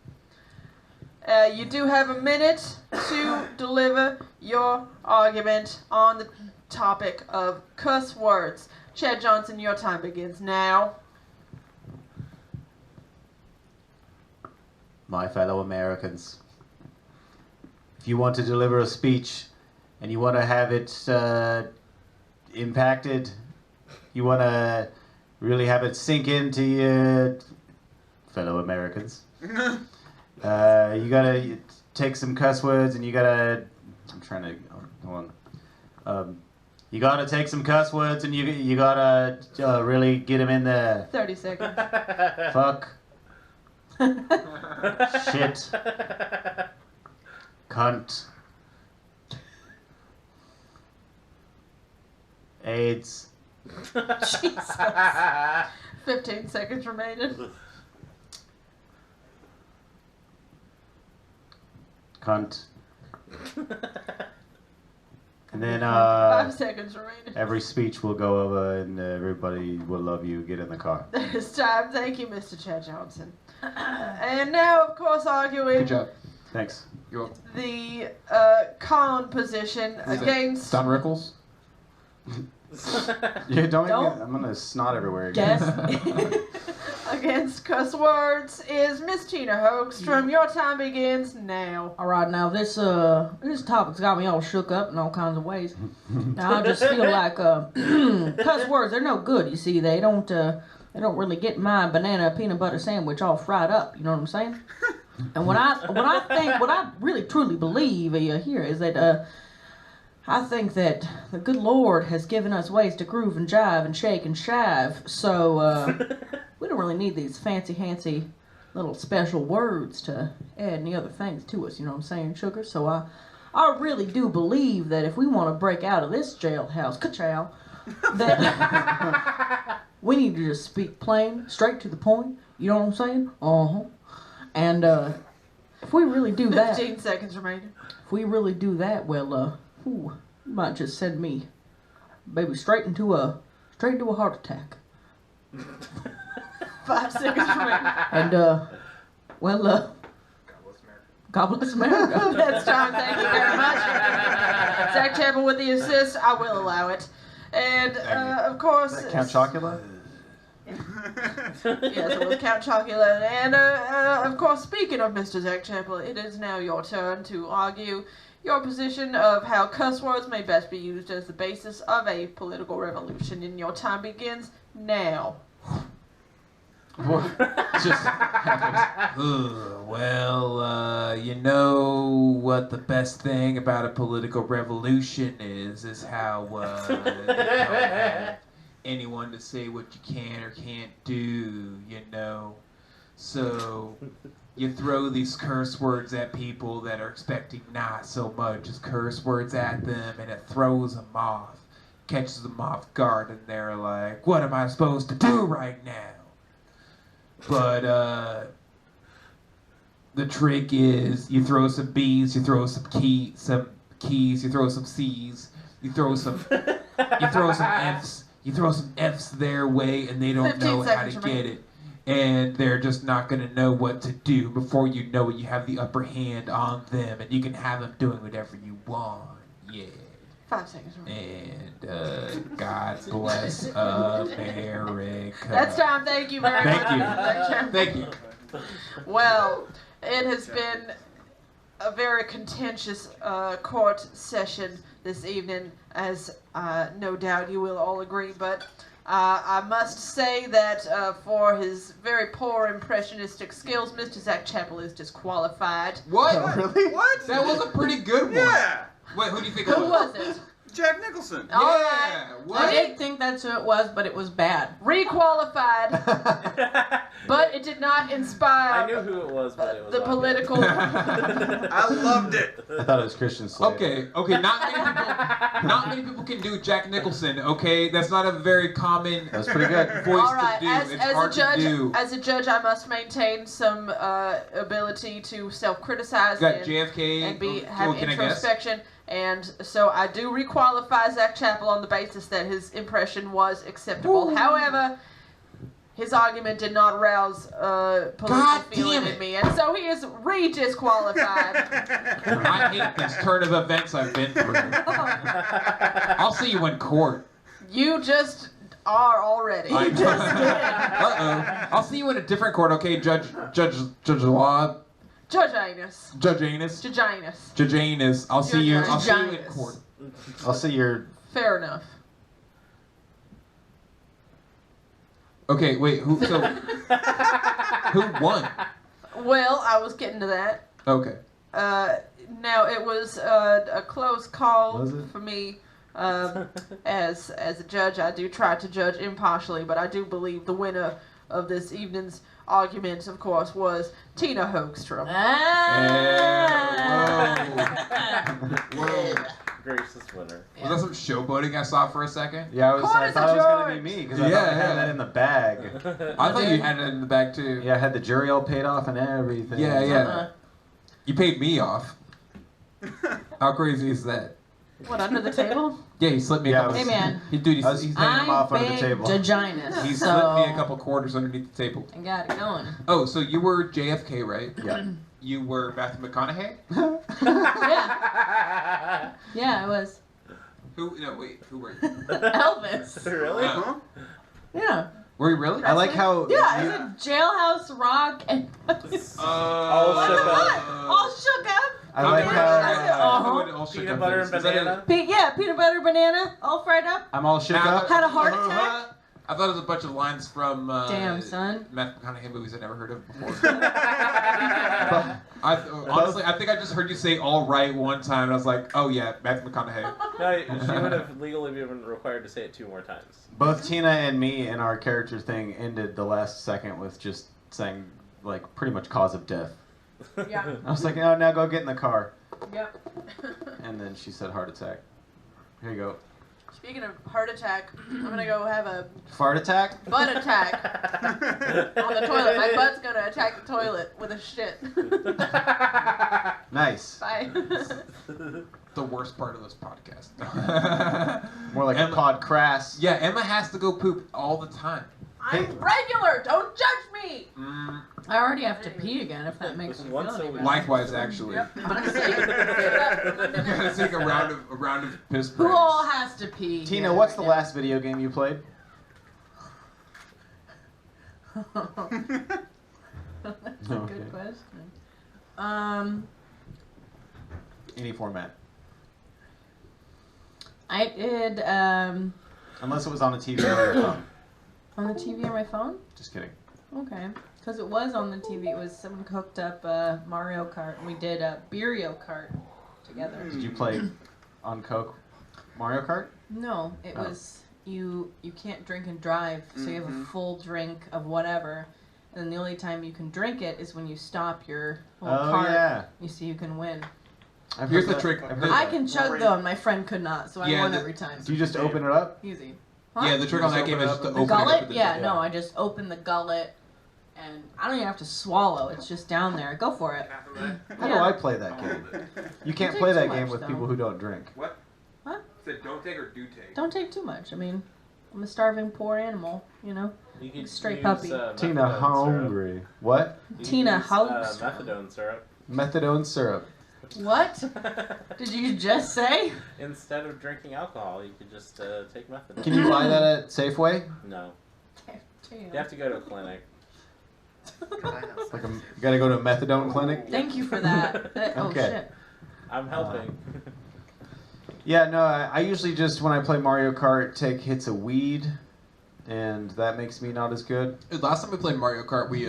You do have a minute to deliver your argument on the topic of cuss words. Chad Johnson, your time begins now. My fellow Americans, if you want to deliver a speech and you want to have it impacted, you want to really have it sink into your fellow Americans, you gotta take some cuss words and you gotta. I'm trying to. Hold on. You gotta take some cuss words and you gotta really get them in there. 30 seconds. Fuck. Shit. Cunt. AIDS. Jesus. 15 seconds remaining. Cunt. And then 5 seconds remaining. every speech will go over and everybody will love you. Get in the car. It's time. Thank you, Mr. Chad Johnson. And now, of course, arguing Good job. Thanks. You're welcome. the con position Is it against. Don Rickles? Yeah, don't make Don't me. I'm gonna snot everywhere again. Guess. Against cuss words is Miss Tina Hogstrom. Your time begins now. All right, now this topic's got me all shook up in all kinds of ways. Now I just feel like cuss words, they're no good. You see, they don't really get my banana peanut butter sandwich all fried up. You know what I'm saying? And what I really truly believe here is that I think that the good Lord has given us ways to groove and jive and shake and shive. So we don't really need these fancy little special words to add any other things to us, you know what I'm saying, sugar? So I really do believe that if we want to break out of this jailhouse, ka-chow, that we need to just speak plain, straight to the point, you know what I'm saying? Uh-huh. And if we really do that, 15 seconds remaining. if we really do that, well, you might just send me, baby, straight into a heart attack. 5 seconds remaining. And, God bless America. That's time. Thank you very much. Zach Chappell with the assist. I will allow it. And, of course... Is that Count Chocula? Yes, it was Count Chocula. And, of course, speaking of Mr. Zach Chappell, it is now your turn to argue your position of how cuss words may best be used as the basis of a political revolution. And your time begins now. Just Well, you know what the best thing about a political revolution is how you don't have anyone to say what you can or can't do, you know. So you throw these curse words at people that are expecting not so much as curse words at them, and it throws them off, catches them off guard, and they're like, what am I supposed to do right now? But the trick is you throw some B's, you throw some keys, you throw some C's, you throw some F's, you throw some F's their way, and they don't 15 know how to seconds get remaining. it. And they're just not going to know what to do. Before you know it, you have the upper hand on them, and you can have them doing whatever you want. Yeah. 5 seconds remaining. And God bless America. That's time. Thank you very Thank much. you. Thank you. Well, it has been a very contentious court session this evening, as no doubt you will all agree, but I must say that for his very poor impressionistic skills, Mr. Zach Chappell is disqualified. what? Really? What? That was a pretty good one. Yeah. Wait, who do you think Who it was it? Jack Nicholson. All Yeah. right. What? I did think that's who it was, but it was bad. Requalified, but it did not inspire I knew who it was, but it was the not political. I loved it. I thought it was Christian Slater. Okay. Not many people can do Jack Nicholson. Okay, that's not a very common That was pretty good. voice All right, to do. as, It's as a hard judge, to do. as a judge, I must maintain some ability to self-criticize You got and, JFK. and so have can I guess? introspection. And so I do requalify Zach Chappell on the basis that his impression was acceptable. Ooh. However, his argument did not rouse political God feeling damn in it. me, and so he is re-disqualified. I hate this turn of events I've been through. I'll see you in court. You just are already. I- You just did. Uh-oh. I'll see you in a different court, okay, Judge Law, Judge Anus. Judge Anus, Judge Anus. Judge Anus. I'll see you in Judge court. I'll see your. Fair enough. Okay, wait, who won? Well, I was getting to that. Okay. Now it was a close call Was it? for me. As a judge, I do try to judge impartially, but I do believe the winner of this evening's argument, of course, was Tina Hogstrom. Ah. Whoa. gracious winner. Was that some showboating I saw for a second? Yeah, I Corn is thought it was a gonna be me because I Yeah, thought I had yeah. that in the bag. I thought you had it in the bag too. Yeah, I had the jury all paid off and everything. Yeah, yeah. Uh-uh. You paid me off. How crazy is that? What, under the table? Yeah, he slipped me Yeah, a couple. Hey, man. He, dude, I was he's, paying him off under the table. Vaginas. he so slipped me a couple quarters underneath the table. I got it going. Oh, so you were JFK, right? Yeah. You were Matthew McConaughey? Yeah. Yeah, I was. Who? No, wait. Who were you? Elvis. Really? Uh, Yeah. were you really? I like how. Yeah, you- it's a Jailhouse Rock and All shook up. all shook up. I like how. Peanut butter and banana. Peanut butter, banana, all fried up. I'm all shook up. Had a heart attack. I thought it was a bunch of lines from Damn, son. Matthew McConaughey movies I never heard of before. Honestly, I think I just heard you say "all right" one time, and I was like, "Oh yeah, Matthew McConaughey." No, she would have legally been required to say it 2 more times. Both Tina and me in our character thing ended the last second with just saying like pretty much cause of death. Yeah. I was like, oh, now go get in the car. Yep. And then she said heart attack. Here you go. Speaking of heart attack, I'm gonna go have a Fart attack? butt attack on the toilet. My butt's gonna attack the toilet with a shit. Nice. Bye. The worst part of this podcast. More like a pod crass. Yeah, Emma has to go poop all the time. I'm regular. Don't judge me. I already have to pee again if that makes you feel Once a any week. better. Likewise, actually. Yep. You gotta take a round of piss Who breaks. all has to pee? Tina, here what's the right last video game you played? now? That's a Okay. good question. Any format. I did Unless it was on the TV or your phone. on the TV or my phone. Just kidding. Okay, because it was on the TV. It was someone cooked up Mario Kart, and we did Beerio Kart together. Did you play on Coke Mario Kart? No, it Oh. was you can't drink and drive, so you have a full drink of whatever, and then the only time you can drink it is when you stop your little Oh, cart. yeah. You see who can win. I've Here's heard the that. trick. I've heard I that. can chug though, and my friend could not, so I Yeah, won the- every time. Do you just open it up? Easy. Yeah, the trick on that game is just to The open it up. gullet? with Yeah, the- no, I just open the gullet, and I don't even have to swallow. It's just down there. Go for it. How do I play that game? You can't Don't play take that too game much, with though. people who don't drink. What? What? Said don't take or do take. Don't take too much. I mean, I'm a starving poor animal, you know? You could Straight use, puppy. Tina methadone syrup. hungry. What? You could Tina use, Hogstrom. methadone syrup. Methadone syrup. What? Did you just say? Instead of drinking alcohol, you could just take methadone. Can you buy that at Safeway? No. Damn. You have to go to a clinic. Like you gotta go to a methadone clinic? Thank you for that. Oh, Okay. shit. I'm helping. Yeah, no, I usually just, when I play Mario Kart, take hits of weed, and that makes me not as good. Last time we played Mario Kart, we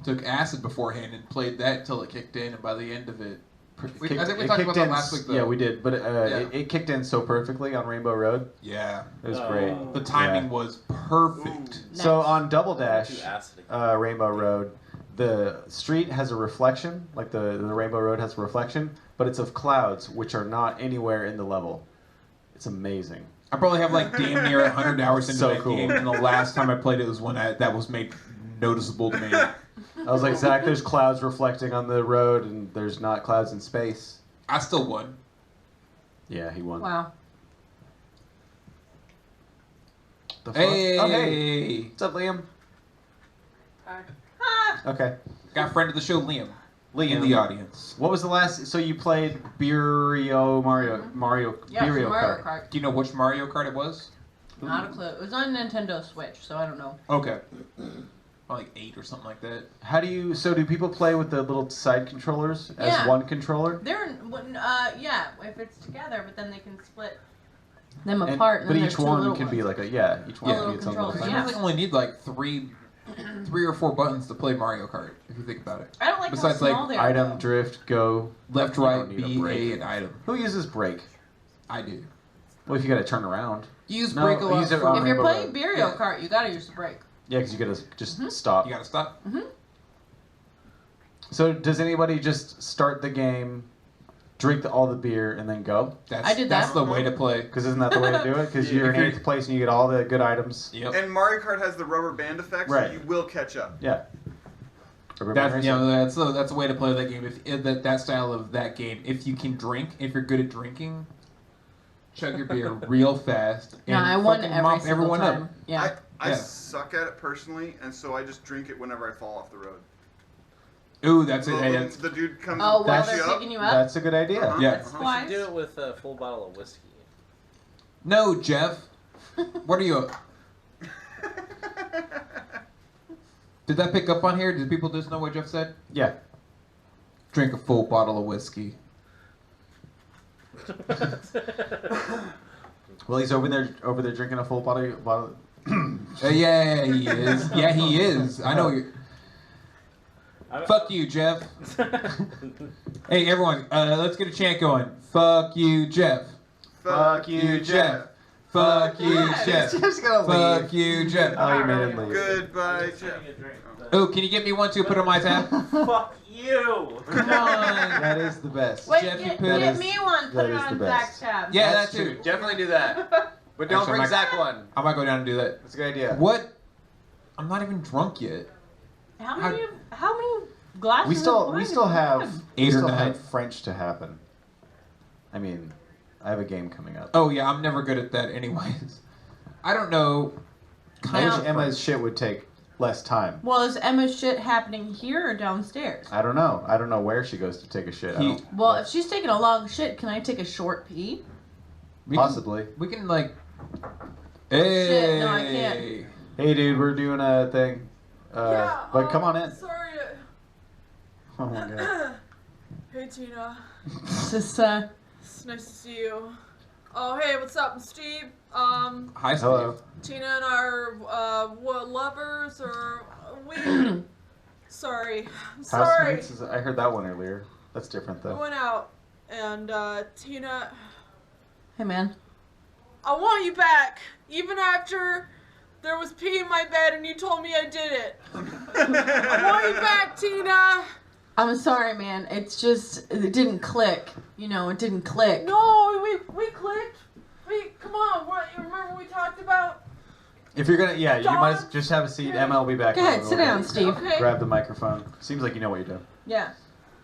took acid beforehand and played that until it kicked in, and by the end of it, I think we It talked kicked about that in last week though. Yeah, we did, but Yeah. it kicked in so perfectly on Rainbow Road. Yeah, It was Oh. great. the timing was perfect. So Nice. on Double Too Dash, acidy. Rainbow Road, the street has a reflection, like the Rainbow Road has a reflection, but it's of clouds, which are not anywhere in the level. It's amazing. I probably have like damn near 100 hours into So that cool. game, and the last time I played it was when that was made noticeable to me. I was like, Zach, there's clouds reflecting on the road, and there's not clouds in space. I still won. Yeah, he won. Wow. The fuck? Hey, Oh, hey. What's up, Liam? Hi. Okay. got a friend of the show, Liam, Liam. in the audience. What was the last? So you played Beerio Mario Yeah, Beerio Mario Kart. Kart. Do you know which Mario Kart it was? Not a clue. It was on Nintendo Switch, so I don't know. Okay. Like 8 or something like that. How do you? So do people play with the little side controllers as Yeah. one controller? They're yeah, if it's together, but then they can split them And- apart. And but then each there's two one little can be ones. like each one Yeah. can be its own little Controllers, Because thing. you really only need like three or four buttons to play Mario Kart, if you think about it. I don't like Besides, how small like, they are. Item, though. drift, go. Left, You right, don't need a B, brake. A, and item. Who uses brake? I do. Well, if you gotta turn around. You use No, brake a lot. use it for- on If you're Rainbow playing Road. Beerio Yeah. Kart, you gotta use the brake. Yeah, because you gotta just stop. You gotta stop. So does anybody just start the game drink all the beer and then go? I did that. That's the way to play. Because isn't that the way to do it? Because you're in 8th place and you get all the good items. Yep. And Mario Kart has the rubber band effect, Right. so you will catch up. Yeah. That's that's a way to play that game. If that style of that game, if you can drink, if you're good at drinking, chug your beer real fast. And I won fucking every mop single everyone time. up. Yeah. I Yeah. suck at it personally, and so I just drink it whenever I fall off the road. Ooh, that's it. So Hey, when that's, the dude comes Oh, and while picks they're you up. picking you up? That's a good idea. Uh-huh. Yeah. Uh-huh. We Wise. should do it with a full bottle of whiskey. no, Jeff. What are you? Did that pick up on here? Did people just know what Jeff said? Yeah. Drink a full bottle of whiskey. Well, he's over there drinking a full bottle. Yeah, he is. Yeah, he is. I know you. Fuck you, Jeff. Hey, everyone, let's get a chant going. Fuck you, Jeff. Fuck you, Jeff. Fuck you, Jeff. Jeff's gonna Fuck leave. you, Jeff. Oh, you made him leave. Goodbye, Jeff. Oh, can you get me one too? Put on my tab. Fuck you! Come on. That is the best. Wait, Jeff, you get put- me one. Put that it is on the best. Zach's tab. Yeah, That's that too. Definitely do that. But don't Actually, bring my- Zach one. I might go down and do that. That's a good idea. What? I'm not even drunk yet. How many glasses? We of still wine have do Eight we or still nine. have French to happen. I mean, I have a game coming up. Oh yeah, I'm never good at that anyways. I don't know. I Now- wish Emma's shit would take less time. Well, is Emma's shit happening here or downstairs? I don't know. I don't know where she goes to take a shit. I don't, Well, if she's taking a long shit, can I take a short pee? We can- possibly. we can like. Hey. Shit, no, I can't. Hey, dude, we're doing a thing. But come on in. Sorry. Oh my god. Hey, Tina. It's just, It's nice to see you. Oh, hey, what's up? I'm Steve. Hi, Steve. Hello. Tina and I are, lovers, or we... Sorry. I'm sorry. Housemates? I heard that one earlier. That's different We though. went out, and, Tina... hey, man. I want you back, even after there was pee in my bed and you told me I did it. I want you back, Tina. I'm sorry, man. It's just, it didn't click. You know, it didn't click. No, we clicked. Come on. What, you remember what we talked about? If you're gonna, yeah, you might as just have a seat. Emma will be back. Go ahead, sit down, Steve. Okay. Grab the microphone. Seems like you know what you're doing. Yeah.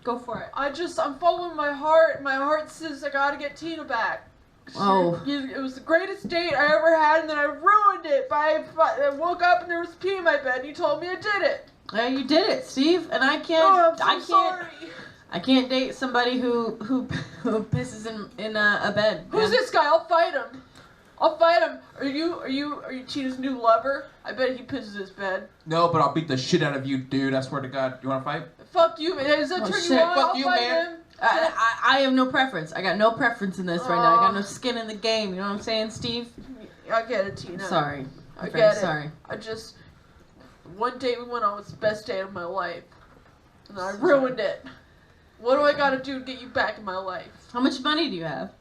Go for it. I'm following my heart. My heart says I gotta get Tina back. Oh. It was the greatest date I ever had, and then I ruined it I woke up and there was pee in my bed, and you told me I did it. Yeah, you did it, Steve. And I can't. Oh, I'm so I can't. sorry. I can't date somebody who pisses in a bed. Who's man. this guy? I'll fight him. Are you Tina's new lover? I bet he pisses his bed. No, but I'll beat the shit out of you, dude. I swear to God. You want to fight? Fuck you, man. Does that Oh, turn shit. you on? Fuck I'll you, fight man. him. I have no preference. I got no preference in this right now. I got no skin in the game. You know what I'm saying, Steve? I get it, Tina. Sorry. I I'm get very it. sorry. One date we went on was the best date of my life, and I ruined it. What do I gotta do to get you back in my life? How much money do you have?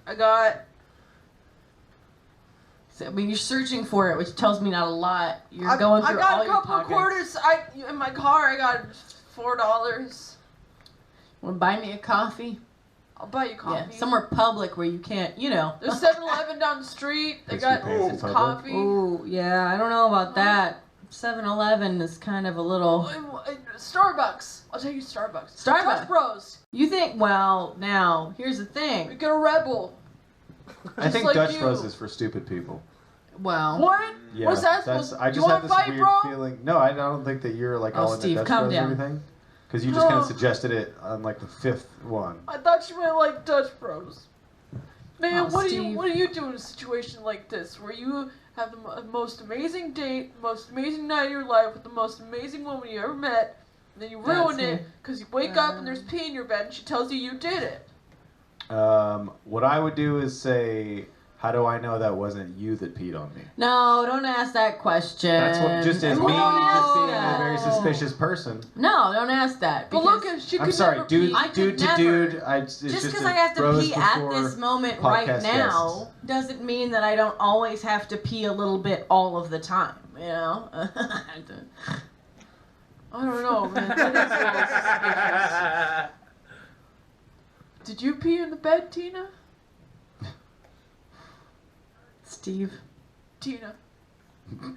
I got. So, I mean, you're searching for it, which tells me not a lot. You're I going through got all a your couple of pockets. quarters. In my car. I got $4. Want to buy me a coffee? I'll buy you coffee. Yeah, somewhere public where you can't, you know. There's 7-Eleven down the street. They Thanks got for paying for public. coffee. Ooh, yeah, I don't know about that. 7-Eleven is kind of a little... Starbucks. I'll take you to Starbucks. Starbucks. Touch Bros. You think, well, now, here's the We thing. get a Rebel. I think like Dutch you. Bros is for stupid people. Well... What? Yeah, What's that that's, supposed? I You just wanna have this fight, weird bro? feeling. No, I don't think that you're like Oh, all Steve, into Dutch calm Bros down. or anything. Because you just kind No. of suggested it on like the 5th one. I thought you meant like Dutch Bros. Man, Oh, what Steve. do you do in a situation like this where you have the most amazing date, most amazing night of your life with the most amazing woman you ever met, and then you ruin That's it because you wake up and there's pee in your bed and she tells you did it. What I would do is say, how do I know that wasn't you that peed on me? No, don't ask that question. That's what just as No, me don't just ask being a that. very suspicious person. No, don't ask that. But because- look, she I'm could sorry, never dude, pee. I could dude to never. dude. It's Just just because a I have to bros pee at before this moment right podcast now guests. doesn't mean that I don't always have to pee a little bit all of the time. You know. I don't know, man. That is a little suspicious. Did you pee in the bed, Tina? Steve. Tina.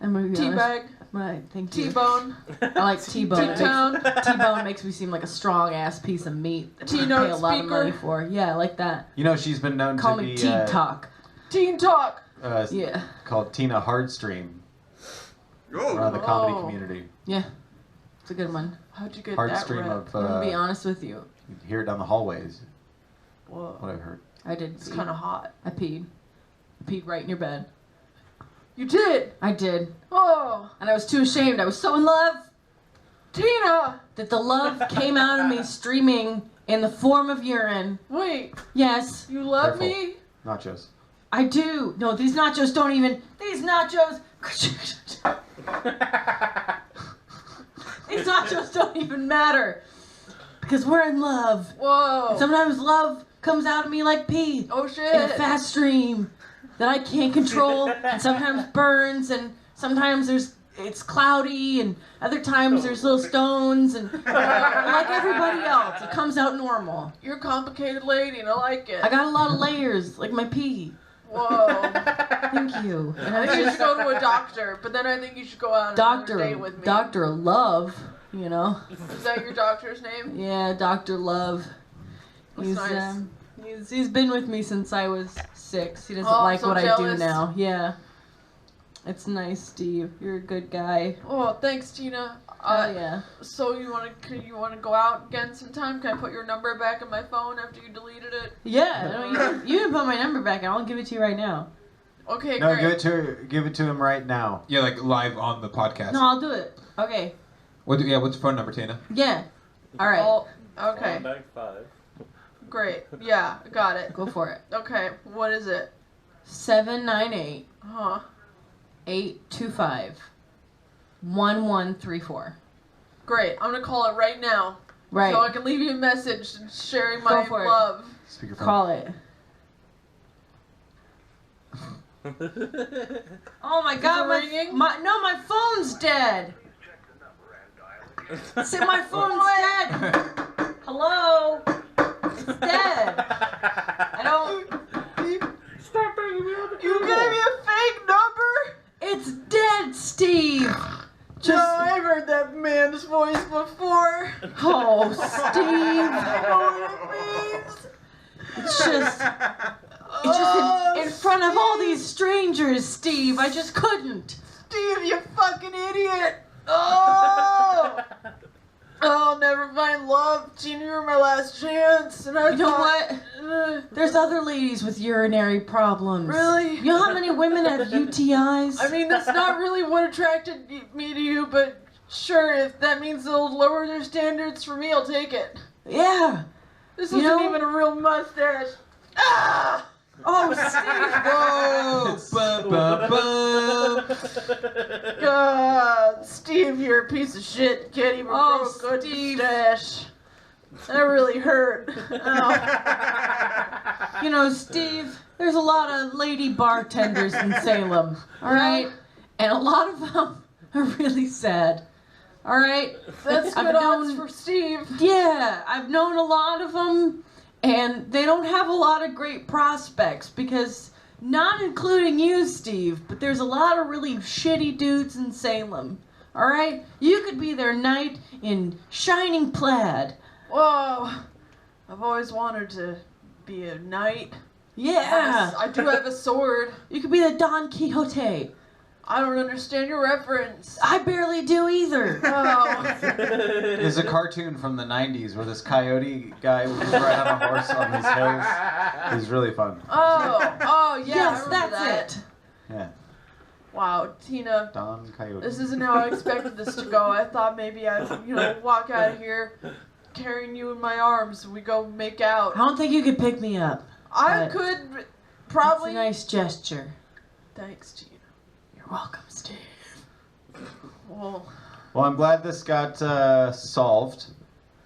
I'm gonna be honest. Teabag. Right, thank you. T-bone. I like T-bone. T-town. T-bone makes me seem like a strong ass piece of meat that you T-note pay a lot of speaker. money for. Yeah, I like that. You know, she's been known Call to me be Teen Talk. Teen Talk. Yeah. Called Tina Hogstrom Oh. around the comedy Oh. community. Yeah. It's a good one. How'd you get Hogstrom that rep? of I'm gonna be honest with you. you hear it down the hallways. Whoa. What I've heard. I did. It's pee. kind of hot. I peed. I peed right in your bed. You did. I did. Oh, And I was too ashamed. I was so in love Tina. that the love came out of me streaming in the form of urine. Wait, Yes, you love Careful. me? Nachos. I do. No, these nachos don't even. These nachos. These nachos don't even matter. Because we're in love. Whoa. And sometimes love comes out of me like pee. Oh In a shit. fast stream that I can't control, and sometimes burns, and sometimes it's cloudy, and other times there's little stones, and like everybody else, it comes out normal. You're a complicated lady, and I like it. I got a lot of layers, like my pee. Whoa. Thank you. And I think you should go to a doctor, but then I think you should go out on another date with me. Doctor Love, you know. Is that your doctor's name? Yeah, Doctor Love. That's He's nice. he's been with me since I was 6. He doesn't Oh, like so what I jealous. do now. Yeah. It's nice, Steve. You're a good guy. Oh, thanks, Tina. Oh yeah. So you wanna go out again sometime? Can I put your number back in my phone after you deleted it? Yeah, no, you can put my number back and I'll give it to you right now. Okay, No, great. give it to him right now. Yeah, like live on the podcast. No, I'll do it. Okay. What's your phone number, Tina? Yeah. All right. Oh, okay, Bag 5. great. Yeah, got it. Go for it. Okay, what is it? 798 Huh? 825 1134. Great. I'm gonna call it right now. Right. So I can leave you a message sharing Go my for it. love. Speakerphone. Call it. Oh my God! it ringing? My phone's dead. See, my phone's dead. Hello. It's dead. I don't. Stop bringing me on the You gave me a fake number? It's dead, Steve. No, I've heard that man's voice before. Oh, Steve. I know what it means. It's just in front of all these strangers, Steve. I just couldn't. Steve, you fucking idiot! Oh! Oh, never find love. Tina, you were my last chance. And I You know thought, what? There's other ladies with urinary problems. Really? You know how many women have UTIs? I mean, that's not really what attracted me to you, but sure, if that means they'll lower their standards for me, I'll take it. Yeah. This You isn't know- even a real mustache. Ah! Oh, Steve. God, Steve, you're a piece of shit. Can't even Oh, grow a good Steve. mustache. That really hurt. Oh. You know, Steve, there's a lot of lady bartenders in Salem, all right? And a lot of them are really sad, all right? That's I've good odds known- for Steve. Yeah, I've known a lot of them, and they don't have a lot of great prospects because, not including you, Steve, but there's a lot of really shitty dudes in Salem, all right? You could be their knight in shining plaid. Whoa. I've always wanted to be a knight. Yeah. I do have a sword. You could be the Don Quixote. I don't understand your reference. I barely do either. Oh. There's a cartoon from the 90s where this coyote guy was riding on a horse on these hills. He's really fun. Oh, yeah. I Yes, remember that's that. it. Yeah. Wow, Tina. Don Coyote. This isn't how I expected this to go. I thought maybe I'd, walk out of here carrying you in my arms and we go make out. I don't think you could pick me up. I but could probably. It's a nice gesture. Thanks, Tina. You're welcome, Steve. Well, Well, I'm glad this got solved,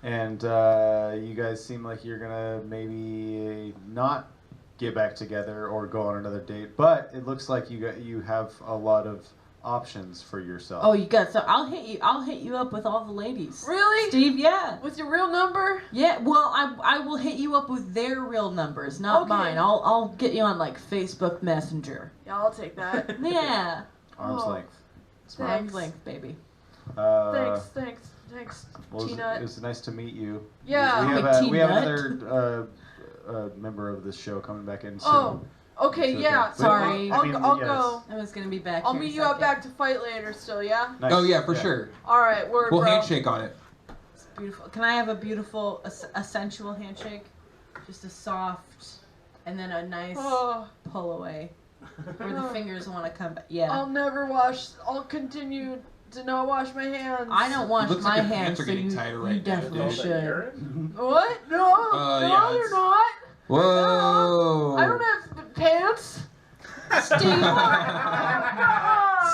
and you guys seem like you're gonna maybe not get back together or go on another date. But it looks like you have a lot of options for yourself. Oh, you got so I'll hit you up with all the ladies. Really? Steve, yeah. With your real number? Yeah, well, I will hit you up with their real numbers, not Okay. mine. I'll get you on like Facebook Messenger. Yeah, I'll take that. Yeah. Arm's Oh. length. Thanks. Arm's length, baby. Thanks, Well, Tina. it was nice to meet you. Yeah. We have T-Nut. another member of this show coming back in soon. Oh, okay, So yeah. Sorry. I'll, I mean, I'll yes. go. I was gonna be back. I'll here meet a you out second. back to fight later still, yeah? Nice. Oh yeah, for sure. Alright, word, We'll bro. handshake on it. It's beautiful. Can I have a beautiful, a sensual handshake? Just a soft, and then a nice Oh, pull away, where the fingers want to come back. Yeah. I'll continue to not wash my hands. I don't wash Looks my like your hands, pants are so getting you, tighter you right now, definitely dude. should. What? No, yeah, no, they're it's- not. Whoa. I don't have pants. Steve.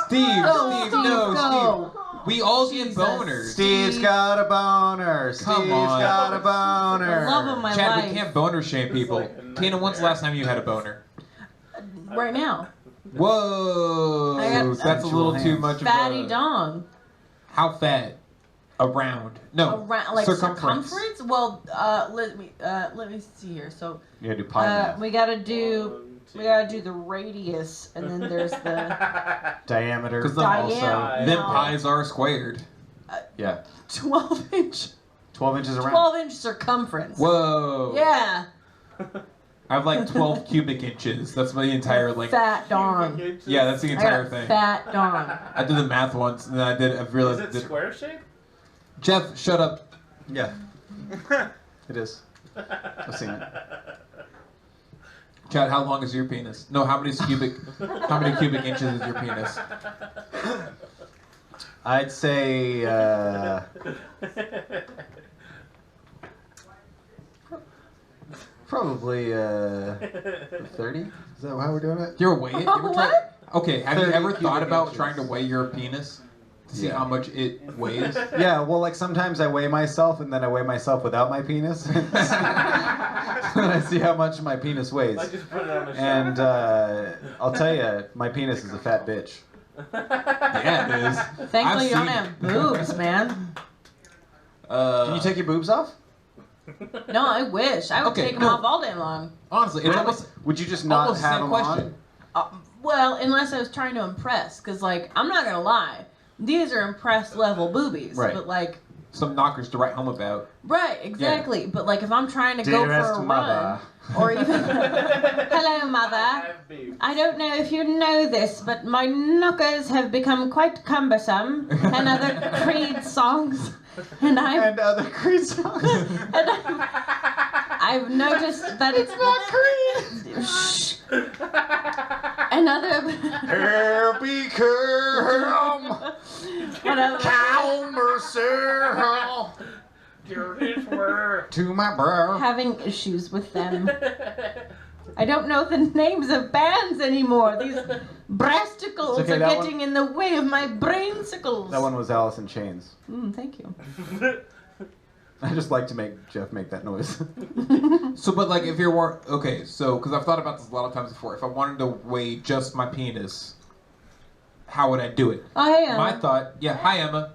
Steve, Go, Steve, no, go. Steve. We all get Jesus. boners. Steve's got a boner. Come Steve's on. got a boner. The love of my Chad, life. we can't boner shame people. like a nightmare. Tina, when's the last time you had a boner? Right now. Whoa. I got That's a little too much of Fatty a... dong. How fat? Around. No. Around, like circumference. Well, let me see here. So You gotta do pie math. we gotta do the radius, and then there's the Diameter. 'Cause the- diameter. Then pies are squared. Yeah. 12 inch. 12 inches around. 12-inch circumference. Whoa. Yeah. I have like 12 cubic inches. That's my entire length. Fat dong. Yeah, that's the I entire got thing. fat dong. I did the math once, and then I realized Is it square shape? Jeff, shut up. Yeah. It is. I've seen it. Chad, how long is your penis? No, how many cubic inches is your penis? I'd say probably 30. Is that how we're doing it? You ever weigh it? You ever try- What? Okay, have you 30 ever thought cubic about inches. trying to weigh your penis to see Yeah. how much it weighs? Yeah, well, like sometimes I weigh myself and then I weigh myself without my penis. And I see how much my penis weighs. I just put it on a And shelf. I'll tell you, my penis is a fat bitch. Yeah, it is. Thankfully, I've you don't seen have boobs, man. Can you take your boobs off? No, I wish. I would Okay, take them no. off all day long. Honestly, it's almost Would you just not almost the have same them question. on? Well, unless I was trying to impress, because like I'm not gonna lie, these are impressed level boobies. Right. But like, Some knockers to write home about. right, exactly. But like, if I'm trying to go for Dearest a mother. run, or even, hello, mother. Have boobs. I don't know if you know this, but my knockers have become quite cumbersome, and other Creed songs, and And other Creed songs. I've noticed that it's not Creed. Shh. Another. Here become Another. Calmer to my brow. Having issues with them. I don't know the names of bands anymore. These breasticles It's okay, are that getting in the way of my brainsicles. That one was Alice in Chains. Thank you. I just like to make Jeff make that noise. So, but like, if you're okay, so because I've thought about this a lot of times before. If I wanted to weigh just my penis, how would I do it? Oh, hey, Emma. My thought, yeah. Hi, Emma.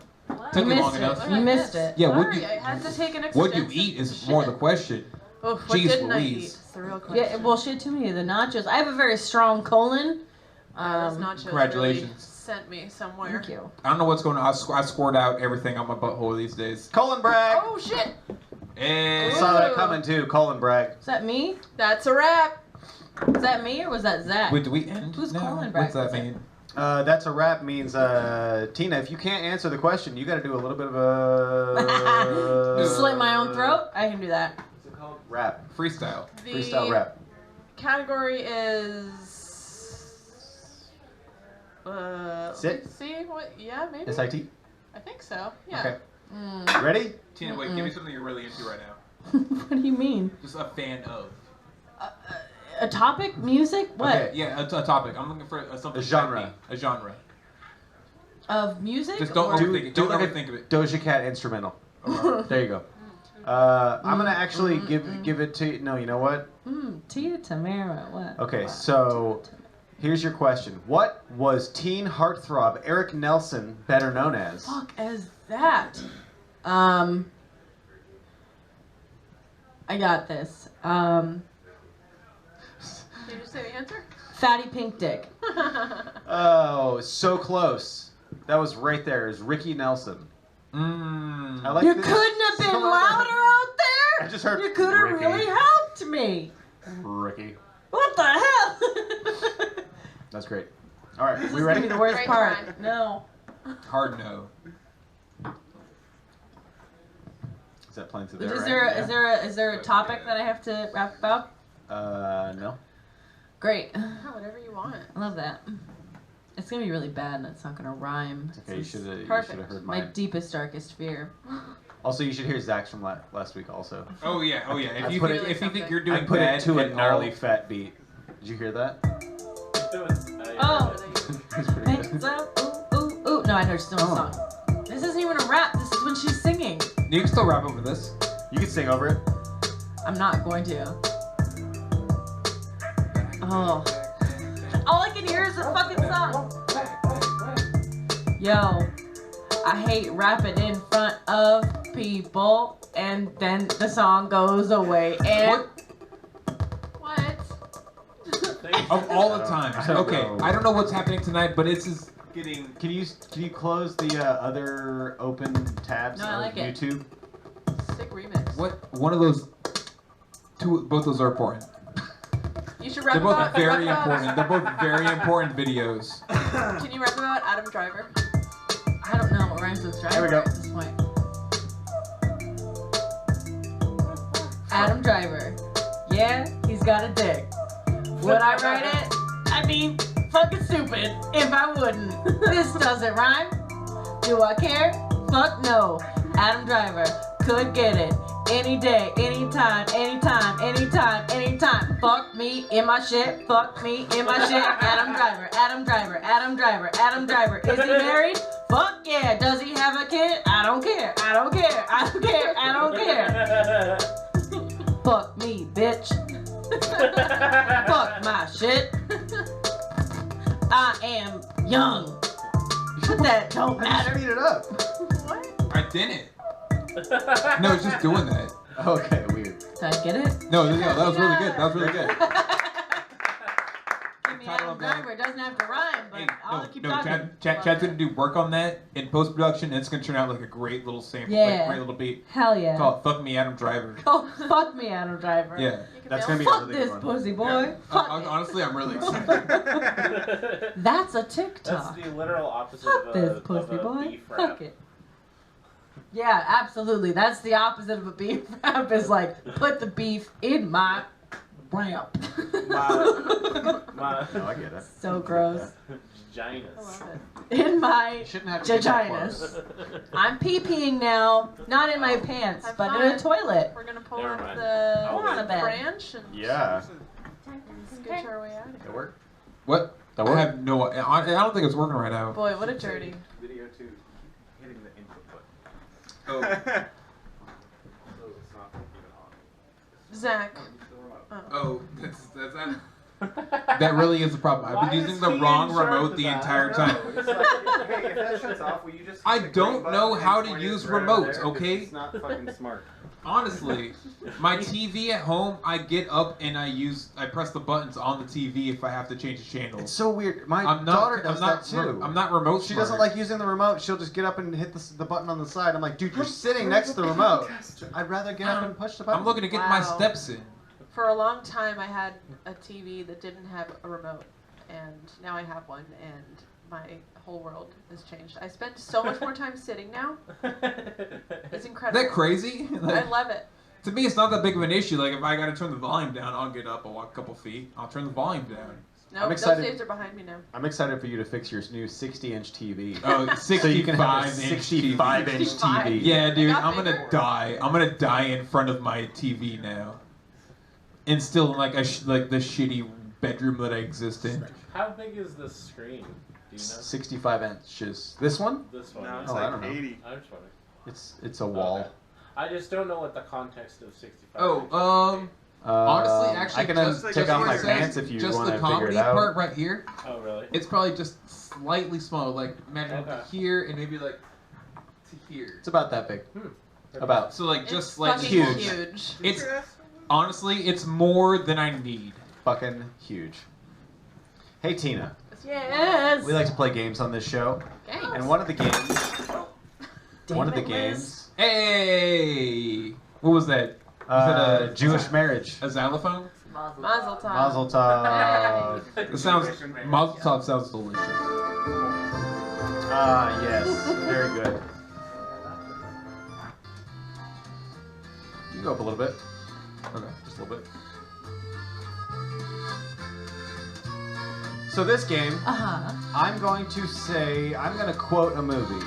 Took You you long missed enough. it. You missed it. Yeah, Sorry, would you? I had to take an What you extensive eat is shit. more the question. Oof, what Jeez didn't I eat? Louise. It's the real question. Yeah, well, shit, too many of the nachos. I have a very strong colon. Those nachos Congratulations. really sent me somewhere. Thank you. I don't know what's going on. I scored out everything on my butthole these days. Colin Bragg. Oh shit! And Saw that coming too. Colin Bragg. Is that me? That's a wrap. Is that me or was that Zach? wait, do we end? Who's now? calling back? What's that mean? That's a rap means Tina. If you can't answer the question, you got to do a little bit of a Slit my own throat? I can do that. What's it called? rap, Freestyle. The freestyle rap. category is. Sit? Let's see what? Yeah, maybe. SIT. I think so. Yeah. Okay. Mm. Ready? Tina, wait, give me something you're really into right now. What do you mean? Just a fan of. A topic? Music? What? Okay. Yeah, a topic. I'm looking for something. A genre. technique. A genre. Of music? Just don't or- overthink it. Don't like a overthink of it. Doja Cat instrumental. There you go. I'm gonna actually give it to you. No, you know what? Tia Tamara, what? Okay, What? so Here's your question. What was teen heartthrob Eric Nelson better known as? Fuck as that. I got this. Did you say the answer? Fatty pink dick. Oh, so close. That was right there. Is Ricky Nelson. I like You this. couldn't have been louder out there. I just heard You could have Ricky. really helped me. Ricky. What the hell? That's great. All right, This we is ready? gonna be the worst Great part. try. No. Hard no. Is that playing through there? Is right? there Yeah. is there a topic that I have to rap about? No. Great. Yeah, whatever you want. I love that. It's gonna be really bad and it's not gonna rhyme. Okay, you This should is have heard my mine. deepest, darkest fear. Also, you should hear Zach's from last week also. Oh yeah. I If you put think, it- if you think you're I doing put bad it to a at gnarly all- fat beat. Did you hear that? Oh. It's pretty good. Thanks up, ooh, ooh, ooh. No, I know she's doing a Oh. song. This isn't even a rap. This is when she's singing. You can still rap over this. You can sing over it. I'm not going to. Oh. All I can hear is the fucking song. Yo, I hate rapping in front of people, and then the song goes away. And What? Of all the times. I don't Okay, know. I don't know what's happening tonight, but it's just getting. Can you close the other open tabs No, I of like it. YouTube? Sick remix. What? One of those. Both those are important. You should rap They're both about. very rap about- important. They're both very important videos. Can you rap about Adam Driver? I don't know what rhymes with driver There we go. at this point. Adam Driver. Yeah, he's got a dick. Would I write it? I'd be fucking stupid if I wouldn't. This doesn't rhyme. Do I care? Fuck no. Adam Driver could get it. Any day, anytime, anytime, anytime, anytime. Fuck me in my shit. Fuck me in my shit. Adam Driver, Adam Driver, Adam Driver, Adam Driver. Is he married? Fuck yeah. Does he have a kid? I don't care. I don't care. I don't care. I don't care. Fuck me, bitch. Fuck my shit. I am young. But that don't matter. Speed it up. What? I didn't. No, it's just doing that. Okay, weird. Did I get it? No, that was really good. That was really good. Give me Adam Driver. It doesn't have to rhyme, but Hey, I'll keep no, talking. Chad's gonna do work on that in post production, and it's gonna turn out like a great little sample, Yeah. like a great little beat. Hell yeah. Call it "Fuck Me, Adam Driver." Oh, fuck me, Adam Driver. Yeah. You can That's mail gonna be a Fuck really this good one. pussy boy. Yeah. Fuck it. Honestly, I'm really excited. That's a That's TikTok. the literal opposite Fuck of this a, pussy of a boy. beef rap. Fuck it. Yeah, absolutely. That's the opposite of a beef rap. Is like put the beef in my ramp. My No, I get it. So gross. I vaginas. love it. In my You shouldn't have to get that vaginas. close. I'm pee-peeing now, not in my pants, Have but fun. in a toilet. We're gonna pull Never up mind. the I'll on a bed. branch and Yeah. scooch our way out of That here. work? What? That I work? have no. I don't think it's working right now. Boy, what a journey. Video to hitting the input button. Oh. So it's not even on. Zach. The remote. Oh, that's that. That really is a problem. I've Why been is using the he wrong in charge remote of the that? entire No, time. it's like, hey, if that shuts off, will you just I hit the don't green know button how and to point it use right over remotes, there? 'Cause okay? It's not fucking smart. Honestly, my TV at home, I get up and I press the buttons on the TV if I have to change the channel. It's so weird. My I'm daughter not. does I'm not. that too. I'm not remote. She doesn't smart. like using the remote. She'll just get up and hit the button on the side. I'm like, dude, you're sitting next to the remote. I'd rather get up and push the button. I'm looking to get my Wow. steps in. For a long time, I had a TV that didn't have a remote, and now I have one, and my whole world has changed. I spend so much more time sitting now. It's Is incredible. that crazy? I Like, love it. to me, it's not that big of an issue. Like if I gotta turn the volume down, I'll get up, I'll walk a couple feet, I'll turn the volume down. No, I'm those excited. days are behind me now. I'm excited for you to fix your new 60-inch TV. Oh, So you can have a 65 inch 65-inch TV. Yeah, dude, got I'm gonna bigger. die. I'm gonna die in front of my TV now, and still in like like the shitty bedroom that I exist in. How big is the screen? Do you know? 65 inches. This one? This one. No, it's Oh, I like don't know. 80. I'm just wondering. It's a wall. Okay. I just don't know what the context of 65. Oh, Honestly, actually, I can just take off where my it says, pants if you just want the to figure comedy it out. part right here. Oh, really? It's probably just slightly small, like imagine Okay. here and maybe like to here. It's about that big. About. So like just It's slightly fucking huge. huge. It's honestly, it's more than I need. Fucking huge. Hey Tina, Yes. we like to play games on this show, Games. and one of the games, Hey, what was that? Was that a Jewish marriage. A xylophone? Mazel tov. Mazel tov. It sounds. Mazel tov sounds delicious. Ah, yes, very good. You can go up a little bit. Okay, just a little bit. So this game, Uh-huh. I'm going to quote a movie.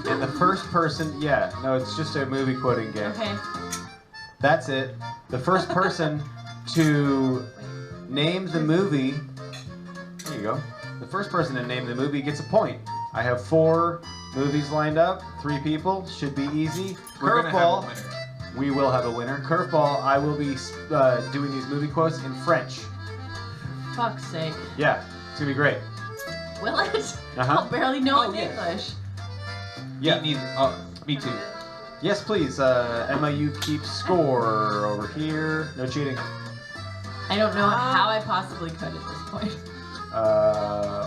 And the first person, it's just a movie quoting game. Okay. That's it. The first person to name the movie, there you go. The first person to name the movie gets a point. I have 4 movies lined up, 3 people, should be easy. We're gonna have a Curveball, winner. we will have a winner. Curveball, I will be doing these movie quotes in French. Fuck's sake. Yeah, it's gonna be great. Will it? Uh-huh. I'll barely know Oh, in yeah. English. Yeah. Me too. Yes, please. Emma, you keep score over here. No cheating. I don't know how I possibly could at this point.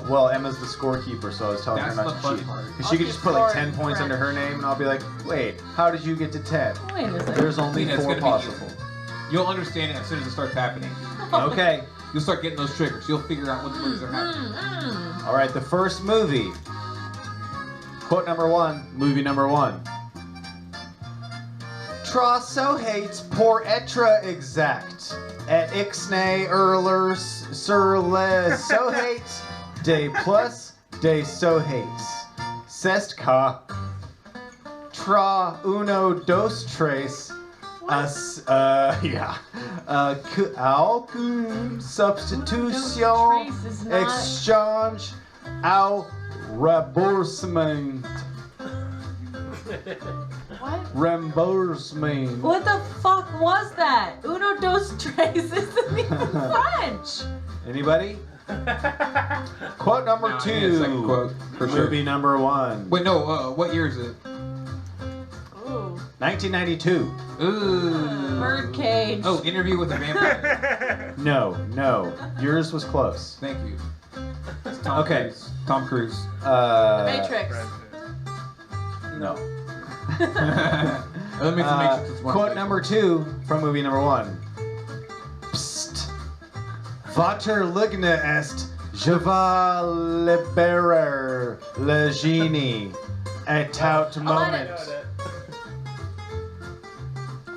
Well, Emma's the scorekeeper, so I was telling That's her the not to fun cheat. part. Because she could just put like 10 points under her name, and I'll be like, wait, how did you get to 10? Wait a second. There's only Tina, it's 4 gonna be possible. You'll understand it as soon as it starts happening. Okay. You'll start getting those triggers. You'll figure out what the movies are happening. All right, the first movie. Quote number 1, movie number 1. Tra so hates pour etre exact. Et ixnay erlers sur le so hates de plus de so hates. Cest ca. Tra uno dos tres. Alcun substitution Trace is not- exchange au remboursement. What? Reimbursement. What the fuck was that? Uno dos tres isn't even French. Anybody? Quote number No, I 2. need a second quote, for sure. Movie number 1. Wait, no. What year is it? Ooh. 1992. Ooh. Birdcage. Oh, Interview with a Vampire. No. Yours was close. Thank you. Okay. Tom Cruise. Matrix. No. That makes the Matrix is more Quote faithful. number 2 from movie number 1. Psst. Vater ligne est, je vais libérer le génie. A tout moment.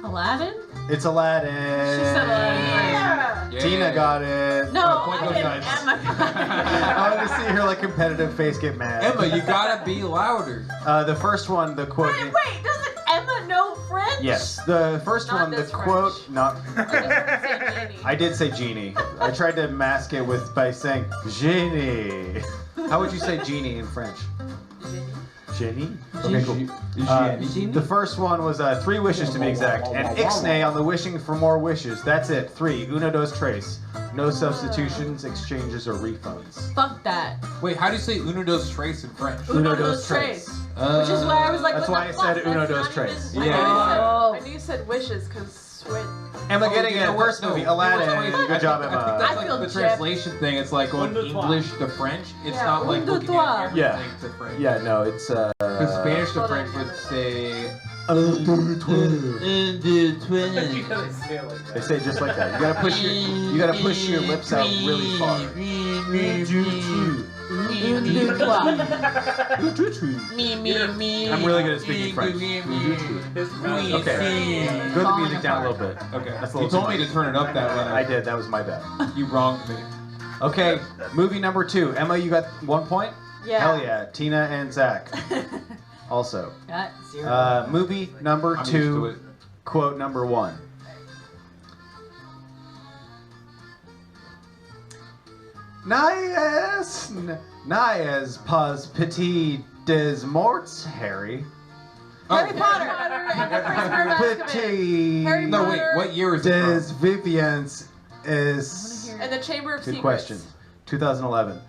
Aladdin? It's Aladdin. She said Aladdin. Yeah. Tina got it. No, point I goes didn't. nuts. Emma got it. I want to see her like competitive face get mad. Emma, you gotta be louder. The first one, the quote. Wait, doesn't Emma know French? Yes, the first Not one, the this quote. French. Not. Say genie. I did say genie. I tried to mask it by saying genie. How would you say genie in French? Genie. Okay, cool. The first one was 3 wishes to be exact, and ixnay on the wishing for more wishes. That's it. 3. Uno dos tres. No substitutions, exchanges, or refunds. Fuck that. Wait, how do you say uno dos tres in French? Uno dos tres. Which is why I was like, That's what why the I said fuck? uno That's dos not tres. even- Yeah. I knew you said wishes because switch. Emma Oh, getting you it. know what? First No, movie, you know what's Aladdin. funny? Good I job, think- I think Emma. that's I like feel the gypped. translation thing. It's like going Un, deux, trois. English to French. It's Yeah, not like un, deux, looking trois. at everything to French. Yeah, no, it's Because Spanish to Hold on, French would say. You gotta say it like They that. say it just like that. You gotta push your lips out really far. Me. I'm really good at speaking French. His mouth. Okay. Go the music down a little bit. Okay. That's a You little told me too to turn it up that way. I did. That was my bad. You wronged me. Okay, movie number 2. Emma, you got 1 point? Yeah. Hell yeah. Tina and Zach. Also. Got 0. Movie number I'm used 2, to it. quote number 1. N'ayez pas petit des morts, Harry. Harry Potter. and the Prisoner of Azkaban. Petit. Harry No, wait. Potter What year is it Des from? Vivians is. and the Chamber of Good Secrets. question. 2011.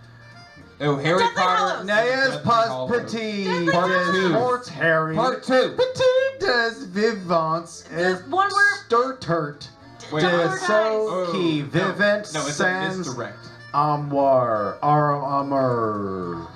Oh, Harry Deathly Potter. Hallows. Nayas Deathly pas Hallows. petit. Part Des two. Morts Harry. Part 2. Petit des vivants is There's one word. Sturtert. Wait. Des Dumbledore so qui no. vivant No, it's a sans misdirect. armoire. Armor.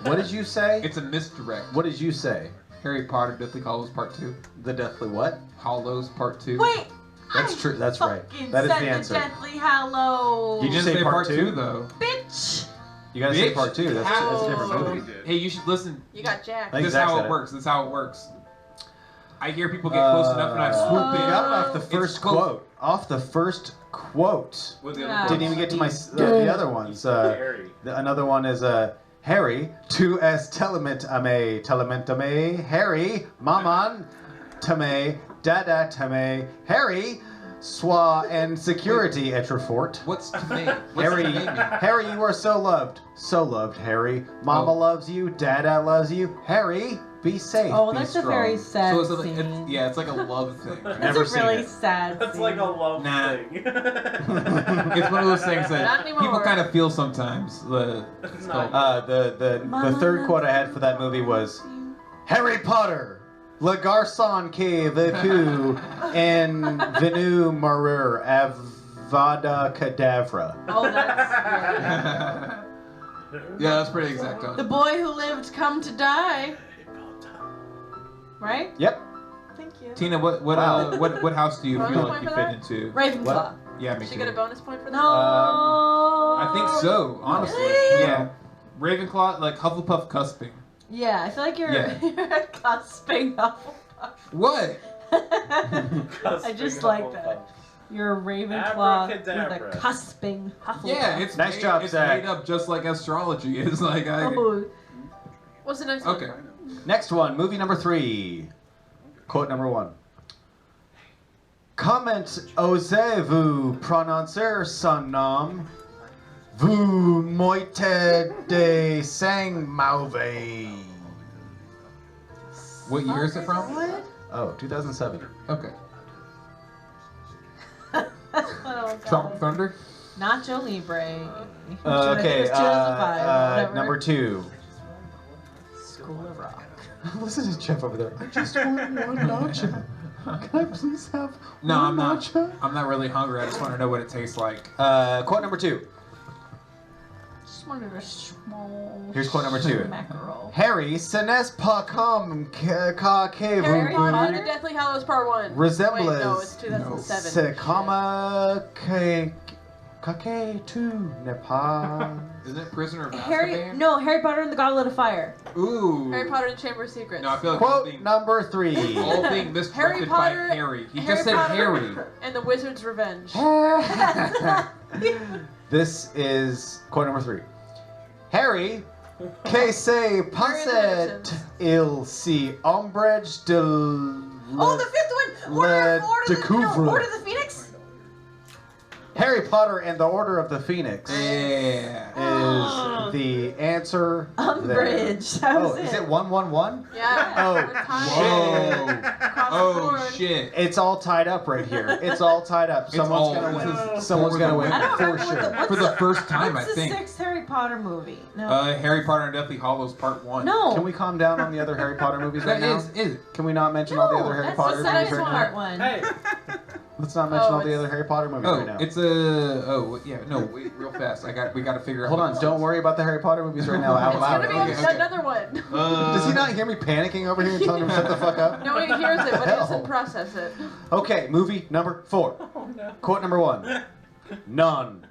What did you say? It's a misdirect. What did you say? Harry Potter Deathly Hallows Part 2. The Deathly what? Hollows Part 2. Wait. That's I true. That's right. fucking That is said the answer. Deathly Hallows. You didn't say say part Part two? 2 though. Bitch. You gotta say Bitch. part 2. That's a different Oh, movie. we did. Hey, you should listen. You got Jack. I think This is Zach how said it it. works. This is how it works. I hear people get close enough and I swoop We in. got it off the It's first close. quote. Off the first quote. With the Yeah. other Didn't even get to my the other ones. Harry. Another one is Harry. Tu es telementame. Harry. Maman. Tame. Dada tame. Harry. Sois en security et fort. What's to me? What's Harry, to me mean? Harry, you are so loved. So loved, Harry. Mama Oh. loves you. Dada loves you. Harry, be safe. Oh, be that's strong. a very sad So it's like, scene. yeah, it's like a love thing. That's Never a seen really it. sad That's scene. like a love Nah. thing. It's one of those things Not that anymore. people kind of feel sometimes. It's not. The third quote I had for that movie was Harry Potter. Le garçon qui vécu en venu mourir avada cadavre. Oh, that's Yeah, that's pretty exact on the it. boy who lived come to die. Right? Yep. Thank you. Tina, what Wow. what house do you Bonus feel point like you for fit that? into? Ravenclaw. What? Yeah, me She too. get a bonus point for that? No. I think so, honestly. Really? Yeah. Ravenclaw, like Hufflepuff cusping. Yeah, I feel like you're, Yeah. you're cusping Hufflepuff. What? I just like that. You're a Ravenclaw with Abracadabra. a cusping Hufflepuff. Yeah, it's Nice made, job, it's Zach. made up just like astrology is. Like I. Oh, What's the next Okay. one? Next one, movie number 3. Quote number 1. Comment osez-vous prononcer son nom? Vous moitez de sang mauvais. What year is it from? what? Oh, 2007. Okay. Oh, God. Tropic Thunder. Nacho Libre. Okay, It was 2005, whatever. number 2. School of Rock. Listen to Jeff over there. I just want one nacho. Can I please have No, one I'm not. nacho? I'm not really hungry. I just want to know what it tastes like. Quote number 2. Just wanted a small. Here's quote number 2. Mackerel. Harry, ce n'est pas comme Harry que Potter, vous Deathly Hallows Part 1. resemblez. Wait, no, it's 2007. C'est comme que tu n'es pas. Isn't it Prisoner of Harry, Azkaban? no, Harry Potter and the Goblet of Fire. Ooh. Harry Potter and the Chamber of Secrets. No, I feel like all Quote being, number 3. all being Harry misdirected Potter. by Harry. He Harry just said Potter Harry. And the Wizard's Revenge. This is quote number 3. Harry, que se passe il si ombrage de Oh, the fifth one! Le Order Découvre. of the Phoenix? Harry Potter and the Order of the Phoenix Yeah. is the answer. Umbridge. There. That was Oh, is it 1-1-1? Yeah. Oh, we're tied. Whoa. Across the Oh board. shit. It's all tied up right here. It's all tied up. It's Someone's all- gonna this win. is Someone's for gonna the win win. I don't for remember sure. what's For the first time, What's I think. the sixth Harry Potter movie? No. Harry Potter and Deathly Hallows Part 1. no. Can we calm down on the other Harry Potter movies right That now? is. Can we not mention all the other Harry that's Potter the movies second right part now? one. Hey, Let's not mention Oh, all the it's- other Harry Potter movies Oh, right now. it's a. Oh, yeah. No, wait, real fast. We got to figure out. Hold on, don't worry about the Harry Potter movies right now out It's loud. gonna be Okay. another one. Does he not hear me panicking over here and telling him to shut the fuck up? No, he hears it, but he Hell. doesn't process it. Okay, movie number 4. Quote number 1. None.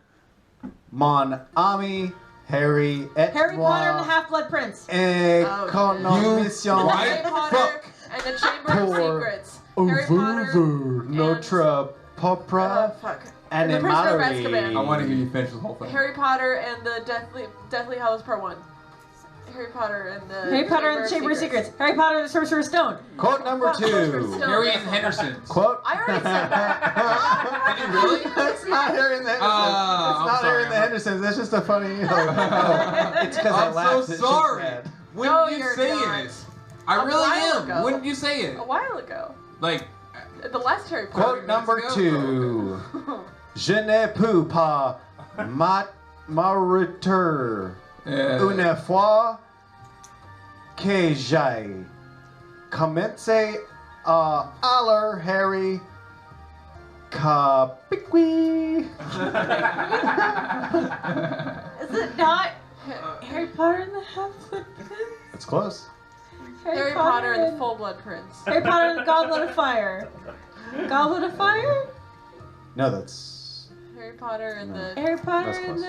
Mon ami Harry et Harry moi Potter and the Half-Blood Prince. économissions Harry Potter and the Chamber of Pour Secrets. Harry Potter ouvre notre propre fuck. And the Prisoner of animalerie. Azkaban. I want to hear you finish the whole thing. Harry Potter and the Deathly Hallows Part 1. Harry Potter and the Harry Potter and the Chamber of Secrets. Harry Potter and the Sorcerer's Stone. Quote number 2. Harry and the Hendersons. Quote. I already said that. Did you really? It's not Harry and the Hendersons. I'm It's not sorry, Harry and the I'm- Hendersons. That's just a funny. It's because I I'm laughed. so It's just sorry. bad. When No, you you're say not. it, I A really while am. ago. When did you say it? A while ago. Like, The last Harry Potter. Quote number 2. Je ne peux pas m'arrêter une fois que j'ai commencé à aller Harry Capiqui. Is it not Harry Potter and the Half-Blood Prince? It's close. Harry Potter and the Full-Blood Prince. Harry Potter and the Goblet of Fire. Goblet of Fire? No, that's Harry Potter and the Harry Potter That's and close.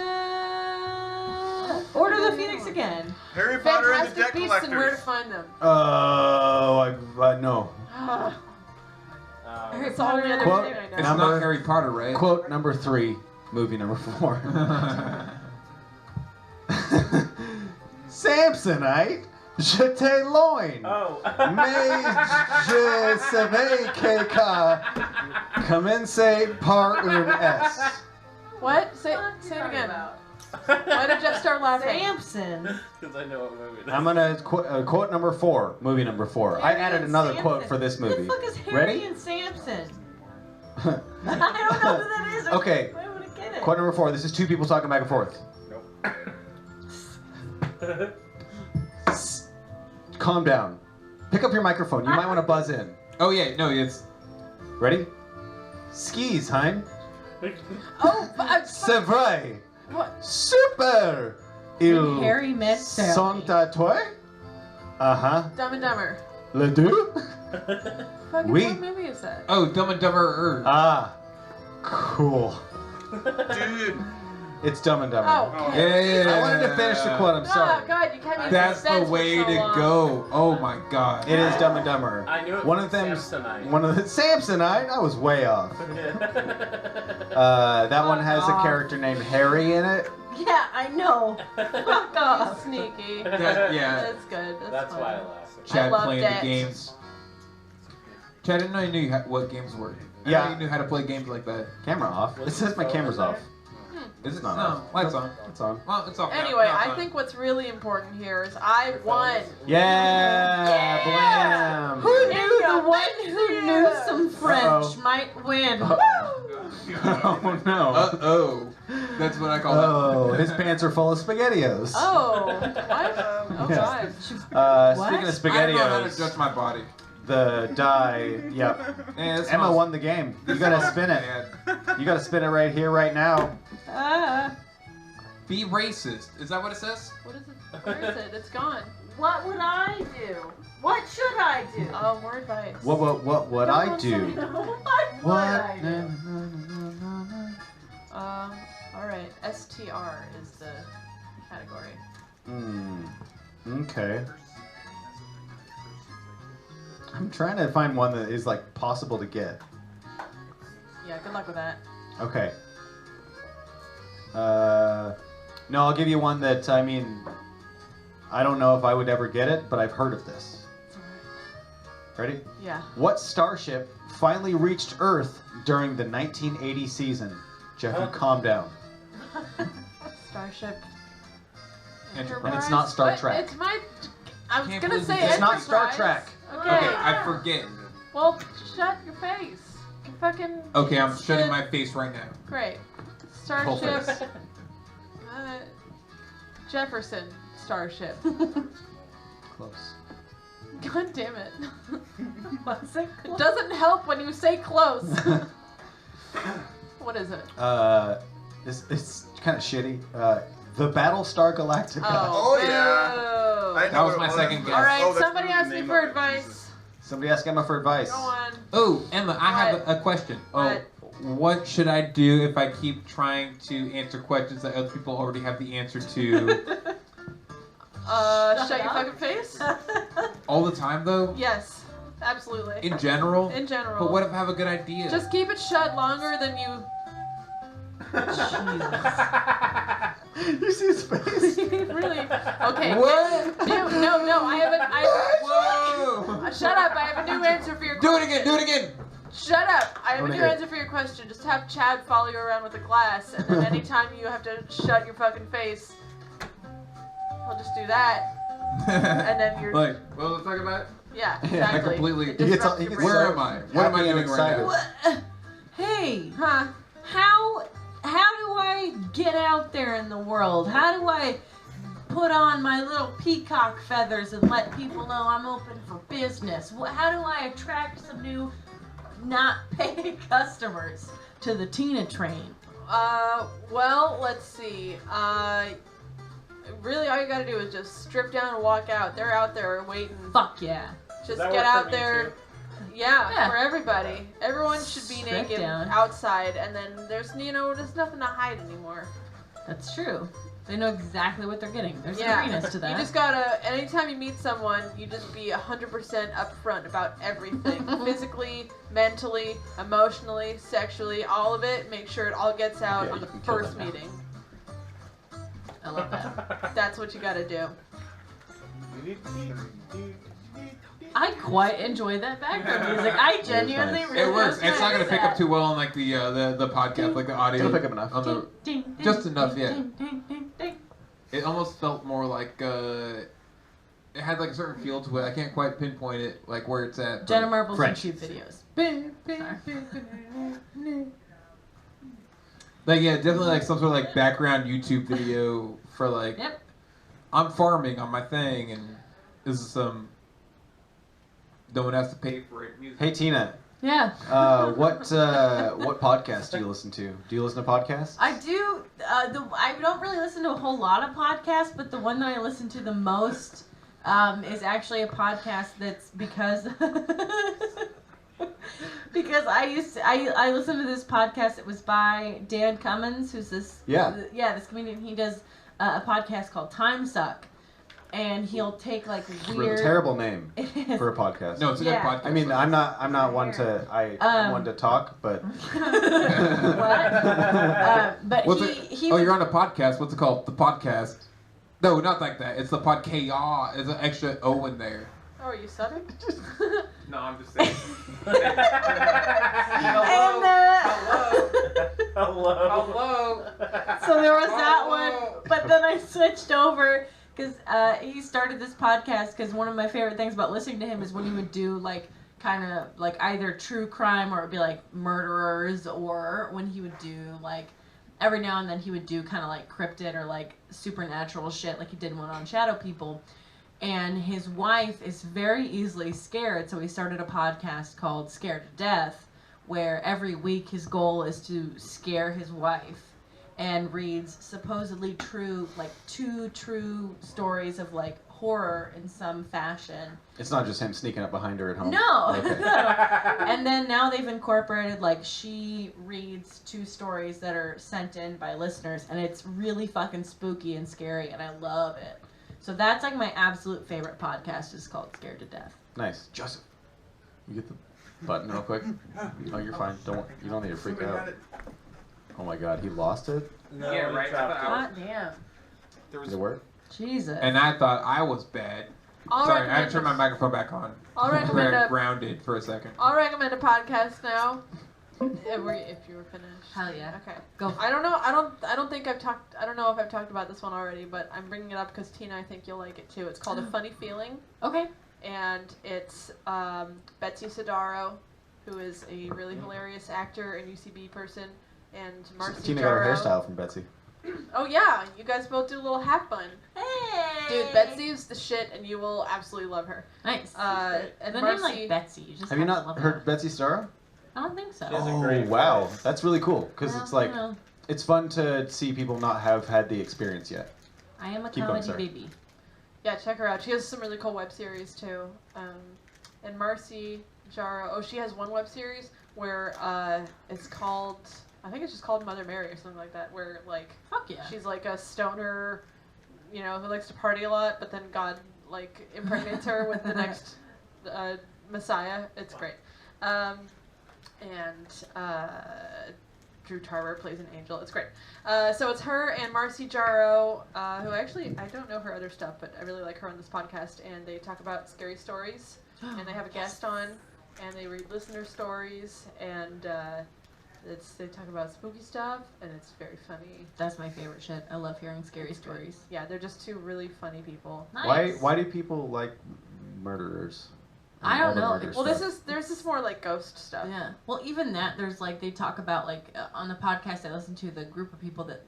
the Order of the Phoenix again. Harry Potter and the Fantastic Debt Beasts and Where to Collectors. Find Them. no. Harry Potter and the Quote other thing I it's know. not Harry Potter, right? Quote number 3, movie number 4. Samsonite, je t'ai loin. Oh. Mais je savais que commencer par un S. What? Say it again. Why did Jeff start laughing? Samson. Because I know what movie it is. I'm gonna quote number 4, movie number 4. I Harry added and another Samson. quote for this Who movie. the fuck is Harry Ready? and Samson? I don't know who that is. Okay. I want to get it. Quote number 4. This is 2 people talking back and forth. Calm down. Pick up your microphone. You might want to buzz in. Oh yeah, no, it's Ready? Skis, hein? Oh, C'est vrai. What? Super. When Ils Harry met Sally. sont à toi? Uh-huh. Dumb and Dumber. Le deux? Fucking Oui. what movie is that? oh Dumb and Dumber. Ah. Cool. Dude. It's Dumb and Dumber. Oh, okay. Yeah. I wanted to finish the quote. I'm Oh, sorry. God, you kept me in That's the suspense for way so to long. go. Oh my god. It is Dumb and Dumber. I knew it One was of them. Samsonite. One of the Samsonite. I was way off. That one has a character named Harry in it. Yeah, I know. Fuck off. Sneaky. That- yeah. That's good. That's fun. why I laughed. Chad loved playing it. the games. Chad, I didn't know you knew what games were. I Yeah. know you knew how to play games like that. Camera off. It says my camera's off. Is it not no, off. lights on. It's on. Well, it's off. now. Anyway, No, it's I on. think what's really important here is I won. Yeah, blam. Who knew the one who knew some French Uh-oh. might win? Oh no. Uh-oh. That's what I call Oh, his pants are full of SpaghettiOs. Oh, what? Oh, Yeah. God. Speaking of that. I don't know how to SpaghettiOs, judge my body. the die. Yep. Yeah, it Emma smells- won the game. You gotta spin it. You gotta spin it right here, right now. Be racist. Is that what it says? What is it? Where is it? It's gone. What would I do? What should I do? More advice. What I do? What would I do? All right. STR is the category. Okay. I'm trying to find one that is like possible to get. Yeah. Good luck with that. Okay. No, I'll give you one that, I mean, I don't know if I would ever get it, but I've heard of this. Ready? Yeah. What starship finally reached Earth during the 1980 season? Jeffrey, calm down. Starship. And it's not Star What? Trek. It's my. I was Can't gonna believe say It's not Star Enterprise. Trek. Okay. Okay, I forget. Well, shut your face. You fucking. Okay, I'm shutting shit. my face right now. Great. Whole Starship. face. Jefferson Starship. Close. God damn it. What's it It doesn't help when you say close. What is it? It's kind of shitty. The Battlestar Galactica. Oh, yeah. boo. I know That was what my it second guess. All right, Oh, that's somebody one of ask the me name for of it. advice. Jesus. Somebody ask Emma for advice. Go on. Oh, Emma, I have a question. What? What should I do if I keep trying to answer questions that other people already have the answer to? Shut your fucking face? All the time, though? Yes, absolutely. In general? In general. But what if I have a good idea? Just keep it shut longer than you. You see his face? Really? Okay. What? No, I have a. Whoa! Shut up, I have a new answer for your Do question. it again, do it again! Shut up! I have a Wanna new hear it. answer for your question. Just have Chad follow you around with a glass, and then anytime you have to shut your fucking face, he'll just do that. and then you're Like, what was I talking about? yeah, I exactly. completely. It disrupts your brain. Where am I? What am I happy and doing right excited. now? Hey, Huh? how do I get out there in the world? How do I put on my little peacock feathers and let people know I'm open for business? How do I attract some new not paying customers to the Tina train? Well, let's see. Really, all you gotta do is just strip down and walk out. They're out there waiting. Fuck yeah. Just that get work for out me, there. too? Yeah, for everybody. Everyone should be Strip naked down. outside, and then there's nothing to hide anymore. That's true. They know exactly what they're getting. There's Yeah. arenas to that. You just gotta, anytime you meet someone, you just be 100% upfront about everything. Physically, mentally, emotionally, sexually, all of it. Make sure it all gets out Yeah, on you the can kill first them now. meeting. I love that. That's what you gotta do. I quite enjoy that background music. I genuinely nice. really It works. It's not gonna pick up too. too well on like the podcast, like the audio. It'll pick up enough. On the, just enough, yeah. It almost felt more like it had like a certain feel to it. I can't quite pinpoint it, like where it's at. but- Jenna Marbles French. YouTube videos. Like yeah, definitely like some sort of like background YouTube video for like Yep. I'm farming on my thing and this is some no one has to pay for it. Music. Hey Tina, Yeah. what podcast do you listen to? Do you listen to podcasts? I do. I don't really listen to a whole lot of podcasts, but the one that I listen to the most is actually a podcast that's because because I listened to this podcast. It was by Dan Cummins, who's this this comedian. He does a podcast called Time Suck, and he'll take like weird. Terrible name It is. for a podcast. No, it's a Yeah. good podcast. I mean, I'm not one to I'm one to talk, but But What's he oh, was- you're on a podcast. What's it called? The podcast. No, not like that. It's the podcast. There's an extra O in there. Oh, are you subbing? No, I'm just saying. And, Hello. so there was that one, but then I switched over because he started this podcast because one of my favorite things about listening to him is when he would do like kind of like either true crime or it'd be like murderers, or when he would do like every now and then he would do kind of like cryptid or like supernatural shit, like he did one on Shadow People. And his wife is very easily scared, so he started a podcast called Scared to Death, where every week his goal is to scare his wife, and reads supposedly true, like 2 true stories of like horror in some fashion. it's not just him sneaking up behind her at home. No. Okay. And then now they've incorporated like she reads 2 stories that are sent in by listeners, and it's really fucking spooky and scary, and I love it. So that's like my absolute favorite podcast. Is called Scared to Death. Nice, Joseph. You get the button real quick. Oh, you're fine. You don't need to freak out. Oh my God, he lost it. No, Yeah, right. God damn. Did it work? Jesus. And I thought I was bad. I'll Sorry, I had to recommend turn my a- microphone back on. I'll recommend a grounded for a second. I'll recommend a podcast now. If you were finished. Hell yeah. Okay. Go. I don't know. I don't think I've talked. I don't know if I've talked about this one already, but I'm bringing it up because Tina, I think you'll like it too. It's called A Funny Feeling, Okay. and it's Betsy Sidaro, who is a really hilarious actor and UCB person, and Marcy Tina got her Jarrow. hairstyle from Betsy. Oh yeah, you guys both do a little half bun. Hey. Dude, Betsy is the shit, and you will absolutely love her. Nice. And the Marcy, name like Betsy. You just Have you to not love heard that. Betsy Sidaro? I don't think so. She has a Oh great wow, voice. that's really cool because Well, it's like you know, it's fun to see people not have had the experience yet. I am a Keep going, comedy sir. baby. Yeah, check her out. She has some really cool web series too. And Marcy Jarrow, she has one web series where it's called, I think it's just called Mother Mary or something like that, where like Fuck yeah. she's like a stoner, who likes to party a lot, but then God like impregnates her with the next Messiah. It's great. Drew Tarver plays an angel. It's great. So it's her and Marcy Jarrow, who actually, I don't know her other stuff, but I really like her on this podcast, and they talk about scary stories, and they have a guest on, and they read listener stories, and they talk about spooky stuff, and it's very funny. That's my favorite shit. I love hearing scary stories. Yeah, they're just two really funny people. Nice. Why do people like murderers? And I don't all the know. murder Well, stuff? there's this more like ghost stuff. Yeah. Well, even that, there's like, they talk about, like, on the podcast I listen to, the group of people that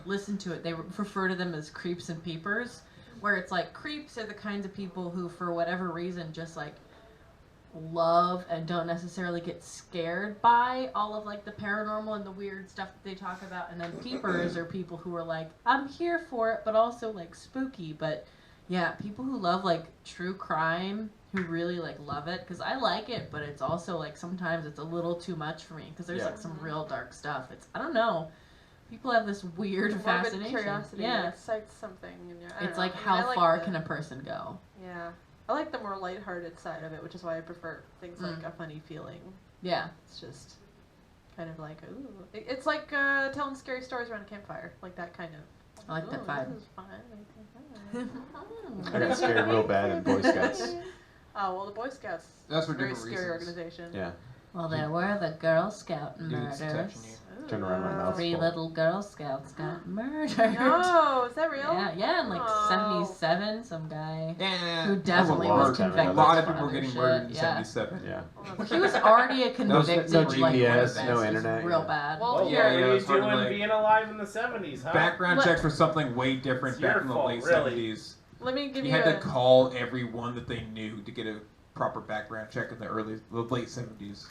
listen to it, they refer to them as creeps and peepers, where it's like, creeps are the kinds of people who, for whatever reason, just, like, love and don't necessarily get scared by all of, like, the paranormal and the weird stuff that they talk about. And then peepers are people who are like, I'm here for it, but also, like, spooky. But, yeah, people who love, like, true crime, who really, like, love it, because I like it, but it's also, like, sometimes it's a little too much for me, because there's, like, some real dark stuff. It's, I don't know, people have this weird Morbid fascination. curiosity. Yeah. It excites something in your. I don't It's know. like, I mean, how I like far the- can a person go? Yeah, I like the more lighthearted side of it, which is why I prefer things like Mm. a funny feeling. Yeah. It's just kind of like, ooh, it's like telling scary stories around a campfire, like that kind of. I like that "Ooh, vibe. This is fun. I got scared real bad in Boy Scouts. Oh well, the Boy Scouts. That's for a very different scary reasons. organization. Yeah. Well, there were the Girl Scout Dude's touching murders. Turn around, my mouth's 3 full. little Girl Scouts got murdered. No, is that real? Yeah, in like Oh. 77, some guy Yeah. who definitely long was time ago. convicted. A lot of for people were other getting shit. murdered in Yeah. 77. Yeah. Well, he was already a convicted no like GPS, one no offense. It was internet, real yeah. bad. Well, What yeah, were you it's hard to, doing like- being alive in the 70s, huh? Background Look- checks for something way different It's back your in the fault, late really. 70s. let me give You you, had a. to call everyone that they knew to get a proper background check in the late 70s.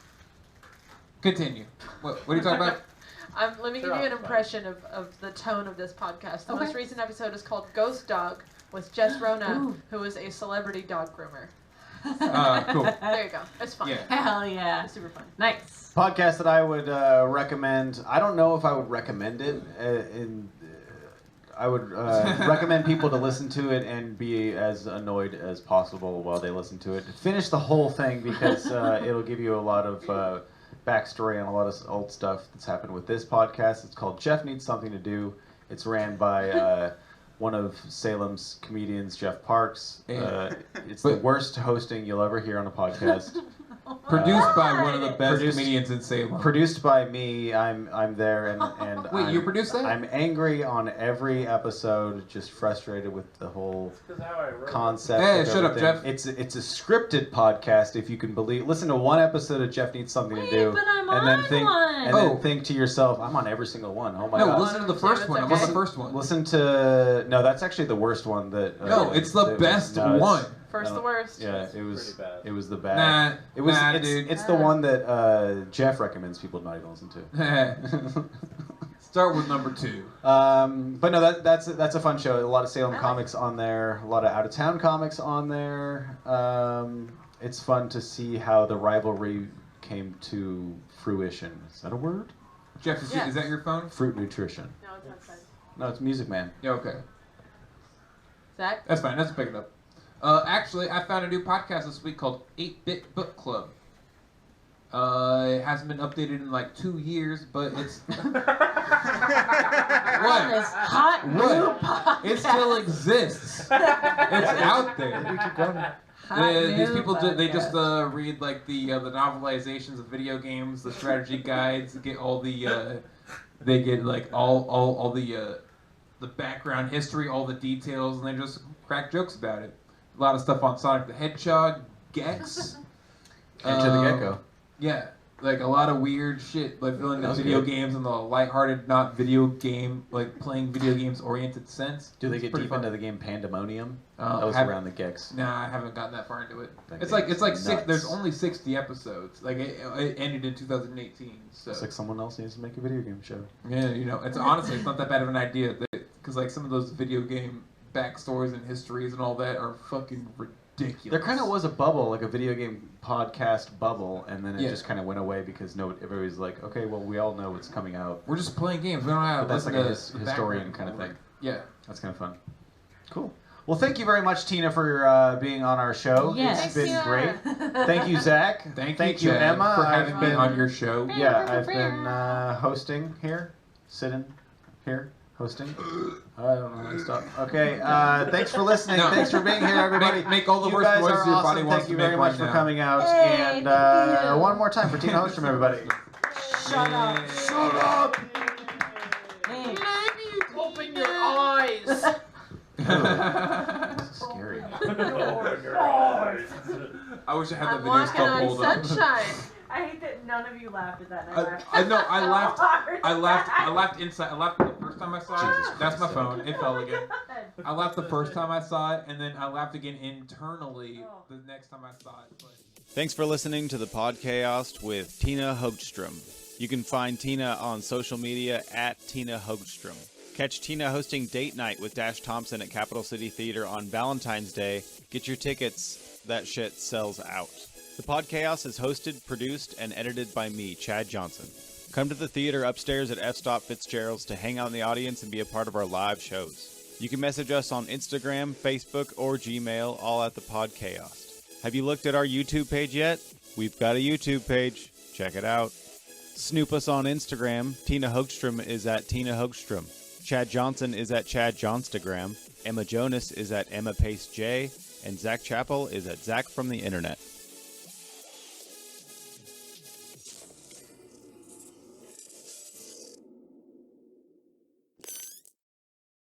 Continue. What are you talking about? Let me give you an impression of the tone of this podcast. The Okay. most recent episode is called Ghost Dog with Jess Rona, Ooh. who is a celebrity dog groomer. Cool. There you go. It's fun. Yeah. Hell yeah. It's super fun. Nice. Podcast that I would recommend. I don't know if I would recommend it. I would recommend people to listen to it and be as annoyed as possible while they listen to it. Finish the whole thing because it'll give you a lot of backstory on a lot of old stuff that's happened with this podcast. It's called Jeff Needs Something to Do. It's ran by one of Salem's comedians, Jeff Parks. It's the worst hosting you'll ever hear on a podcast. Produced by one of the best Produced- comedians in Salem. Produced by me. I'm there and Wait, I'm, you produced that? I'm angry on every episode, just frustrated with the whole That's how I wrote it. concept. Hey, of shut up, everything. Jeff. It's a scripted podcast, if you can believe. Listen to one episode of Jeff Needs Something to Do, but I'm and then on think one. and Oh. then think to yourself, I'm on every single one. Oh my No, god. listen to the first one. I'm on the first one. Listen to that's actually the worst one. No, it's the best one. First the worst. Yeah, it was. Pretty bad. It was the bad. Nah, It was. nah, it's, dude. it's the one that Jeff recommends people not even listen to. Start with number 2. But no, that's a fun show. A lot of Salem comics on there. A lot of out of town comics on there. It's fun to see how the rivalry came to fruition. Is that a word? Jeff, is that your phone? Fruit nutrition. No, it's outside. No, it's Music Man. Yeah, okay. Zach? That's fine. Let's pick it up. Actually, I found a new podcast this week called 8-Bit Book Club. It hasn't been updated in like 2 years, but it's This what? hot new What? podcast. It still exists. It's out there. We keep going. Hot These new people they just podcast. read like the novelizations of video games, the strategy guides, get all the they get like all the background history, all the details, and they just crack jokes about it. A lot of stuff on Sonic the Hedgehog, Gex, Enter the Gecko. Yeah, like a lot of weird shit, like filling That the was video good. games in the lighthearted, not video game, like playing video games oriented sense. Do they It's get pretty deep fun. into the game Pandemonium? Uh, That was have- around the Gex. Nah, I haven't gotten that far into it. That It's like game's six. nuts. There's only 60 episodes. Like it ended in 2018. So It's like someone else needs to make a video game show. yeah, it's honestly it's not that bad of an idea because like some of those video game backstories and histories and all that are fucking ridiculous. There kind of was a bubble, like a video game podcast bubble, and then it Yeah. just kind of went away because everybody's like, okay, well, we all know what's coming out. We're just playing games. We don't have But that's listen like a to the historian background. kind of thing. Yeah. That's kind of fun. Cool. Well, thank you very much, Tina, for being on our show. Yes. It's been Thanks, great. Tina. Thank you, Zach. Thank you, you, Chad, Emma. for having I've me been on your show. Yeah, I've been hosting here, sitting here, hosting. I don't know how to stop. Okay, thanks for listening. No. Thanks for being here, everybody. Make all the You worst guys noises are your awesome. body wants Thank you to make very much right for now. coming out. Hey, And thank you. one more time for Tina Hogstrom, everybody. Shut up. Shut up! Hey. Open your eyes. Scary. I wish I had that I'm video walking still on pulled up. sunshine. I hate that none of you laughed at that. I know. I laughed. I laughed. I Hard. laughed inside. I laughed the first time I saw it. Jesus That's my Christ. phone. It fell again. I laughed the first time I saw it, and then I laughed again internally the next time I saw it. But... Thanks for listening to the Podchaost with Tina Hogstrom. You can find Tina on social media at Tina Hogstrom. Catch Tina hosting Date Night with Dash Thompson at Capital City Theater on Valentine's Day. Get your tickets. That shit sells out. The Podchaost is hosted, produced, and edited by me, Chad Johnson. Come to the theater upstairs at F. Stop Fitzgerald's to hang out in the audience and be a part of our live shows. You can message us on Instagram, Facebook, or Gmail, all at the Podchaost. Have you looked at our YouTube page yet? We've got a YouTube page. Check it out. Snoop us on Instagram. Tina Hogstrom is at Tina Hogstrom. Chad Johnson is at Chad Johnstagram. Emma Jonas is at Emma Pace J. And Zach Chappell is at Zach from the Internet.